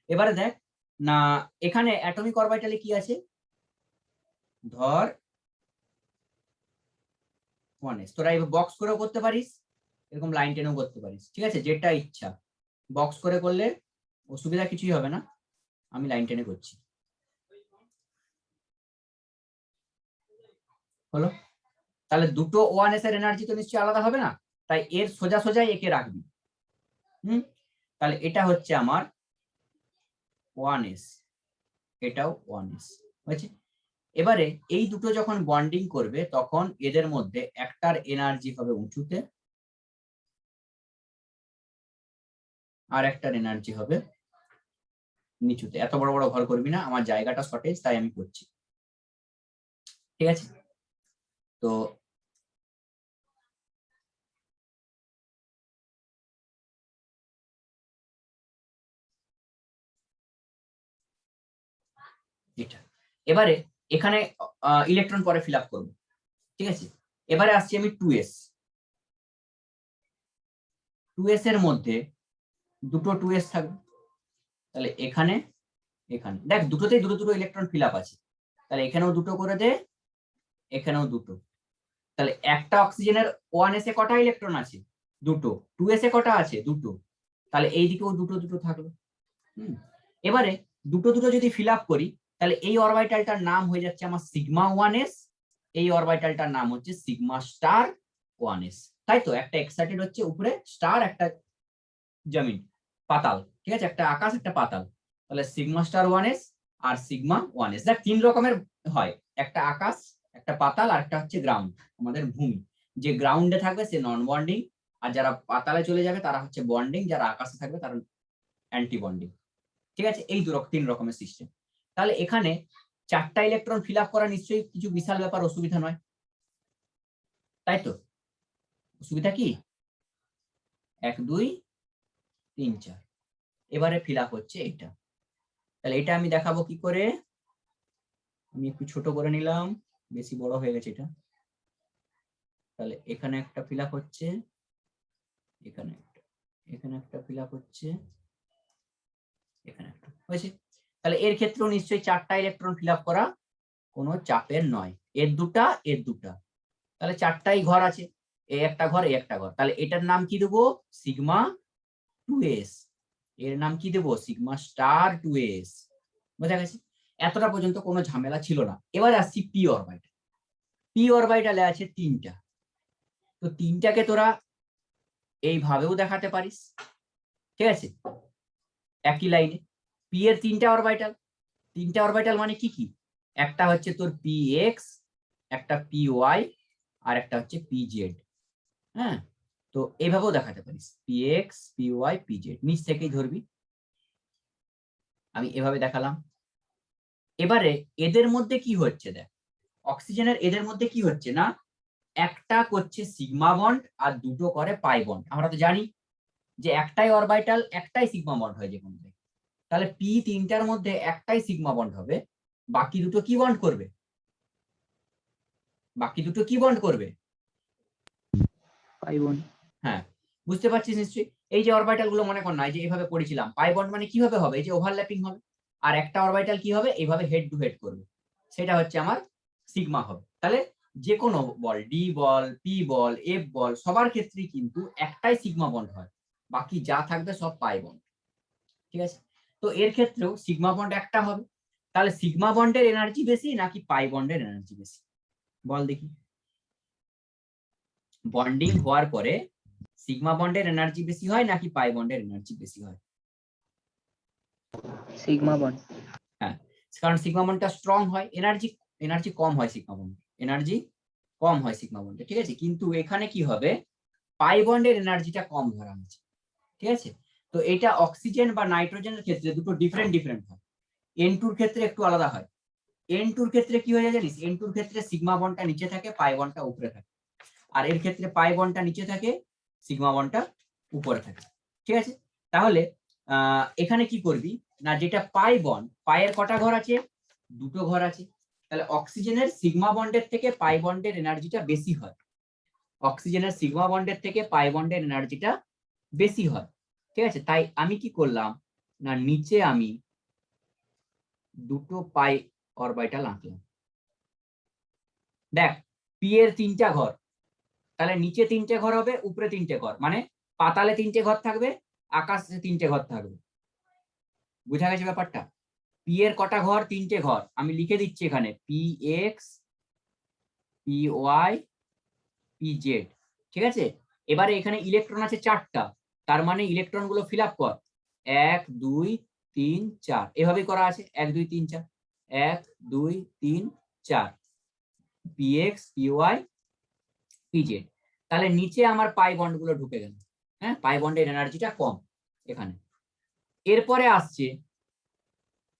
এবারে দেখ না, এখানে অ্যাটমিক অরবিটালে কি আছে, ধর 1s, তোরা এই বক্স করেও করতে পারিস, এরকম লাইন টেনেও করতে পারিস, ঠিক আছে, যেটা ইচ্ছা। বক্স করে করলে অসুবিধা কিছুই হবে না, আমি লাইন টেনে করছি। হলো? তাহলে দুটো 1s এর এনার্জি তো নিশ্চয়ই আলাদা হবে না, তাই এর সোজা সোজাই একে রাখবি। তাহলে এটা হচ্ছে আমার 1s, এটাও 1s হয়েছে। এবারে এই দুটো যখন বন্ডিং করবে তখন এদের মধ্যে একটার এনার্জি হবে উঁচুতে, আর একটার এনার্জি হবে নিচুতে। এত বড় বড় ঘর করবি না, আমার জায়গাটা শর্টেজ, তাই আমি করছি, ঠিক আছে? তো এটা এবারে এখানে ইলেকট্রন পরে ফিল আপ করবো, ঠিক আছে? এবারে আসছি আমি 2s। 2s এর মধ্যে দুটো 2s থাকবে, তাহলে এখানে এখানে দেখ দুটোতেই দুটো দুটো ইলেকট্রন ফিল আপ আছে, তাহলে এখানেও দুটো করে দে, এখানেও দুটো। তাহলে একটা অক্সিজেনের 1s এ কটা ইলেকট্রন আছে? দুটো। 2s এ কটা আছে? দুটো। তাহলে এই দিকেও দুটো দুটো থাকলো। এবারে দুটো দুটো যদি ফিল আপ করি তাহলে এই অরবিটালটার নাম হয়ে যাচ্ছে আমার সিগমা 1s, এই অরবিটালটার নাম হচ্ছে সিগমা স্টার 1s। তাই তো? একটা এক্সাইটেড হচ্ছে উপরে স্টার, একটা জমিন পাতাল, ঠিক আছে, একটা আকাশ একটা পাতাল। তাহলে সিগমা স্টার 1s আর সিগমা 1s, দেখ 3 রকমের হয়, একটা আকাশ, একটা পাতাল, আর একটা হচ্ছে গ্রাউন্ড, আমাদের ভূমি। যে গ্রাউন্ডে থাকবে সে নন বন্ডিং, আর যারা পাতালে চলে যাবে তারা হচ্ছে বন্ডিং, যারা আকাশে থাকবে তারা অ্যান্টি বন্ডিং, ঠিক আছে? এই 3 রকমের সিস্টেম। তাহলে এখানে 4টা ইলেকট্রন ফিল আপ করা নিশ্চয়ই কিছু বিশাল ব্যাপার, অসুবিধা নয়, তাই তো? অসুবিধা কি? 1 2 3 4, এবারে ফিল আপ হচ্ছে এটা। তাহলে এটা আমি দেখাবো কি করে, আমি একটু ছোট করে নিলাম, বেশি বড় হয়ে গেছে এটা। তাহলে এখানে একটা ফিল আপ হচ্ছে, এখানে একটা ফিল আপ হচ্ছে, এখানে একটা হয়েছে। তাহলে এর ক্ষেত্রেও নিশ্চয়ই 4টা ইলেকট্রন ফিল আপ করা কোনো চাপের নয়, এর দুটা এর দুটা, তাহলে 4টাই ঘর আছে, এই একটা ঘর এই একটা ঘর, তাহলে এটার নাম কি দেবো, সিগমা 2s, এর নাম কি দেবো, সিগমা স্টার 2s। বোঝা গেছে? এতটা পর্যন্ত কোনো ঝামেলা ছিল না। এবার আসছি পি অরবিটাল। পি অরবিটালে আছে 3টা, তো 3টাকে তোরা এইভাবেও দেখাতে পারিস, ঠিক আছে, একই লাইনে। পি এর 3টা অরবিটাল, 3টা অরবিটাল মানে কি কি, একটা হচ্ছে তোর পি এক্স, একটা পি ওয়াই, আর একটা হচ্ছে পি জেড। হ্যাঁ, তো এইভাবেও দেখাতে পারিস, p x p y p z, নিচ থেকেই ধরবি, আমি এভাবে দেখালাম। এবারে এদের মধ্যে কি হচ্ছে দেখ, অক্সিজেনের এদের মধ্যে কি হচ্ছে না, একটা করছে সিগমা বন্ড আর দুটো করে পাই বন্ড। আমরা তো জানি যে একটাই অরবিটাল একটাই সিগমা বন্ড হয় যে কোনো জায়গায়। তাহলে পি 3টার মধ্যে একটাই সিগমা বন্ড হবে, বাকি দুটো কি বন্ড করবে, বাকি দুটো কি বন্ড করবে, পাই বন্ড। হ্যাঁ, বুঝতে পারছিস নিশ্চয়ই। এই যে অরবিটাল গুলো মনে কর না, এই যে এইভাবে পড়েছিলাম, পাই বন্ড মানে কিভাবে হবে, এই যে ওভারল্যাপিং হবে, আর একটা অরবিটাল কি হবে, এইভাবে হেড টু হেড করবে, সেটা হচ্ছে আমার সিগমা হবে। তাহলে যে কোনো বল, ডি বল, পি বল, এফ বল, সবার ক্ষেত্রেই কিন্তু একটাই সিগমা বন্ড হয়, বাকি যা থাকবে সব পাই বন্ড, ঠিক আছে। তো এর ক্ষেত্রেও সিগমা বন্ড একটা হবে, তাহলে সিগমা বন্ডের এনার্জি বেশি নাকি পাই বন্ডের এনার্জি বেশি, বল দেখি। বন্ডিং হওয়ার পরে সিগমা বন্ডের এনার্জি বেশি হয় নাকি পাই বন্ডের এনার্জি বেশি হয়? Sigma bond. হ্যাঁ, কারণ সিগমা বন্ডটা স্ট্রং হয়, এনার্জি এনার্জি কম হয় সিগমা বন্ড, এনার্জি কম হয় সিগমা বন্ডে, ঠিক আছে। কিন্তু এখানে কি হবে, পাই বন্ডের এনার্জিটা কম ধরা হয়েছে, ঠিক আছে। তো এটা অক্সিজেন বা নাইট্রোজেনের ক্ষেত্রে দুটো ডিফারেন্ট ডিফারেন্ট হয়, N2 ক্ষেত্রে একটু আলাদা হয়। N2 ক্ষেত্রে কি হয়ে যায় জানিস, N2 ক্ষেত্রে সিগমা বন্ডটা নিচে থাকে, পাই বন্ডটা উপরে থাকে, আর এর ক্ষেত্রে পাই বন্ডটা নিচে থাকে, সিগমা বন্ডটা উপরে থাকে, ঠিক আছে। তাহলে এখানে কি করবি না, যেটা পাই বন্ড, পায়ের কটা ঘর আছে, দুটো ঘর আছে, তাহলে অক্সিজেনের সিগমা বন্ডের থেকে পাই বন্ডের এনার্জিটা বেশি হয়, অক্সিজেনের সিগমা বন্ডের থেকে পাই বন্ডের এনার্জিটা বেশি হয়, ঠিক আছে। তাই আমি কি করলাম না, নিচে আমি দুটো পাই অরবিটাল আঁকলাম। দেখ, পি এর 3টা ঘর, তাহলে নিচে 3টে ঘর হবে, উপরে 3টে ঘর, মানে পাতালে 3টে ঘর থাকবে, আকাশে 3টে ঘর থাকবে, বুঝা গেছে ব্যাপারটা। পি এর কটা ঘর, 3টে ঘর, আমি লিখে দিচ্ছি এখানে, p x p y p z, ঠিক আছে। এবারে এখানে ইলেকট্রন আছে 4টা, তার মানে ইলেকট্রন গুলো ফিল আপ কর, 1 2 3 4, এভাবেই করা আছে, 1 2 3 4, 1 2 3 4, p x p y p z. তাহলে নিচে আমার পাই বন্ড গুলো ঢুকে গেল, হ্যাঁ, পাই বন্ডের এনার্জিটা কম এখানে। এরপরে আসছে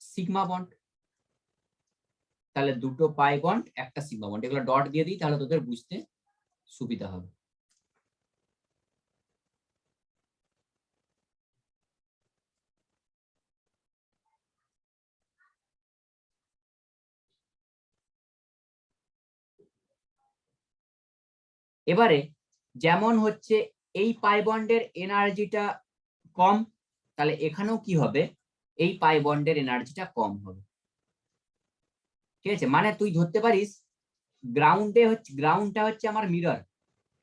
সিগমা বন্ড, তাহলে দুটো পাই বন্ড একটা সিগমা বন্ড, এগুলো ডট দিয়ে দিই তাহলে তোদের বুঝতে সুবিধা হবে। এবারে যেমন হচ্ছে এই পাই বন্ডের এনার্জিটা কম, তাহলে এখানেও কি হবে, এই পাই বন্ডের এনার্জিটা কম হবে, ঠিক আছে। মানে তুই ধরতে পারিস গ্রাউন্ডটা হচ্ছে আমার মিরর,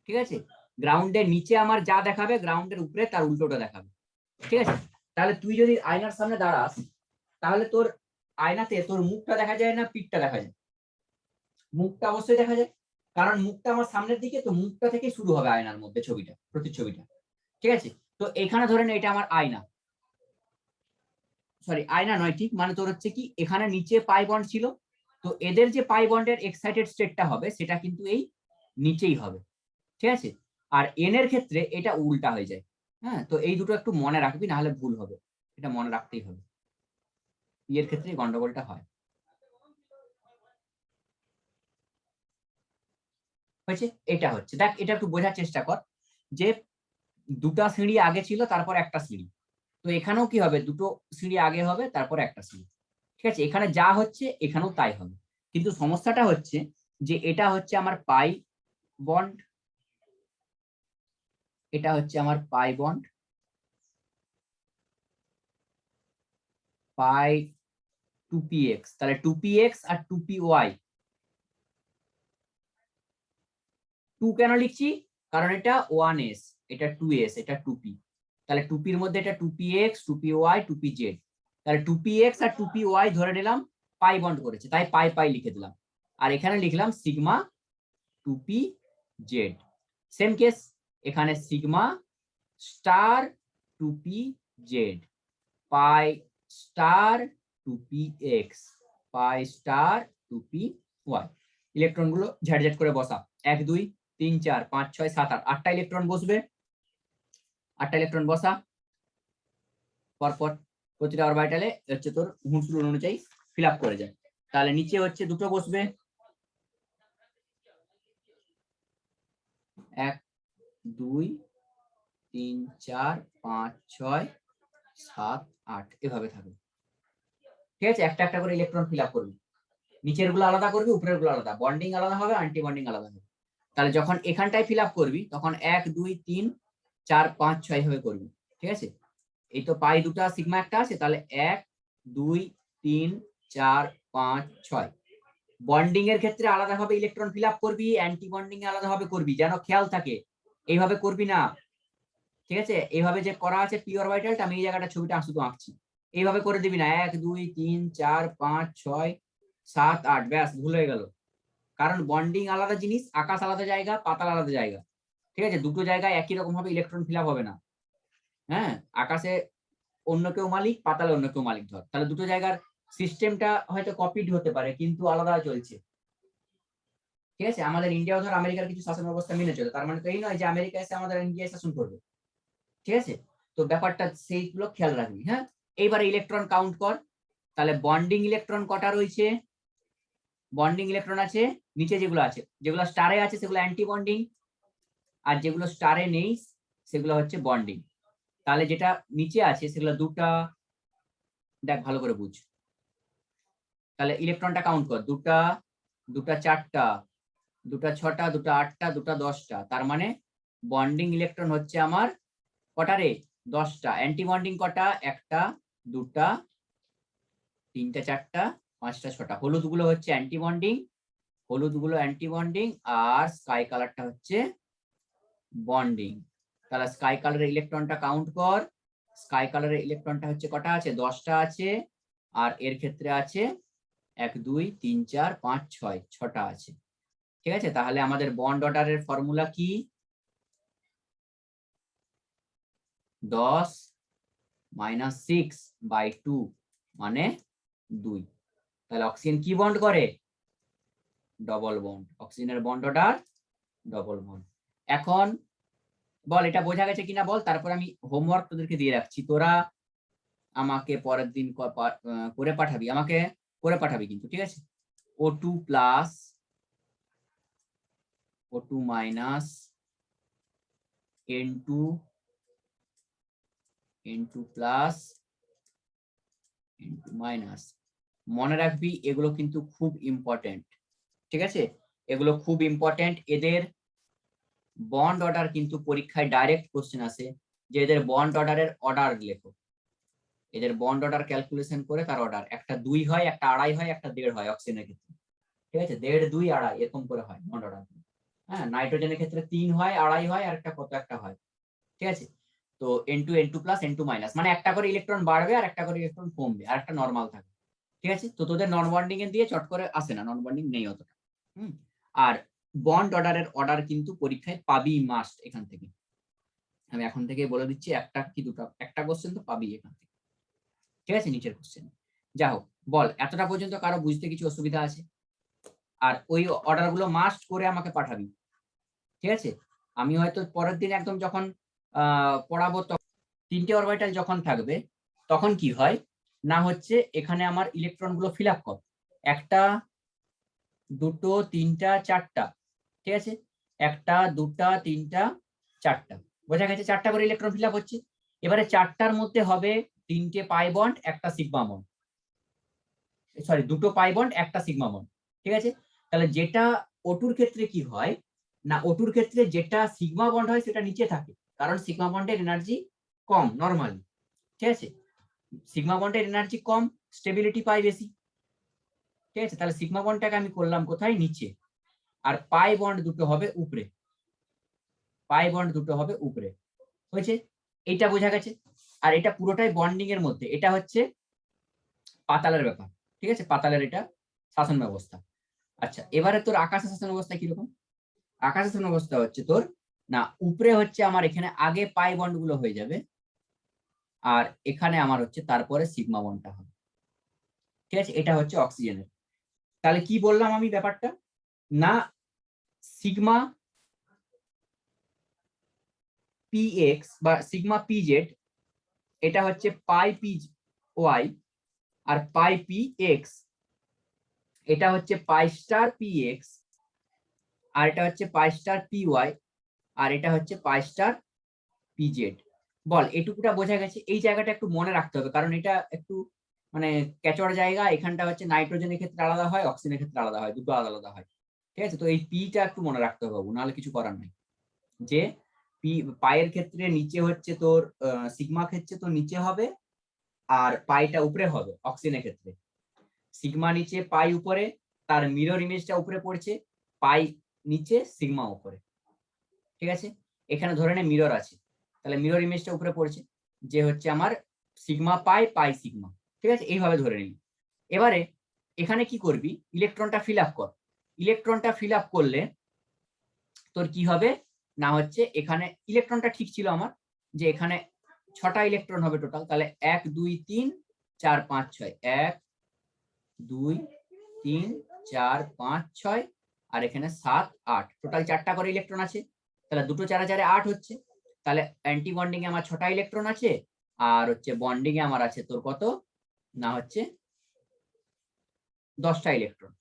ঠিক আছে, গ্রাউন্ডের নিচে আমার যা দেখাবে গ্রাউন্ডের উপরে তার উল্টোটা দেখাবে, ঠিক আছে। তাহলে তুই যদি আয়নার সামনে দাঁড়াস, তাহলে তোর আয়নাতে তোর মুখটা দেখা যায় না পিঠটা দেখা যায়, মুখটা অবশ্যই দেখা যায়, কারণ মুখটা আমার সামনের দিকে, তো মুখটা থেকে শুরু হবে আয়নার মধ্যে ছবিটা, প্রতিচ্ছবিটা, ঠিক আছে। তো এখানে ধরে নে এটা আমার আয়না, সরি আয়না নয় ঠিক, মানে তোর হচ্ছে কি এখানে নিচে পাই বন্ড ছিল, তো এদের যে পাই বন্ডের এক্সাইটেড স্টেটটা হবে সেটা কিন্তু এই নিচেই হবে, ঠিক আছে। আর এন এর ক্ষেত্রে এটা উল্টা হয়ে যায়, হ্যাঁ, তো এই দুটো একটু মনে রাখবি, না হলে ভুল হবে, এটা মনে রাখতেই হবে, পি এর ক্ষেত্রে গন্ডগোলটা হয়, হয়েছে। এটা হচ্ছে দেখ, এটা একটু বোঝার চেষ্টা কর যে দুটা সিঁড়ি আগে ছিল তারপর একটা সিঁড়ি, তো এখানেও কি হবে, দুটো সিঁড়ি আগে হবে তারপর একটা সিঁড়ি, ঠিক আছে। এখানে যা হচ্ছে এখানেও তাই হবে, কিন্তু সমস্যাটা হচ্ছে যে এটা হচ্ছে আমার পাই বন্ড, এটা হচ্ছে আমার পাই বন্ড, পাই 2px, তাহলে 2px আর 2py 2 কেন লিখছি, কারণ এটা 1s, এটা 2s, এটা 2p, তাহলে 2p এর মধ্যে এটা 2px 2py 2pz, তাহলে 2px আর 2py ধরে নিলাম পাই বন্ড করেছে, তাই পাই পাই লিখে দিলাম। আর এখানে লিখলাম সিগমা 2pz। সেম কেস এখানে সিগমা স্টার 2pz, পাই স্টার 2px, পাই স্টার 2py। ইলেকট্রন গুলো ঝাড়ঝাট করে বসা, 1 2 3 4 5 6 7 8, 8টা ইলেকট্রন বসবে, 8টা ইলেকট্রন বসা পরপর প্রতিটা অরবিটালে হচ্ছে তোর হুডস রুল অনুযায়ী ফিল আপ করে যায়। তাহলে নিচে হচ্ছে দুটো বসবে, 1 2 3 4 5 6 7 8 এভাবে থাকবে। ঠিক আছে, একটা একটা করে ইলেকট্রন ফিল আপ করবি, নিচের গুলো আলাদা করবি, উপরের গুলো আলাদা, বন্ডিং আলাদা হবে, অ্যান্টি বন্ডিং আলাদা হবে। তাহলে যখন এখানটায় ফিল আপ করবি তখন 1 2 3 4 5 6 ভাবে করবি। ঠিক আছে, এই তো পাই দুটা সিগমা একটা আছে, তাহলে 1 2 3 4 5 6। বন্ডিং এর ক্ষেত্রে আলাদাভাবে ইলেকট্রন ফিল আপ করবি, অ্যান্টি বন্ডিং এ আলাদাভাবে করবি, যেন খেয়াল থাকে এইভাবে করবি না। ঠিক আছে, এইভাবে যে করা আছে পি অরবিটালটা, আমি এই জায়গাটা ছবিটা শুধু আঁকছি, এইভাবে করে দিবি না 1 2 3 4 5 6 7 8, ব্যাস ভুল হয়ে গেল। কারণ বন্ডিং আলাদা জিনিস, আকাশ আলাদা জায়গা, পাতাল আলাদা জায়গা। ঠিক আছে, দুটো জায়গায় একই রকম ভাবে ইলেকট্রন ফিল আপ হবে না। হ্যাঁ, আকাশে অন্য কেউ মালিক, পাতালে অন্য কেউ মালিক, ধর, তাহলে দুটো জায়গার সিস্টেমটা হয়তো কপিড হতে পারে কিন্তু আলাদা চলছে। ঠিক আছে, আমাদের ইন্ডিয়াও ধর আমেরিকার কিছু শাসন ব্যবস্থা মেনে চলে, তার মানে তো এই নয় যে আমেরিকা এসে আমাদের ইন্ডিয়ায় শাসন করবে। ঠিক আছে, তো ব্যাপারটা সেইগুলো খেয়াল রাখবি। হ্যাঁ, এইবারে ইলেকট্রন কাউন্ট কর। তাহলে বন্ডিং ইলেকট্রন কটা রয়েছে, বন্ডিং ইলেকট্রন আছে নিচে যেগুলো আছে, যেগুলো স্টারে আছে সেগুলো অ্যান্টি বন্ডিং, আর যেগুলো স্টারে নেই সেগুলো হচ্ছে বন্ডিং। তাহলে যেটা নিচে আছে সেগুলো দুটা, দেখ ভালো করে বুঝ। তাহলে ইলেকট্রনটা কাউন্ট কর, দুটা দুটা 4টা, দুটা 6টা, দুটা 8টা, দুটা 10টা, তার মানে বন্ডিং ইলেকট্রন হচ্ছে আমার কটা রে, 10টা। অ্যান্টি বন্ডিং কটা, 1টা 2টা 3টা 4টা 5টা 6টা। হলুদ গুলো হচ্ছে অ্যান্টি বন্ডিং, হলুদ গুলো অ্যান্টি বন্ডিং, আর স্কাই কালারটা হচ্ছে বন্ডিং। তাহলে স্কাই কালারের ইলেকট্রনটা কাউন্ট কর, স্কাই কালারের ইলেকট্রনটা হচ্ছে কটা আছে, 10টা আছে, আর এর ক্ষেত্রে আছে 1 2 3 4 5 6, 6টা আছে। ঠিক আছে, তাহলে আমাদের বন্ড অর্ডারের ফর্মুলা কি, 10 - 6/2 মানে 2। তাহলে অক্সিজেন কি বন্ড করে, ডবল বন্ড। অক্সিজেনের বন্ড অর্ডার ডবল বন্ড। এখন বল এটা বোঝা গেছে কিনা বল, তারপর আমি হোমওয়ার্ক তোদেরকে দিয়ে রাখছি, তোরা আমাকে পরের দিন করে পাঠাবি, আমাকে করে পাঠাবি কিন্তু। ঠিক আছে, O2 plus O2 minus N2 N2 plus N2 minus. মনে রাখবি এগুলো কিন্তু খুব ইম্পর্টেন্ট। ঠিক আছে, এগুলো খুব ইম্পর্টেন্ট। এদের বন্ড অর্ডার কিন্তু পরীক্ষায় ডাইরেক্ট কোশ্চেন আসে যে এদের বন্ড অর্ডারের অর্ডার লেখো। এদের বন্ড অর্ডার ক্যালকুলেশন করে তার অর্ডার, একটা 2 হয়, একটা 2.5 হয়, একটা 1.5 হয় অক্সিজেনের ক্ষেত্রে। ঠিক আছে, 1.5 2 2.5 এরকম করে হয় বন্ড অর্ডার। হ্যাঁ, নাইট্রোজেনের ক্ষেত্রে 3 হয়, 2.5 হয়, আর একটা কত একটা হয়। ঠিক আছে, তো N2 N2 plus N2 minus মানে একটা করে ইলেকট্রন বাড়বে আর একটা করে ইলেকট্রন কমবে, আর একটা নরমাল থাকবে। ঠিক আছে, তো তোদের নন বন্ডিং এর দিয়ে চট করে আসে না, নন বন্ডিং নেই অতটা। আর বন্ড অর্ডারের অর্ডার কিন্তু পরীক্ষায় পাবি মাস্ট এখান থেকে, আমি এখন থেকে বলে দিচ্ছি, একটা কি দুটো, একটা কোশ্চেন তো পাবি এখান থেকে। ঠিক আছে, নিচের কোশ্চেন। যা হোক, বল এতটা পর্যন্ত কারো বুঝতে কিছু অসুবিধা আছে? আর ওই অর্ডার গুলো মাস্ট করে আমাকে পাঠাবি। ঠিক আছে, আমি হয়তো পরের দিন একদম যখন পড়াবো তখন 3টে অরবিটাল যখন থাকবে তখন কি হয় না, হচ্ছে এখানে আমার ইলেকট্রন গুলো ফিল আপ কর, 1টা 2টো 3টা 4টা। ঠিক আছে, 1টা 2টা 3টা 4টা, বোঝা গেছে? 4টা করে ইলেকট্রন ফিল আপ হচ্ছে। এবারে 4টার মধ্যে হবে 3টে পাই বন্ড, একটা সিগমা বন্ড, সরি 2টো পাই বন্ড, একটা সিগমা বন্ড। ঠিক আছে, তাহলে যেটা O2-র ক্ষেত্রে কি হয় না, O2-র ক্ষেত্রে যেটা সিগমা বন্ড হয় সেটা নিচে থাকে, কারণ সিগমা বন্ডের এনার্জি কম নরমালি। ঠিক আছে, সিগমা বন্ডের এনার্জি কম, স্টেবিলিটি পাই বেশি। ঠিক আছে, তাহলে সিগমা বন্ডটাকে আমি করলাম কোথায়, নিচে, আর পাই বন্ড দুটো হবে উপরে, পাই বন্ড দুটো হবে উপরে। হয়েছে, এইটা বোঝা গেছে। আর এটা পুরোটাই বন্ডিং এর মধ্যে, এটা হচ্ছে পাতালের ব্যাপার। ঠিক আছে, পাতালের এটা শাসন ব্যবস্থা। আচ্ছা, এবারে তোর আকাশ শাসন ব্যবস্থা কিরকম? আকাশ শাসন ব্যবস্থা হচ্ছে তোর, না উপরে হচ্ছে আমার এখানে আগে পাই বন্ড গুলো হয়ে যাবে, আর এখানে আমার হচ্ছে তারপরে সিগমা বন্ডটা হবে। ঠিক আছে, এটা হচ্ছে অক্সিজেনের। তাহলে কি বললাম আমি ব্যাপারটা, না সিগমা পিএক্স বা সিগমা পিজেড, এটা হচ্ছে পাই পি ওয়াই, আর পাই পি এক্স এটা হচ্ছে পাই স্টার পি এক্স, আর এটা হচ্ছে পাই স্টার পি ওয়াই, আর এটা হচ্ছে পাই স্টার পি জেড। বল এটুকুটা বোঝা গেছে? এই জায়গাটা একটু মনে রাখতে হবে, কারণ এটা একটু মানে ক্যাচর জায়গা। এখানটা হচ্ছে নাইট্রোজেনের ক্ষেত্রে আলাদা হয়, অক্সিজেনের ক্ষেত্রে আলাদা হয়, দুটো আলাদা আলাদা হয়। ঠিক আছে, তো এই পিটা একটু মনে রাখতে হবে, নাহলে কিছু করার নেই। যে পি পায়ের ক্ষেত্রে নিচে হচ্ছে তোর সিগমা ক্ষেত্রে তো নিচে হবে, আর পাইটা উপরে হবে অক্সিজেনের ক্ষেত্রে। সিগমা নিচে পাই উপরে, তার মিরর ইমেজটা উপরে পড়ছে, পাই নিচে সিগমা উপরে। ঠিক আছে, এখানে ধরে নে মিরর আছে, তাহলে মিরর ইমেজটা উপরে পড়ছে, যে হচ্ছে আমার সিগমা পাই পাই সিগমা। ঠিক আছে, এইভাবে ধরে নিই। এবারে এখানে কি করবি, ইলেকট্রনটা ফিল আপ কর। ইলেকট্রনটা ফিল আপ করলে তোর কি হবে, না হচ্ছে এখানে ইলেকট্রনটা ঠিক ছিল আমার, যে এখানে 6টা ইলেকট্রন হবে টোটাল, তাহলে 1 2 3 4 5 6, 1 2 3 4 5 6, আর এখানে 7 8, টোটাল 4টা করে ইলেকট্রন আছে। তাহলে দুটো 4 4 8 হচ্ছে। তাহলে অ্যান্টি বন্ডিং এ আমার 6টা ইলেকট্রন আছে, আর হচ্ছে বন্ডিং এ আমার আছে তোর কত, না হচ্ছে 10টা ইলেকট্রন।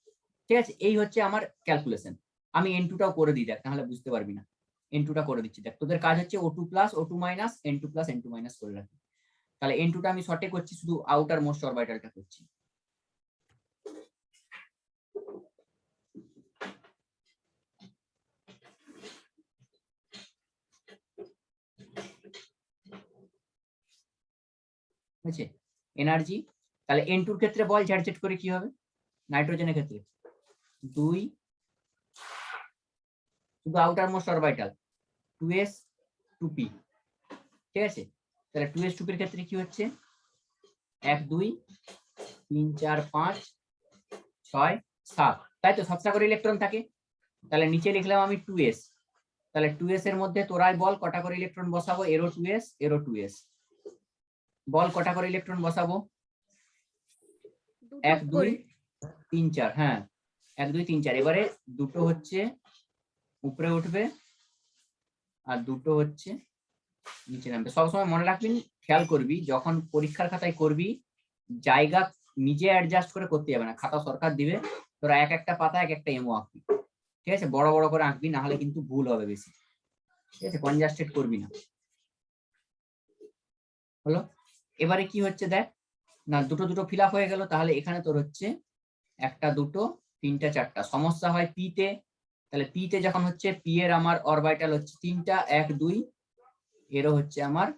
ঠিক আছে, এই হচ্ছে আমার ক্যালকুলেশন। আমি N2টাও করে দিই, দেখ তাহলে বুঝতে পারবি না। N2টা করে দিচ্ছি, দেখ তোদের কাজ হচ্ছে O2 plus O2 minus N2 plus N2 minus করে রাখি। তাহলে N2টা আমি শর্টে করছি, শুধু আউটার মোস্ট অরবিটালটা করছি। বুঝছে, এনার্জি তাহলে N2 এর ক্ষেত্রে বল ঝ্যাট করে কি হবে, নাইট্রোজেনের ক্ষেত্রে 2, শুধু outer most orbital 2s 2p। ঠিক আছে, তাহলে 2s 2p এর ক্ষেত্রে কি হচ্ছে, 1 2 3 4 5 6 7, তাই তো 7টা করে ইলেকট্রন থাকে। তাহলে নিচে লিখলাম আমি 2s, তাহলে 2s এর মধ্যে তোরাই বল কটা করে ইলেকট্রন বসাবো, এরো 2s এরো 2s, বল কটা করে ইলেকট্রন বসাবো, 1 2 3 4, হ্যাঁ 1 2 3 4। এবারে দুটো হচ্ছে উপরে উঠবে, আর দুটো হচ্ছে নিচে নামবে। সবসময় মনে রাখবি, খেয়াল করবি যখন পরীক্ষার খাতায় করবি, জায়গা নিজে অ্যাডজাস্ট করে করতে যাবে না, খাতা সরকার দিবে, তোরা এক একটা পাতা এক একটা এমও আঁকবি। ঠিক আছে, বড় বড় করে আঁকবি, না হলে কিন্তু ভুল হবে বেশি। ঠিক আছে, কনজাস্টেড করবি না। হলো, এবারে কি হচ্ছে দেখ, না দুটো দুটো ফিল আপ হয়ে গেল, তাহলে এখানে তোর হচ্ছে 1টা 2টো 3টা 4টা, সমস্যা হয় পি তে। তাহলে পি তে যখন হচ্ছে পি এর আমার অরবিটাল হচ্ছে 3টা, 1 2, এরও হচ্ছে আমার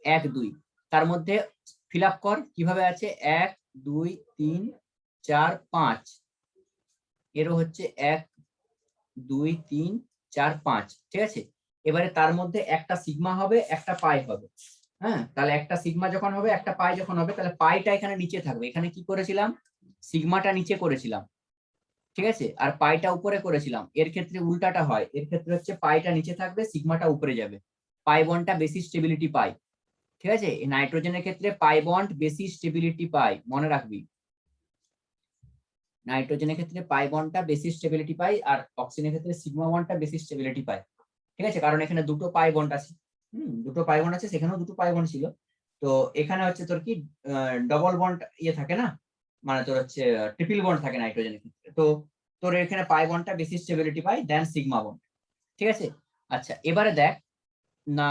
1 2, তার মধ্যে ফিল আপ কর কিভাবে আছে, 1 2 3 4 5, এরও হচ্ছে 1 2 3 4 5। ঠিক আছে, এবারে তার মধ্যে একটা সিগমা হবে, একটা পাই হবে। হ্যাঁ, তাহলে একটা সিগমা যখন হবে, একটা পাই যখন হবে, তাহলে পাইটা এখানে নিচে থাকবে। এখানে কি করেছিলাম, সিগমাটা নিচে করেছিলাম, ঠিক আছে, আর পাইটা উপরে করেছিলাম। এর ক্ষেত্রে উল্টাটা হয়, এর ক্ষেত্রে হচ্ছে পাইটা নিচে থাকবে, সিগমাটা উপরে যাবে। পাই বন্ডটা বেশি স্টেবিলিটি পাই। ঠিক আছে, এই নাইট্রোজেনের ক্ষেত্রে পাই বন্ড বেশি স্টেবিলিটি পাই, মনে রাখবি। নাইট্রোজেনের ক্ষেত্রে পাই বন্ডটা বেশি স্টেবিলিটি পাই, আর অক্সিজেনের ক্ষেত্রে সিগমা বন্ডটা বেশি স্টেবিলিটি পায়। ঠিক আছে, কারণ এখানে দুটো পাই বন্ড আছে, দুটো পাই বন্ড আছে, সেখানেও দুটো পাই বন্ড ছিল। তো এখানে হচ্ছে তোর কি ডবল বন্ড ইয়ে থাকে না, মানে তোর হচ্ছে ট্রিপল বন্ড থাকে নাইট্রোজেনের ক্ষেত্রে। তো তোর এখানে পাই বন্ডটা বেশি স্টেবিলিটি পায় দেন সিগমা বন্ড। ঠিক আছে, আচ্ছা এবারে দেখ, না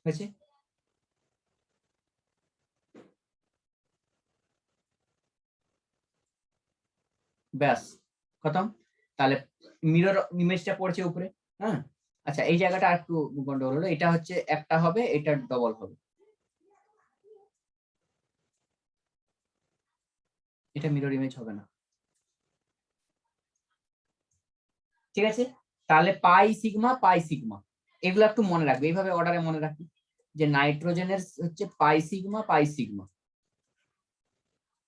হয়েছে, ব্যাস খতম। তাহলে মিরর ইমেজটা পড়ছে উপরে, হ্যাঁ, আচ্ছা এই জায়গাটা আর একটু গন্ডগোল হলো, এটা হচ্ছে একটা হবে, এটা ডবল হবে, এটা মিরর ইমেজ হবে না। ঠিক আছে, তাহলে পাই সিগমা এগুলো একটু মনে রাখবে, এইভাবে অর্ডারে মনে রাখি যে নাইট্রোজেনের হচ্ছে পাই সিগমা,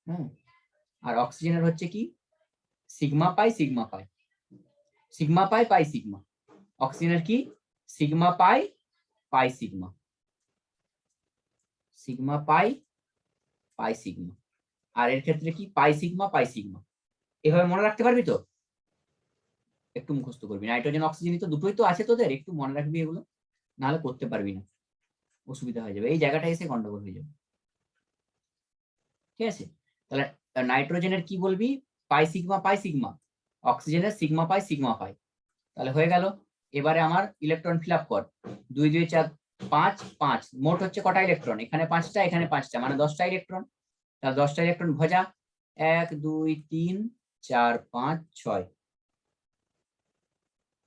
হ্যাঁ, আর অক্সিজেনের হচ্ছে কি সিগমা পাই পাই সিগমা। অক্সিজেনের কি sigma pi sigma pi sigma. আর এর ক্ষেত্রে কি পাই সিগমা। এভাবে মনে রাখতে পারবি তো? একটু মুখস্থ করবি, নাইট্রোজেন অক্সিজেন তো দুটোই তো আছে তোদের, একটু মনে রাখবি এগুলো, নাহলে করতে পারবি না, অসুবিধা হয়ে যাবে, এই জায়গাটা এসে গন্ডগোল হয়ে যাবে। ঠিক আছে, তাহলে নাইট্রোজেনের কি বলবি পাই সিগমা, অক্সিজেনের সিগমা পাই, তাহলে হয়ে গেল। এবারে আমার ইলেকট্রন ফিল আপ কর, 2 2 4 5 5, মোট হচ্ছে কটা ইলেকট্রন, এখানে 5টা এখানে 5টা, মানে 10টা ইলেকট্রন। তাহলে 10টা ইলেকট্রন ভজা, 1 2 3 4 5 6,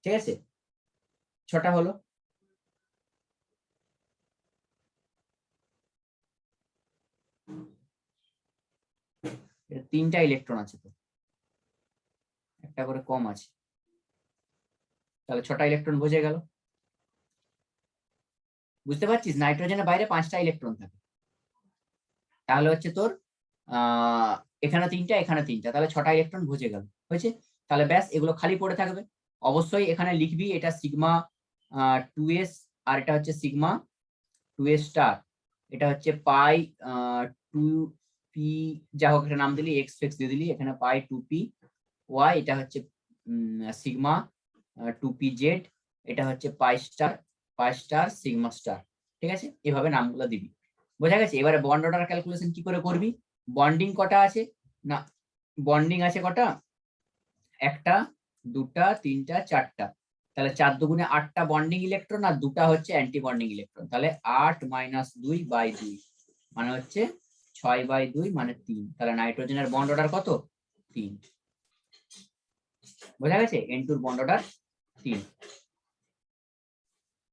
ঠিক আছে, 6টা হলো। এটা 3টা ইলেকট্রন আছে তো, একটা করে কম আছে, তাহলে 6টা ইলেকট্রন বোঝা গেল। বুঝতে পারছিস, নাইট্রোজেনের বাইরে 5টা ইলেকট্রন থাকে, তাহলে হচ্ছে তোর এখানে 3টা এখানে 3টা, তাহলে 6টা ইলেকট্রন বুঝে গেল, হয়েছে। তাহলে ব্যাস এগুলো খালি পড়ে থাকবে। অবশ্যই এখানে লিখবি এটা সিগমা 2s, আর এটা হচ্ছে সিগমা 2s স্টার, এটা হচ্ছে পাই 2p, যা হোক একটা নাম দিলি, এক্স ফেক্স দিয়ে দিলি, এখানে পাই 2p ওয়াই, এটা হচ্ছে সিগমা 2p জেড, এটা হচ্ছে পাই স্টার সিগমা স্টার। ঠিক আছে, এভাবে নামগুলো দিবি, বোঝা গেছে। এবারে বন্ড অর্ডার ক্যালকুলেশন কি করে করবি, বন্ডিং কটা আছে না, বন্ডিং আছে কটা, 1টা 2টা 3টা 4টা, তাহলে 4 দুগুণে 8টা বন্ডিং ইলেকট্রন, আর 2টা হচ্ছে অ্যান্টি বন্ডিং ইলেকট্রন, তাহলে 8 - 2/2 মানে হচ্ছে 6/2 মানে 3, তাহলে নাইট্রোজেনের বন্ড অর্ডার কত 3, বোঝা গেছে, N2 এর বন্ড অর্ডার 3।